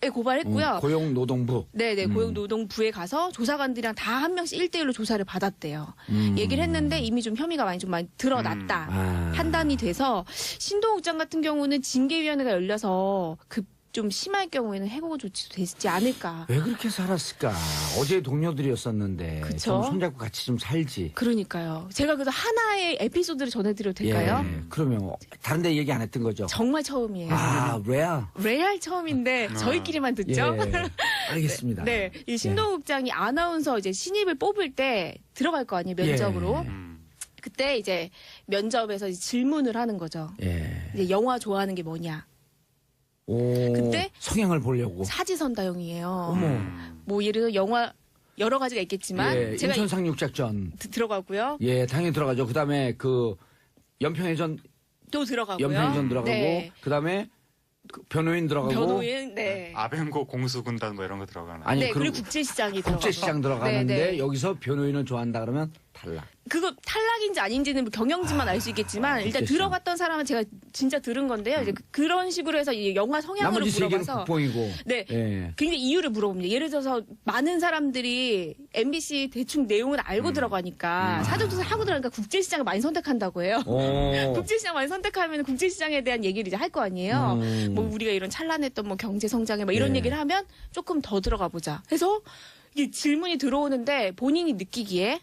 네, 고발했고요. 고용노동부. 네네 고용노동부에 가서 조사관들이랑 다 한 명씩 1대1로 조사를 받았대요. 얘기를 했는데 이미 좀 혐의가 좀 많이 드러났다 판단이 돼서 신동호 국장 같은 경우는 징계위원회가 열려서 좀 심할 경우에는 해고 조치도 되지 않을까. 왜 그렇게 살았을까? 어제 동료들이었었는데 그쵸? 좀 손잡고 같이 좀 살지. 그러니까요. 제가 그래서 하나의 에피소드를 전해드려도 될까요? 예, 그러면 다른 데 얘기 안 했던 거죠? 정말 처음이에요. 레알 처음인데 저희끼리만 듣죠. 예, 알겠습니다. 네, 이 신동욱 국장이 아나운서 이제 신입을 뽑을 때 들어갈 거 아니에요 면접으로. 예. 그때 이제 면접에서 이제 질문을 하는 거죠. 예. 이제 영화 좋아하는 게 뭐냐? 오, 그때 성향을 보려고. 사지선다형이에요. 어머. 뭐 예를 들어 영화 여러 가지가 있겠지만 예, 제가 인천 상륙작전. 들어가고요. 예, 당연히 들어가죠. 그다음에 그 연평해전 또 들어가고요. 연평해전 들어가고 네. 그다음에 그 변호인 들어가고 변호인, 네. 아벤고 공수군단 뭐 이런 거 들어가나. 아니 네, 그리고 그리고 국제시장이 들어가고. 국제시장 들어가는데 네, 네. 여기서 변호인을 좋아한다 그러면 탈락. 그거 탈락인지 아닌지는 뭐 경영진만 알 수 있겠지만 일단 국제시장. 들어갔던 사람은 제가 진짜 들은 건데요. 이제 그런 식으로 해서 이 영화 성향으로 나머지 세 개는 물어봐서 국뽕이고. 네. 예. 굉장히 이유를 물어봅니다. 예를 들어서 많은 사람들이 MBC 대충 내용을 알고 들어가니까 사전조사 하고 들어가니까 국제시장을 많이 선택한다고 해요. 오. 국제시장 많이 선택하면 국제시장에 대한 얘기를 이제 할 거 아니에요. 뭐 우리가 이런 찬란했던 뭐 경제 성장에 뭐 이런 예. 얘기를 하면 조금 더 들어가 보자. 해서 이게 질문이 들어오는데 본인이 느끼기에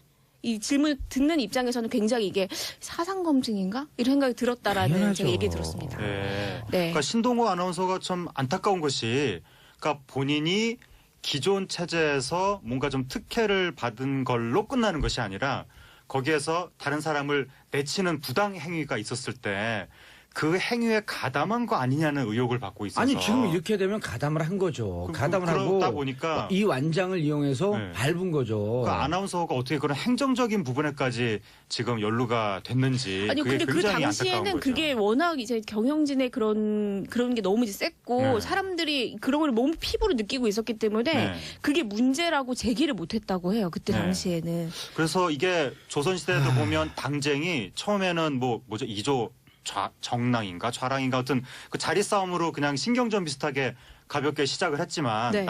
이 질문 듣는 입장에서는 굉장히 이게 사상 검증인가 이런 생각이 들었다라는 당연하죠. 제가 얘기 들었습니다. 네. 네. 그러니까 신동호 아나운서가 참 안타까운 것이 그러니까 본인이 기존 체제에서 뭔가 좀 특혜를 받은 걸로 끝나는 것이 아니라 거기에서 다른 사람을 내치는 부당 행위가 있었을 때 그 행위에 가담한 거 아니냐는 의혹을 받고 있어서 아니 지금 이렇게 되면 가담을 한 거죠. 가담을 하고 그러다 보니까 이 완장을 이용해서 네. 밟은 거죠. 그 아나운서가 어떻게 그런 행정적인 부분에까지 지금 연루가 됐는지 아니 그게 근데 그 굉장히 안타까운 당시에는 거죠. 그게 워낙 이제 경영진의 그런 게 너무 이제 셌고 네. 사람들이 그런 걸 몸 피부로 느끼고 있었기 때문에 네. 그게 문제라고 제기를 못했다고 해요. 그때 네. 당시에는. 그래서 이게 조선시대에도 보면 당쟁이 처음에는 뭐죠 2조 정랑인가 좌랑인가 어떤 그 자리 싸움으로 그냥 신경전 비슷하게 가볍게 시작을 했지만 네.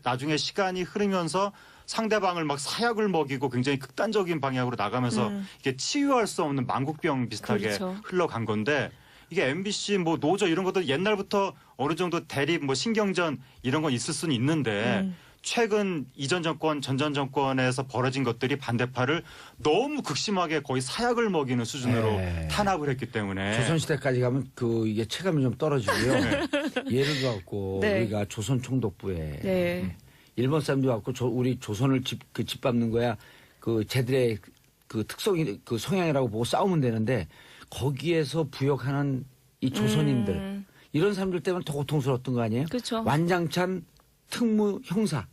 나중에 시간이 흐르면서 상대방을 막 사약을 먹이고 굉장히 극단적인 방향으로 나가면서 이게 치유할 수 없는 망국병 비슷하게 그렇죠. 흘러간 건데 이게 MBC 뭐 노조 이런 것도 옛날부터 어느 정도 대립 뭐 신경전 이런 건 있을 수는 있는데 최근 이전 정권, 전전 정권에서 벌어진 것들이 반대파를 너무 극심하게 거의 사약을 먹이는 수준으로 네. 탄압을 했기 때문에 조선시대까지 가면 이게 체감이 좀 떨어지고요. 예를 들어갖고 네. 우리가 조선 총독부에 네. 일본 사람들이 왔고 우리 조선을 짓밟는 거야. 쟤들의 특성이 성향이라고 보고 싸우면 되는데 거기에서 부역하는 이 조선인들 이런 사람들 때문에 더 고통스러웠던 거 아니에요? 그렇죠. 완장찬 특무 형사,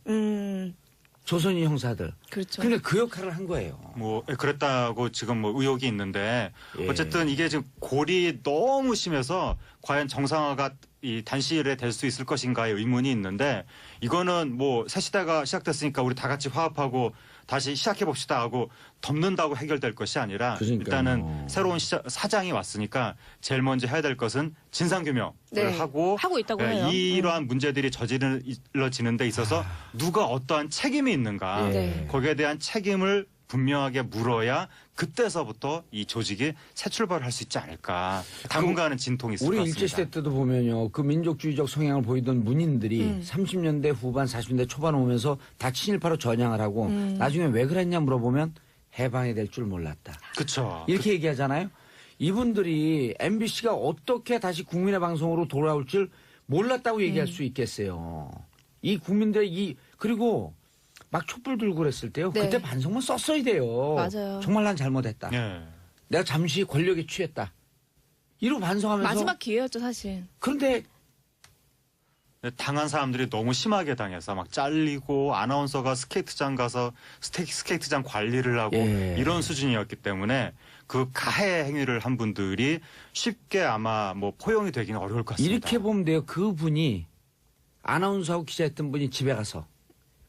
조선인 형사들. 그렇죠. 그러니까 그 역할을 한 거예요. 뭐 그랬다고 지금 뭐 의혹이 있는데 예. 어쨌든 이게 지금 골이 너무 심해서 과연 정상화가 이 단시일에 될 수 있을 것인가의 의문이 있는데 이거는 뭐 새 시대가 시작됐으니까 우리 다 같이 화합하고 다시 시작해 봅시다 하고 덮는다고 해결될 것이 아니라 그러니까요. 일단은 새로운 사장이 왔으니까 제일 먼저 해야 될 것은 진상규명을 네. 하고 있다고 해요. 이러한 문제들이 저질러지는 데 있어서 누가 어떠한 책임이 있는가 네. 거기에 대한 책임을 분명하게 물어야 그때서부터 이 조직이 새 출발을 할 수 있지 않을까. 당분간은 진통이 있을 것 우리 같습니다. 일제시대 때도 보면요. 그 민족주의적 성향을 보이던 문인들이 30년대 후반 40년대 초반 오면서 다 친일파로 전향을 하고 나중에 왜 그랬냐 물어보면 해방이 될 줄 몰랐다. 그렇죠. 이렇게 얘기하잖아요. 이분들이 MBC가 어떻게 다시 국민의 방송으로 돌아올 줄 몰랐다고 얘기할 수 있겠어요. 이 국민들의 그리고 막 촛불 들고 그랬을 때요. 네. 그때 반성문 썼어야 돼요. 맞아요. 정말 난 잘못했다. 예. 내가 잠시 권력에 취했다. 이러고 반성하면서 마지막 기회였죠 사실. 그런데 당한 사람들이 너무 심하게 당해서 막 잘리고 아나운서가 스케이트장 가서 스케이트장 관리를 하고 예. 이런 수준이었기 때문에 그 가해 행위를 한 분들이 쉽게 아마 뭐 포용이 되기는 어려울 것 같습니다. 이렇게 보면 돼요. 그분이 아나운서하고 기자했던 분이 집에 가서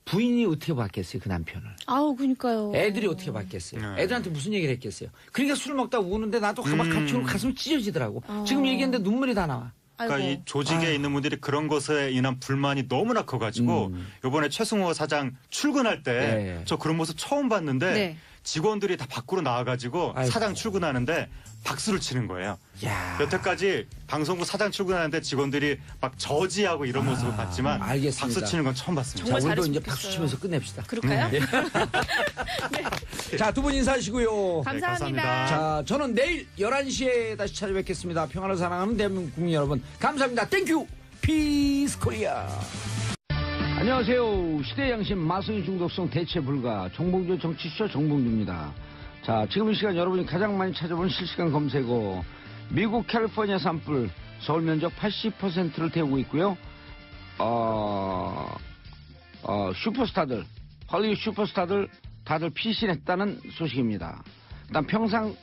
부인이 어떻게 봤겠어요, 그 남편을. 아우 그러니까요. 애들이 어떻게 봤겠어요. 네. 애들한테 무슨 얘기를 했겠어요. 그러니까 술 먹다 우는데 나도 막 같이 울고 가슴이 찢어지더라고. 지금 얘기했는데 눈물이 다 나와. 그러니까 아이고. 이 조직에 있는 분들이 그런 것에 인한 불만이 너무나 커가지고 이번에 최승호 사장 출근할 때 저 네. 그런 모습 처음 봤는데 네. 직원들이 다 밖으로 나와가지고 아이고. 사장 출근하는데 박수를 치는 거예요. 야. 여태까지 방송국 사장 출근하는데 직원들이 막 저지하고 이런 모습을 봤지만 알겠습니다. 박수 치는 건 처음 봤습니다. 자, 정말 우리도 이제 잘했으면 박수 좋겠어요. 치면서 끝냅시다. 그럴까요? 자, 두 분 인사하시고요. 감사합니다. 감사합니다. 자, 저는 내일 11시에 다시 찾아뵙겠습니다. 평화를 사랑하는 대한민국 국민 여러분, 감사합니다. 땡큐! 피스 코리아! 안녕하세요. 시대 양심 마성의 중독성 대체 불가 정봉주 정치쇼 정봉주입니다. 자, 지금 이 시간 여러분이 가장 많이 찾아본 실시간 검색어 미국 캘리포니아 산불 서울 면적 80%를 태우고 있고요. 슈퍼스타들 헐리우드 슈퍼스타들 다들 피신했다는 소식입니다. 일단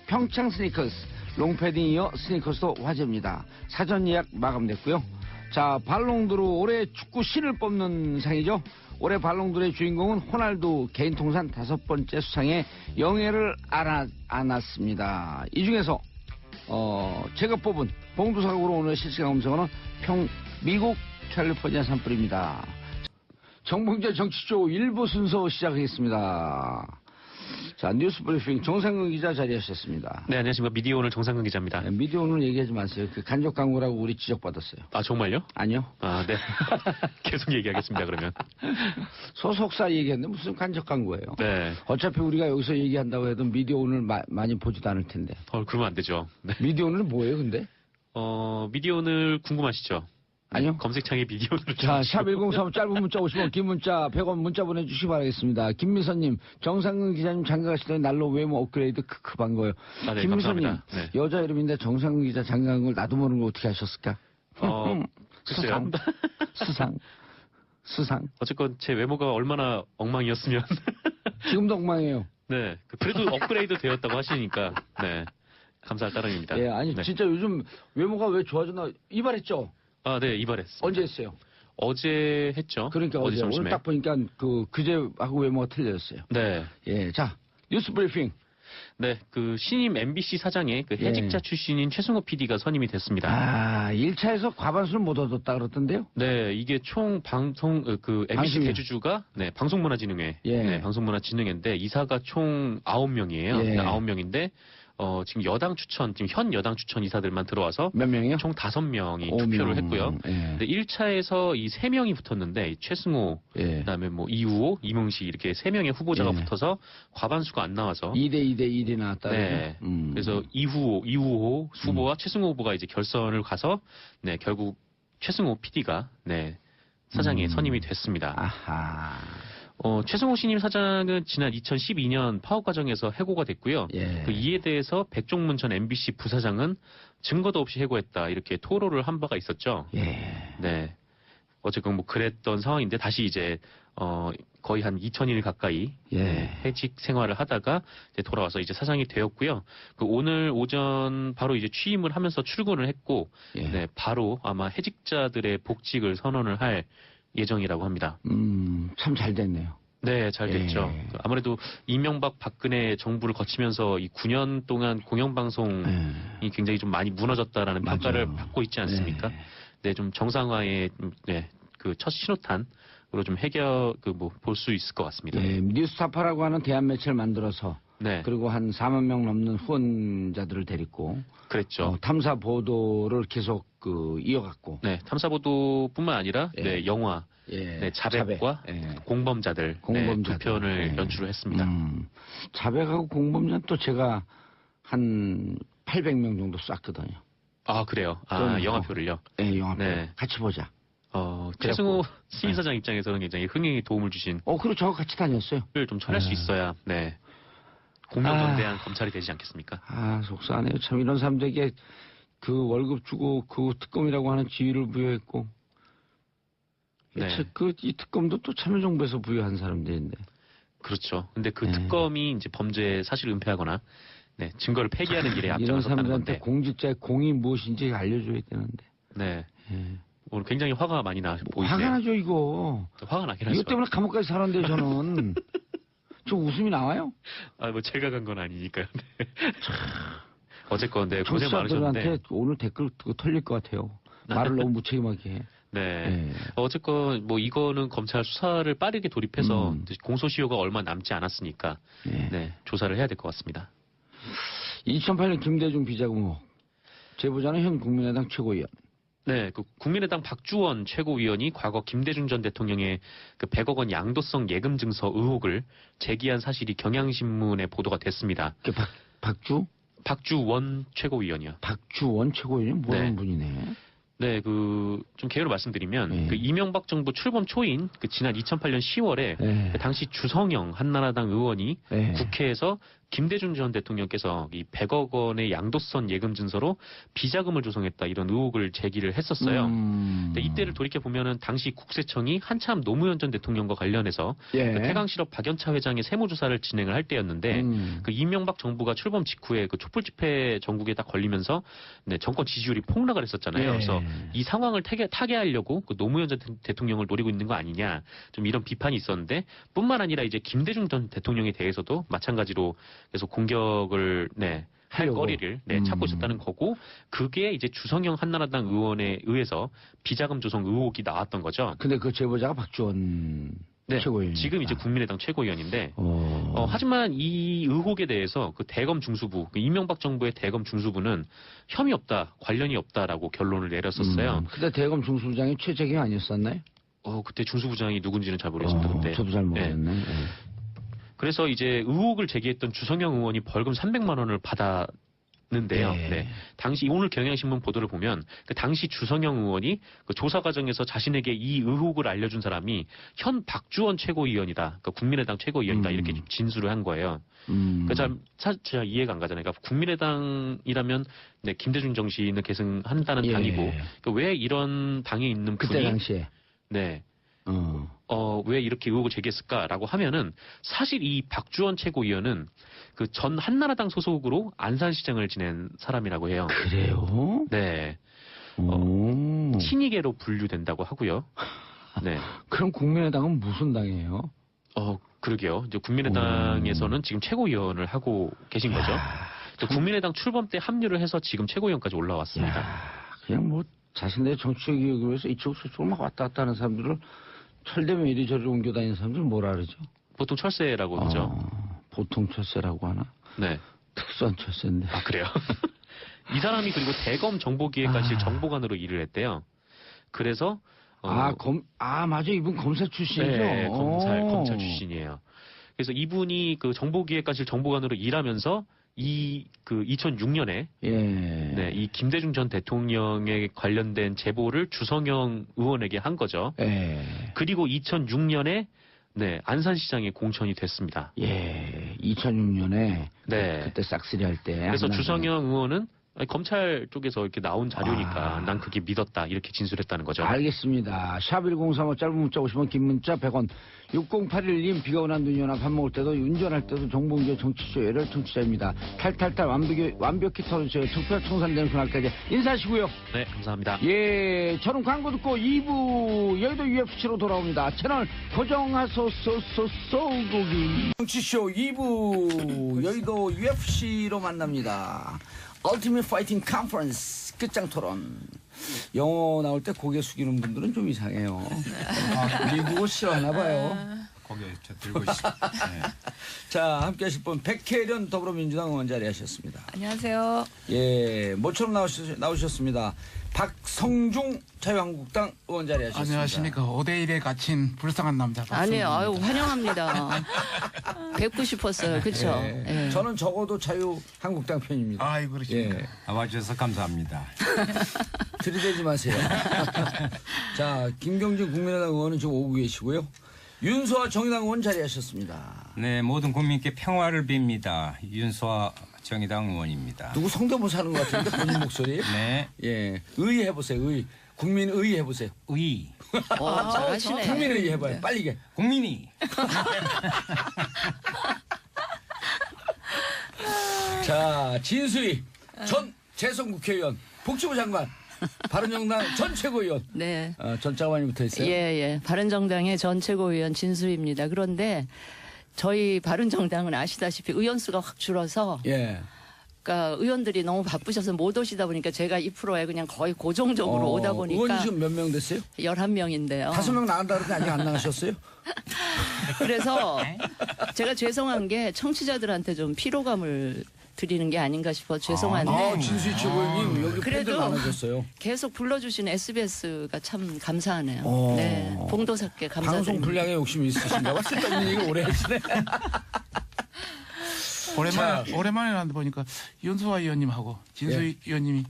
평창 스니커스 롱패딩 이어 스니커스도 화제입니다. 사전 예약 마감됐고요. 자, 발롱드로 올해 축구 신을 뽑는 상이죠. 올해 발롱드로의 주인공은 호날두 개인 통산 5번째 수상에 영예를 안았습니다. 이 중에서 제가 뽑은 봉두사국으로 오늘 실시간 검색어는 미국 캘리포니아 산불입니다. 정봉재 정치쇼 1부 순서 시작하겠습니다. 자, 뉴스 브리핑 정상근 기자 자리하셨습니다. 네, 안녕하십니까. 미디어 오늘 정상근 기자입니다. 네, 미디어 오늘 얘기하지 마세요. 그 간접 광고라고 우리 지적받았어요. 아, 정말요? 아니요. 아, 네. 계속 얘기하겠습니다, 그러면. 소속사 얘기했는데 무슨 간접 광고예요? 네. 어차피 우리가 여기서 얘기한다고 해도 미디어 오늘 많이 보지도 않을 텐데. 그러면 안 되죠. 네. 미디어 오늘 뭐예요, 근데? 미디어 오늘 궁금하시죠? 아니요. 검색창에 미디어 오늘. 자, 샵 1035 짧은 문자 50원, 긴 문자 100원 문자 보내주시기 바라겠습니다. 김미선님, 정상근 기자님 장가 가시더니 날로 외모 업그레이드 크크 반가워요. 아, 네, 김미선님, 감사합니다. 네. 여자 이름인데 정상근 기자 장가 간 걸 나도 모르는 걸 어떻게 하셨을까? 글쎄요. 수상. 어쨌건 제 외모가 얼마나 엉망이었으면. 지금도 엉망이에요. 네. 그래도 업그레이드 되었다고 하시니까, 네. 감사할 따름입니다. 예, 아니, 네. 진짜 요즘 외모가 왜 좋아졌나? 이발했죠? 아, 네, 이발했습니다. 언제 했어요? 어제 했죠. 그러니까 어제. 점심에. 오늘 딱 보니까 그제하고 외모가 틀려졌어요. 네. 예, 자, 뉴스 브리핑. 네, 그 신임 MBC 사장의 그 해직자 출신인 최승호 PD가 선임이 됐습니다. 아, 1차에서 과반수를 못 얻었다 그러던데요? 네, 이게 총 방송 그 MBC 방송이요. 대주주가 방송문화진흥회, 예. 네, 방송문화진흥회인데 이사가 총 9명이에요. 예. 9명인데 지금 여당 추천, 지금 현 여당 추천 이사들만 들어와서 몇 명이요? 총 5명이 5명. 투표를 했고요. 예. 근데 1차에서 이 3명이 붙었는데 이 최승호, 예. 그다음에 뭐 이우호, 이명식 이렇게 3명의 후보자가 예. 붙어서 과반수가 안 나와서 2대 1이 나왔다. 네. 그래서 이우호 후보와 최승호 후보가 이제 결선을 가서 네, 결국 최승호 PD가 사장에 선임이 됐습니다. 아하. 최승호 신임 사장은 지난 2012년 파업 과정에서 해고가 됐고요. 예. 그 이에 대해서 백종문 전 MBC 부사장은 증거도 없이 해고했다 이렇게 토로를 한 바가 있었죠. 예. 네. 어쨌건 뭐 그랬던 상황인데 다시 이제 거의 한 2000일 가까이 예. 해직 생활을 하다가 이제 돌아와서 이제 사장이 되었고요. 그 오늘 오전 바로 이제 취임을 하면서 출근을 했고, 예. 네, 바로 아마 해직자들의 복직을 선언을 할 예정이라고 합니다. 참 잘 됐네요. 네, 잘 됐죠. 예. 아무래도 이명박 박근혜 정부를 거치면서 이 9년 동안 공영방송이 굉장히 좀 많이 무너졌다라는 맞아요. 평가를 받고 있지 않습니까? 네. 네, 좀 정상화의 그 첫 신호탄으로 좀 볼 수 있을 것 같습니다. 예, 뉴스타파라고 하는 대한 매체를 만들어서 네, 그리고 한 4만 명 넘는 후원자들을 데리고 그랬죠. 탐사 보도를 계속 이어갔고 네, 탐사보도뿐만 아니라 예. 영화, 예, 자백과 예. 공범자들, 공범자들. 두 편을 예. 연출을 했습니다. 자백하고 공범자는 또 제가 한 800명 정도 쐈거든요. 아, 그래요. 그럼, 영화표를요. 예, 영화표. 네. 같이 보자. 최승호 신사장 입장에서는 굉장히 흥행에 도움을 주신 그리고 저하고 같이 다녔어요. 를 좀 전할 수 있어야 공명정대한 검찰이 되지 않겠습니까? 속상하네요. 참 이런 사람들에게 그 월급 주고 그 특검이라고 하는 지위를 부여했고 네. 이 특검도 또 참여정부에서 부여한 사람들인데 그렇죠. 근데 그 네. 특검이 이제 범죄 사실을 은폐하거나 증거를 폐기하는 일에 이런 앞장섰다는 사람들한테 건데. 공직자의 공이 무엇인지 알려줘야 되는데 네. 예. 오늘 굉장히 화가 많이 나 보이세요. 화가 나죠 이거. 화가 나긴 이것 하죠. 때문에 감옥까지 살았는데 저는 좀 웃음이 나와요. 뭐 제가 간 건 아니니까요. 네. 어쨌건 고생 청취자들한테 많으셨는데. 오늘 댓글 털릴 것 같아요. 말을 너무 무책임하게 해. 네. 어쨌건 이거는 검찰 수사를 빠르게 돌입해서 이제 공소시효가 얼마 남지 않았으니까 조사를 해야 될 것 같습니다. 2008년 김대중 비자금 의혹. 제보자는 현 국민의당 최고위원. 네, 그 국민의당 박주원 최고위원이 과거 김대중 전 대통령의 그 100억 원 양도성 예금 증서 의혹을 제기한 사실이 경향신문에 보도가 됐습니다. 그 박주원 최고위원이요. 박주원 최고위원이 모르는 네. 분이네. 네, 좀 개요를 말씀드리면 네. 그 이명박 정부 출범 초인 지난 2008년 10월에 네. 그 당시 주성영 한나라당 의원이 네. 국회에서 김대중 전 대통령께서 이 100억 원의 양도성 예금 증서로 비자금을 조성했다 이런 의혹을 제기를 했었어요. 근데 이때를 돌이켜 보면은 당시 국세청이 한참 노무현 전 대통령과 관련해서 예. 그 태강실업 박연차 회장의 세무조사를 진행을 할 때였는데 그 이명박 정부가 출범 직후에 그 촛불 집회 전국에 딱 걸리면서 정권 지지율이 폭락을 했었잖아요. 예. 그래서 이 상황을 타개하려고 그 노무현 전 대통령을 노리고 있는 거 아니냐 좀 이런 비판이 있었는데 뿐만 아니라 이제 김대중 전 대통령에 대해서도 마찬가지로 그래서 공격을 할 하려고. 거리를 찾고 있었다는 거고 그게 이제 주성영 한나라당 의원에 의해서 비자금 조성 의혹이 나왔던 거죠. 근데 그 제보자가 박주원. 네, 최고위원입니다. 지금 이제 국민의당 최고위원인데 하지만 이 의혹에 대해서 그 대검 중수부, 그 이명박 정부의 대검 중수부는 혐의 없다, 관련이 없다라고 결론을 내렸었어요. 그때 대검 중수부장이 최재경 아니었었나요? 그때 중수부장이 누군지는 잘 모르겠습니다. 그때. 저도 잘 모르겠네. 네. 그래서 이제 의혹을 제기했던 주성영 의원이 벌금 300만 원을 받았는데요. 네. 네. 당시 오늘 경향신문 보도를 보면 그 당시 주성영 의원이 그 조사 과정에서 자신에게 이 의혹을 알려준 사람이 현 박주원 최고위원이다. 그러니까 국민의당 최고위원이다. 이렇게 좀 진술을 한 거예요. 그러니까 잘 이해가 안 가잖아요. 그러니까 국민의당이라면 네, 김대중 정신을 계승한다는 예. 당이고 그러니까 왜 이런 당에 있는 분이 그때 당시에. 네. 왜 이렇게 의혹을 제기했을까라고 하면은 사실 이 박주원 최고위원은 그 전 한나라당 소속으로 안산시장을 지낸 사람이라고 해요. 그래요? 네. 친이계로 분류된다고 하고요. 네. 그럼 국민의당은 무슨 당이에요? 그러게요. 이제 국민의당에서는 지금 최고위원을 하고 계신 거죠. 또 국민의당 출범 때 합류를 해서 지금 최고위원까지 올라왔습니다. 그냥 뭐 자신의 정치적 이익을 위해서 이쪽 저쪽을 막 왔다 갔다 하는 사람들을 철되면 이리저리 옮겨 다니는 사람들 뭐라 그러죠? 보통 철새라고 그러죠. 보통 철새라고 하나? 네. 특수한 철새인데. 아, 그래요? 이 사람이 그리고 대검 정보기획관실 정보관으로 일을 했대요. 그래서 맞아. 이분 검사 출신이죠? 네, 검찰 출신이에요. 그래서 이분이 그 정보기획관실 정보관으로 일하면서 2006년에 네, 이 김대중 전 대통령에 관련된 제보를 주성영 의원에게 한 거죠. 그리고 2006년에 네, 안산시장에 공천이 됐습니다. 2006년에 네. 그때 싹쓸이 할 때. 그래서 주성영 의원은 검찰 쪽에서 이렇게 나온 자료니까 난 그게 믿었다 이렇게 진술했다는 거죠. 알겠습니다. 샵1035 짧은 문자 50원 긴 문자 100원 6081님 비가 오나 눈이 오나 밥 먹을 때도 운전할 때도 정봉주의 정치쇼를 청취자입니다. 탈탈탈 완벽히 털어주세요. 투표 청산되는 그날까지 인사하시고요. 네, 감사합니다. 예, 저는 광고 듣고 2부 여의도 UFC로 돌아옵니다. 채널 고정하소서 소고기 정치쇼 2부 여의도 UFC로 만납니다. 얼티밋 파이팅 컨퍼런스 끝장 토론. 영어 나올 때 고개 숙이는 분들은 좀 이상해요. 미국어 싫어하나 봐요. 고개 저 들고 있어. 네. 자, 함께 하실 분 백혜련 더불어민주당 의원 자리하셨습니다. 안녕하세요. 예, 모처럼 나오셨습니다. 박성중 자유한국당 의원 자리하셨습니다. 안녕하십니까. 5대1에 갇힌 불쌍한 남자. 아니에요. 아유, 환영합니다. 뵙고 싶었어요. 그렇죠? 예. 저는 적어도 자유한국당 편입니다. 아이, 그러십니까. 예. 와주셔서 감사합니다. 들이대지 마세요. 자, 김경진 국민의당 의원은 지금 오고 계시고요. 윤소아 정의당 의원 자리하셨습니다. 네, 모든 국민께 평화를 빕니다. 윤소아 정의당 의원입니다. 누구 성대모사 하는 것 같은데 본인 목소리? 네. 예, 의 해보세요. 의. 국민의 해보세요. 의. 잘하시네. 국민의 해봐요. 빨리 게. 국민이. 자, 진수희 전 재선 국회의원, 복지부 장관, 바른정당 전 최고위원. 네. 전자가 많이 붙어 있어요. 예. 바른정당의 전 최고위원 진수입니다. 그런데 저희 바른정당은 아시다시피 의원 수가 확 줄어서 예. 그러니까 의원들이 너무 바쁘셔서 못 오시다 보니까 제가 2%에 그냥 거의 고정적으로 오다 보니까 의원이 지금 몇 명 됐어요? 11명인데요. 5명 나간다 그러는데 아직 안 나가셨어요? 그래서 제가 죄송한 게 청취자들한테 좀 피로감을 드리는 게 아닌가 싶어 죄송한데 진수희 최고위원님 여기 팬들 그래도 많아졌어요. 계속 불러주신 SBS가 참 감사하네요. 어. 네, 봉도사께 감사드립니다. 방송 분량에 욕심이 있으신가 봐. 쓸데없는 얘기 오래 하시네. 오랜만에 나는데 보니까 윤소아 의원님하고 진수희 의원님이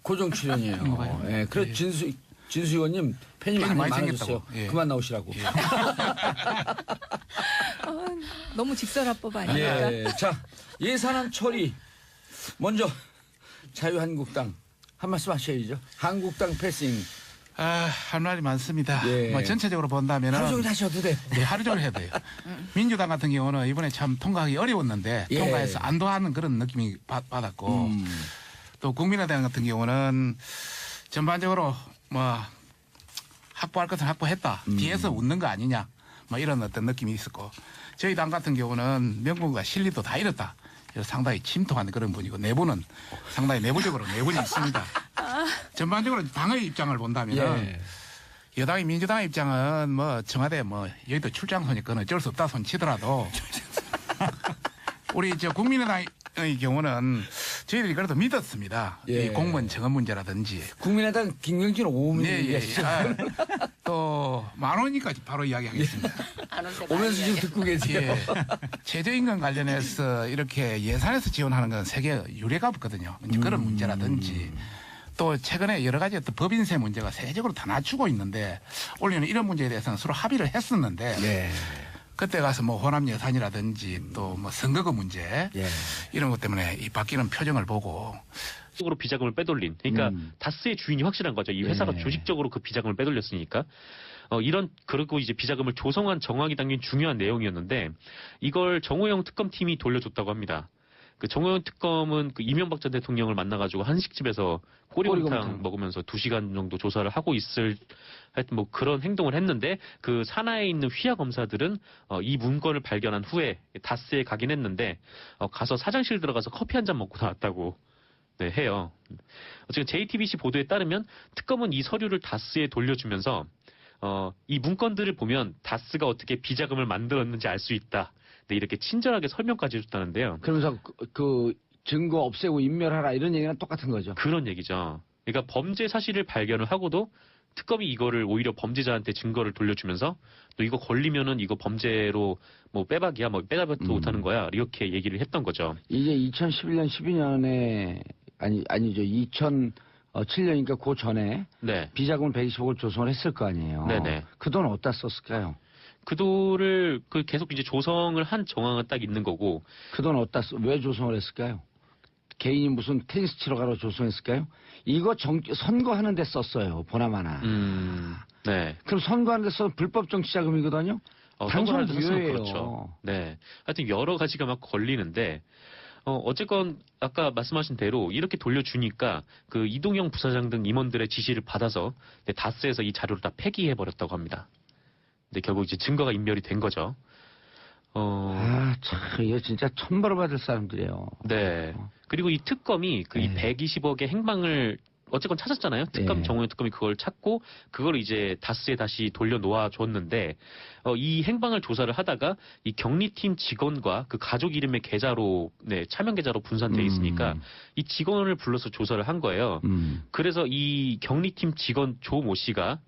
고정 출연이에요. 봐요. 예, 그래 예. 진수 의원님 팬이 많이 많아졌어요. 생겼다고. 예. 그만 나오시라고. 너무 직설화법 아닙니까? 예. 자, 예산안 처리 먼저 자유한국당 한 말씀 하셔야죠. 한국당 패싱. 할 말이 많습니다. 예. 뭐 전체적으로 본다면은 하루 종일 하셔도 돼. 네, 하루 종일 해야 돼요. 민주당 같은 경우는 이번에 참 통과하기 어려웠는데 예. 통과해서 안도하는 그런 느낌이 받았고 또 국민의당 같은 경우는 전반적으로 뭐 확보할 것을 확보했다. 뒤에서 웃는 거 아니냐. 뭐 이런 어떤 느낌이 있었고 저희 당 같은 경우는 명분과 실리도 다 잃었다. 그래서 상당히 침통한 그런 분이고 내부는 상당히 내부적으로 내분이 있습니다. 전반적으로 당의 입장을 본다면 여당의 민주당의 입장은 뭐 청와대 뭐 여의도 출장소니까 어쩔 수 없다 손치더라도 우리 저 국민의당의 경우는 저희들이 그래도 믿었습니다. 예. 이 공무원 정원 문제라든지. 국민의당 김경진 오음이 또 10,000원이니까 바로 이야기하겠습니다. 오면서 지금 듣고 계세요. 예. 최저임금 관련해서 이렇게 예산에서 지원하는 건 세계 유례가 없거든요. 이제 그런 문제라든지 또 최근에 여러 가지 어떤 법인세 문제가 세계적으로 다 낮추고 있는데 올해는 이런 문제에 대해서는 서로 합의를 했었는데 네. 그때 가서 뭐 호남 예산이라든지 또 뭐 선거구 문제 이런 것 때문에 이 바뀌는 표정을 보고 쪽으로 비자금을 빼돌린. 그러니까 다스의 주인이 확실한 거죠. 이 회사가 네. 조직적으로 그 비자금을 빼돌렸으니까. 그리고 이제 비자금을 조성한 정황이 담긴 중요한 내용이었는데 이걸 정호영 특검팀이 돌려줬다고 합니다. 그 정호영 특검은 그 이명박 전 대통령을 만나가지고 한식집에서 꼬리곰탕 먹으면서 2시간 정도 조사를 하고 하여튼 뭐 그런 행동을 했는데 그 산하에 있는 휘하 검사들은 이 문건을 발견한 후에 다스에 가긴 했는데 가서 사장실 들어가서 커피 한 잔 먹고 나왔다고 네, 해요. 지금 JTBC 보도에 따르면 특검은 이 서류를 다스에 돌려주면서 이 문건들을 보면 다스가 어떻게 비자금을 만들었는지 알 수 있다. 네, 이렇게 친절하게 설명까지 해줬다는데요. 그러면서 그 증거 없애고 인멸하라 이런 얘기랑 똑같은 거죠. 그런 얘기죠. 그러니까 범죄 사실을 발견을 하고도 특검이 이거를 오히려 범죄자한테 증거를 돌려주면서 또 이거 걸리면은 이거 범죄로 뭐 빼박이야, 뭐 빼박도 못하는 거야 이렇게 얘기를 했던 거죠. 이제 2011년, 12년에 아니죠. 2007년이니까 그 전에 네. 비자금을 120억을 조성을 했을 거 아니에요. 네네. 그 돈 어디다 썼을까요? 그 돈을 계속 이제 조성을 한 정황은 딱 있는 거고. 그 돈 어디다 왜 조성을 했을까요? 개인이 무슨 테니스 치러 가러 조성했을까요? 이거 선거하는 데 썼어요. 보나마나. 네. 그럼 선거하는 데 써서 불법 정치 자금이거든요. 당선 무효예요. 그렇죠. 네. 하여튼 여러 가지가 막 걸리는데 어쨌건 아까 말씀하신 대로 이렇게 돌려주니까 그 이동영 부사장 등 임원들의 지시를 받아서 다스에서 이 자료를 다 폐기해 버렸다고 합니다. 근데 결국 이제 증거가 인멸이 된 거죠. 참, 이거 진짜 천벌을 받을 사람들이에요. 네. 그리고 이 특검이 이 120억의 행방을 어쨌건 찾았잖아요. 특검 정호영 특검이 그걸 찾고 그걸 이제 다스에 다시 돌려놓아 줬는데 이 행방을 조사를 하다가 이 경리팀 직원과 그 가족 이름의 계좌로 차명 계좌로 분산돼 있으니까 이 직원을 불러서 조사를 한 거예요. 그래서 이 경리팀 직원 조모 씨가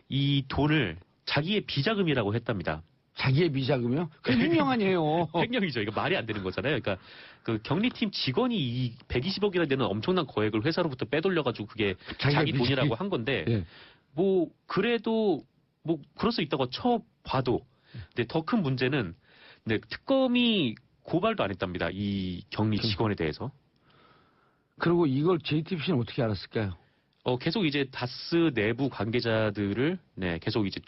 이 돈을 자기의 비자금이라고 했답니다. 자기의 비자금이요? 그 횡령 아니에요. 횡령이죠. 이거 말이 안 되는 거잖아요. 그러니까 그 경리팀 직원이 이 120억이나 되는 엄청난 거액을 회사로부터 빼돌려가지고 그게 자기 돈이라고 한 건데 뭐 그래도 뭐 그럴 수 있다고 쳐봐도 근데 더 큰 문제는 특검이 고발도 안 했답니다. 이 경리 직원에 대해서. 그리고 이걸 JTBC는 어떻게 알았을까요? 계속 이제 다스 내부 관계자들을 계속 이제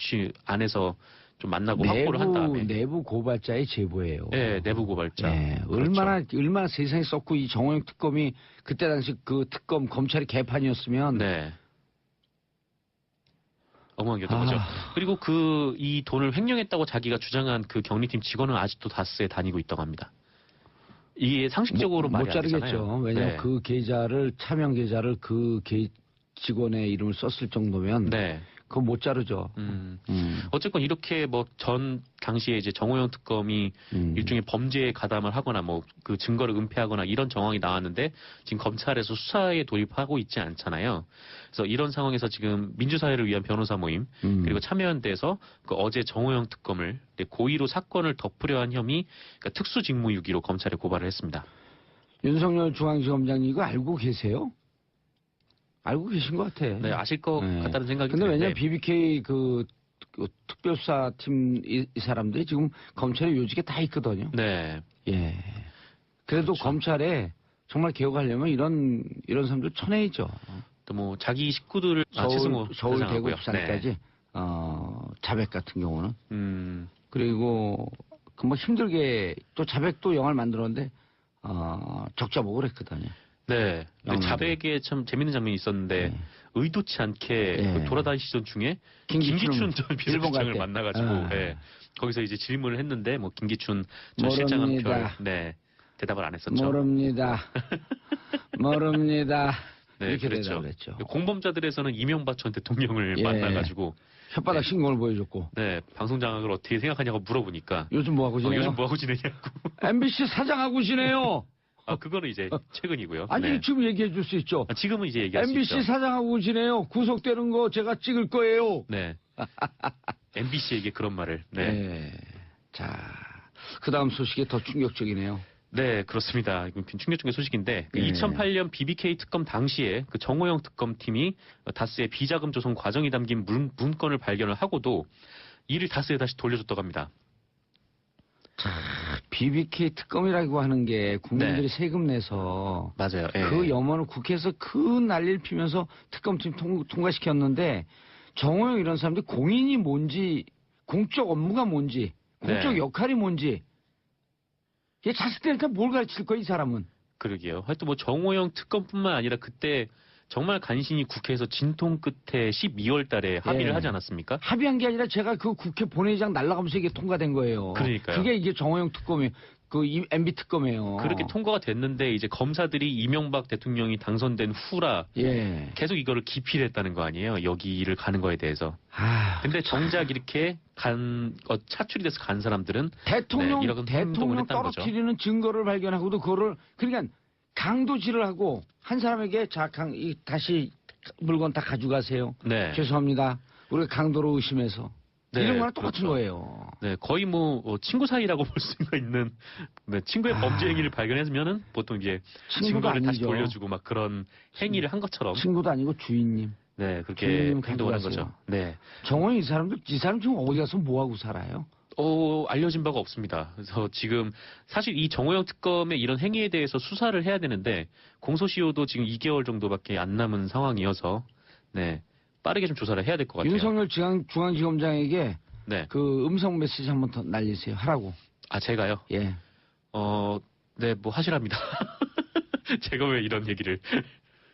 안에서 좀 만나고 확보를 한 다음에 내부 고발자의 제보예요. 네, 내부 고발자. 네, 그렇죠. 얼마나 세상에 썼고 이 정호영 특검이 그때 당시 그 특검 검찰이 개판이었으면 엉망이었던 거죠. 그리고 이 돈을 횡령했다고 자기가 주장한 그 경리팀 직원은 아직도 다스에 다니고 있다고 합니다. 이게 상식적으로 말이 안 되잖아요. 못 자르겠죠. 왜냐하면 그 계좌를 차명 계좌를 그 직원의 이름을 썼을 정도면 그거 못 자르죠. 어쨌건 이렇게 뭐 전 당시에 이제 정호영 특검이 일종의 범죄에 가담을 하거나 뭐 그 증거를 은폐하거나 이런 정황이 나왔는데 지금 검찰에서 수사에 돌입하고 있지 않잖아요. 그래서 이런 상황에서 지금 민주사회를 위한 변호사 모임 그리고 참여연대에서 그 어제 정호영 특검을 고의로 사건을 덮으려 한 혐의 그러니까 특수직무유기로 검찰에 고발을 했습니다. 윤석열 중앙지검장님 이거 알고 계세요? 알고 계신 것 같아. 네, 아실 것 같다는 생각이 근데 드는데. 왜냐면 BBK 그 특별수사팀 이 사람들이 지금 검찰에 요직에 다 있거든요. 네. 예. 그래도 그렇죠. 검찰에 정말 개혁하려면 이런 사람들 쳐내야죠. 또 뭐 자기 식구들을 서울 대구 부산까지 자백 같은 경우는 그리고 그 뭐 힘들게 또 자백도 영화를 만들었는데 적자먹으려 했거든요. 네. 근데 자백에 참 재밌는 장면이 있었는데 의도치 않게 그 돌아다니시던 중에 김기춘 전 비서실장을 만나가지고 거기서 이제 질문을 했는데 뭐 김기춘 전 실장은 별 대답을 안 했었죠. 모릅니다. 네, 이렇게 그랬죠. 대답을 했죠. 공범자들에서는 이명박 전 대통령을 예. 만나가지고 혓바닥 신공을 보여줬고. 네, 방송 장악을 어떻게 생각하냐고 물어보니까 요즘 뭐하고 지내요? 요즘 뭐하고 지내냐고. MBC 사장하고 지내요. 그거는 이제 최근이고요. 아니 네. 지금 얘기해 줄 수 있죠. 지금은 이제 얘기할 수 MBC 있죠. 사장하고 지내요. 구속되는 거 제가 찍을 거예요. 네. MBC에게 그런 말을. 네. 네. 자, 그 다음 소식이 더 충격적이네요. 네, 그렇습니다. 이건 충격적인 소식인데 그 네. 2008년 BBK 특검 당시에 그 정호영 특검팀이 다스의 비자금 조성 과정이 담긴 문건을 발견을 하고도 이를 다스에 다시 돌려줬다고 합니다. BBK 특검이라고 하는 게 국민들이 네. 세금 내서 맞아요. 예. 그 염원을 국회에서 그 난리를 피면서 특검팀 통과시켰는데 정호영 이런 사람들이 공인이 뭔지 공적 업무가 뭔지 공적 네. 역할이 뭔지 얘 자식들한테 뭘 가르칠 거야 이 사람은. 그러게요. 하여튼 뭐 정호영 특검뿐만 아니라 그때 정말 간신히 국회에서 진통 끝에 12월 달에 합의를 예. 하지 않았습니까? 합의한 게 아니라 제가 그 국회 본회의장 날아가면서 이게 통과된 거예요. 그러니까요. 그게 이게 정호영 특검이 그 MB 특검이에요. 그렇게 통과가 됐는데 이제 검사들이 이명박 대통령이 당선된 후라 예. 계속 이거를 기피를 했다는 거 아니에요. 여기를 가는 거에 대해서. 아, 근데 정작 이렇게 차출이 돼서 간 사람들은 대통령 네, 이런 행동을 했다는 거죠. 떨어뜨리는 증거를 발견하고도 그거를 그러니까 강도질을 하고 한 사람에게 다시 물건 다 가져가세요. 네. 죄송합니다. 우리가 강도로 의심해서 네, 이런 거랑 똑같은 그렇죠. 거예요. 네, 거의 뭐 친구 사이라고 볼 수가 있는 네, 친구의 범죄 행위를 발견했으면은 보통 이제 친구도 증거를 다시 아니죠. 돌려주고 막 그런 행위를 한 것처럼 친구도 아니고 주인님. 네 그렇게 주인님 행동을 한 가져가세요. 거죠. 네. 정호영 이 사람 지금 어디 가서 뭐 하고 살아요? 알려진 바가 없습니다. 그래서 지금 사실 이 정호영 특검의 이런 행위에 대해서 수사를 해야 되는데 공소시효도 지금 2개월 정도밖에 안 남은 상황이어서 네 빠르게 좀 조사를 해야 될 것 같아요. 윤석열 중앙지검장에게 네. 그 음성 메시지 한번 더 날리세요. 하라고. 제가요. 예. 네, 뭐 하시랍니다. 제가 왜 이런 얘기를?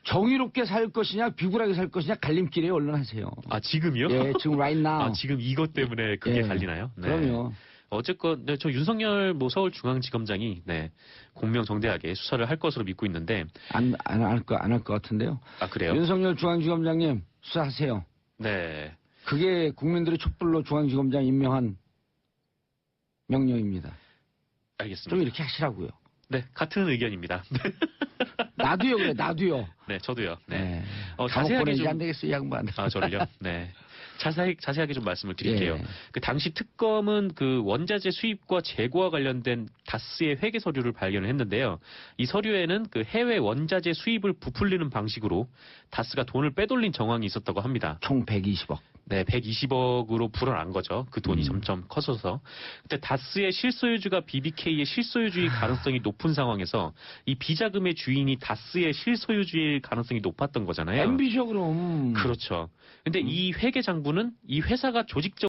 정의롭게 살 것이냐 비굴하게 살 것이냐 갈림길에 얼른 하세요. 지금이요? 예, 지금 right now. 지금 이것 때문에 그게 예. 갈리나요? 네. 그럼요. 어쨌건 네, 저 윤석열 뭐 서울중앙지검장이 네, 공명정대하게 수사를 할 것으로 믿고 있는데 안 할 것 같은데요. 그래요? 윤석열 중앙지검장님 수사하세요. 네. 그게 국민들이 촛불로 중앙지검장 임명한 명령입니다. 알겠습니다. 좀 이렇게 하시라고요. 네, 같은 의견입니다. 나도요, 그래, 나도요. 네, 저도요. 네. 네. 자세하게 보내지 좀 안 되겠어요, 이 양반. 저를요? 네. 자세하게 좀 말씀을 드릴게요. 예. 그 당시 특검은 그 원자재 수입과 재고와 관련된 다스의 회계 서류를 발견을 했는데요. 이 서류에는 그 해외 원자재 수입을 부풀리는 방식으로 다스가 돈을 빼돌린 정황이 있었다고 합니다. 총 120억. 네, 120억으로 불어난 거죠. 그 돈이 점점 커져서. 근데 다스의 실소유주가 BBK의 실소유주의 가능성이 높은 상황에서 이 비자금의 주인이 다스의 실소유주일 가능성이 높았던 거잖아요. MB죠, 그럼. 그렇죠. 근데 이 회계 장부는 이 회사가 조직적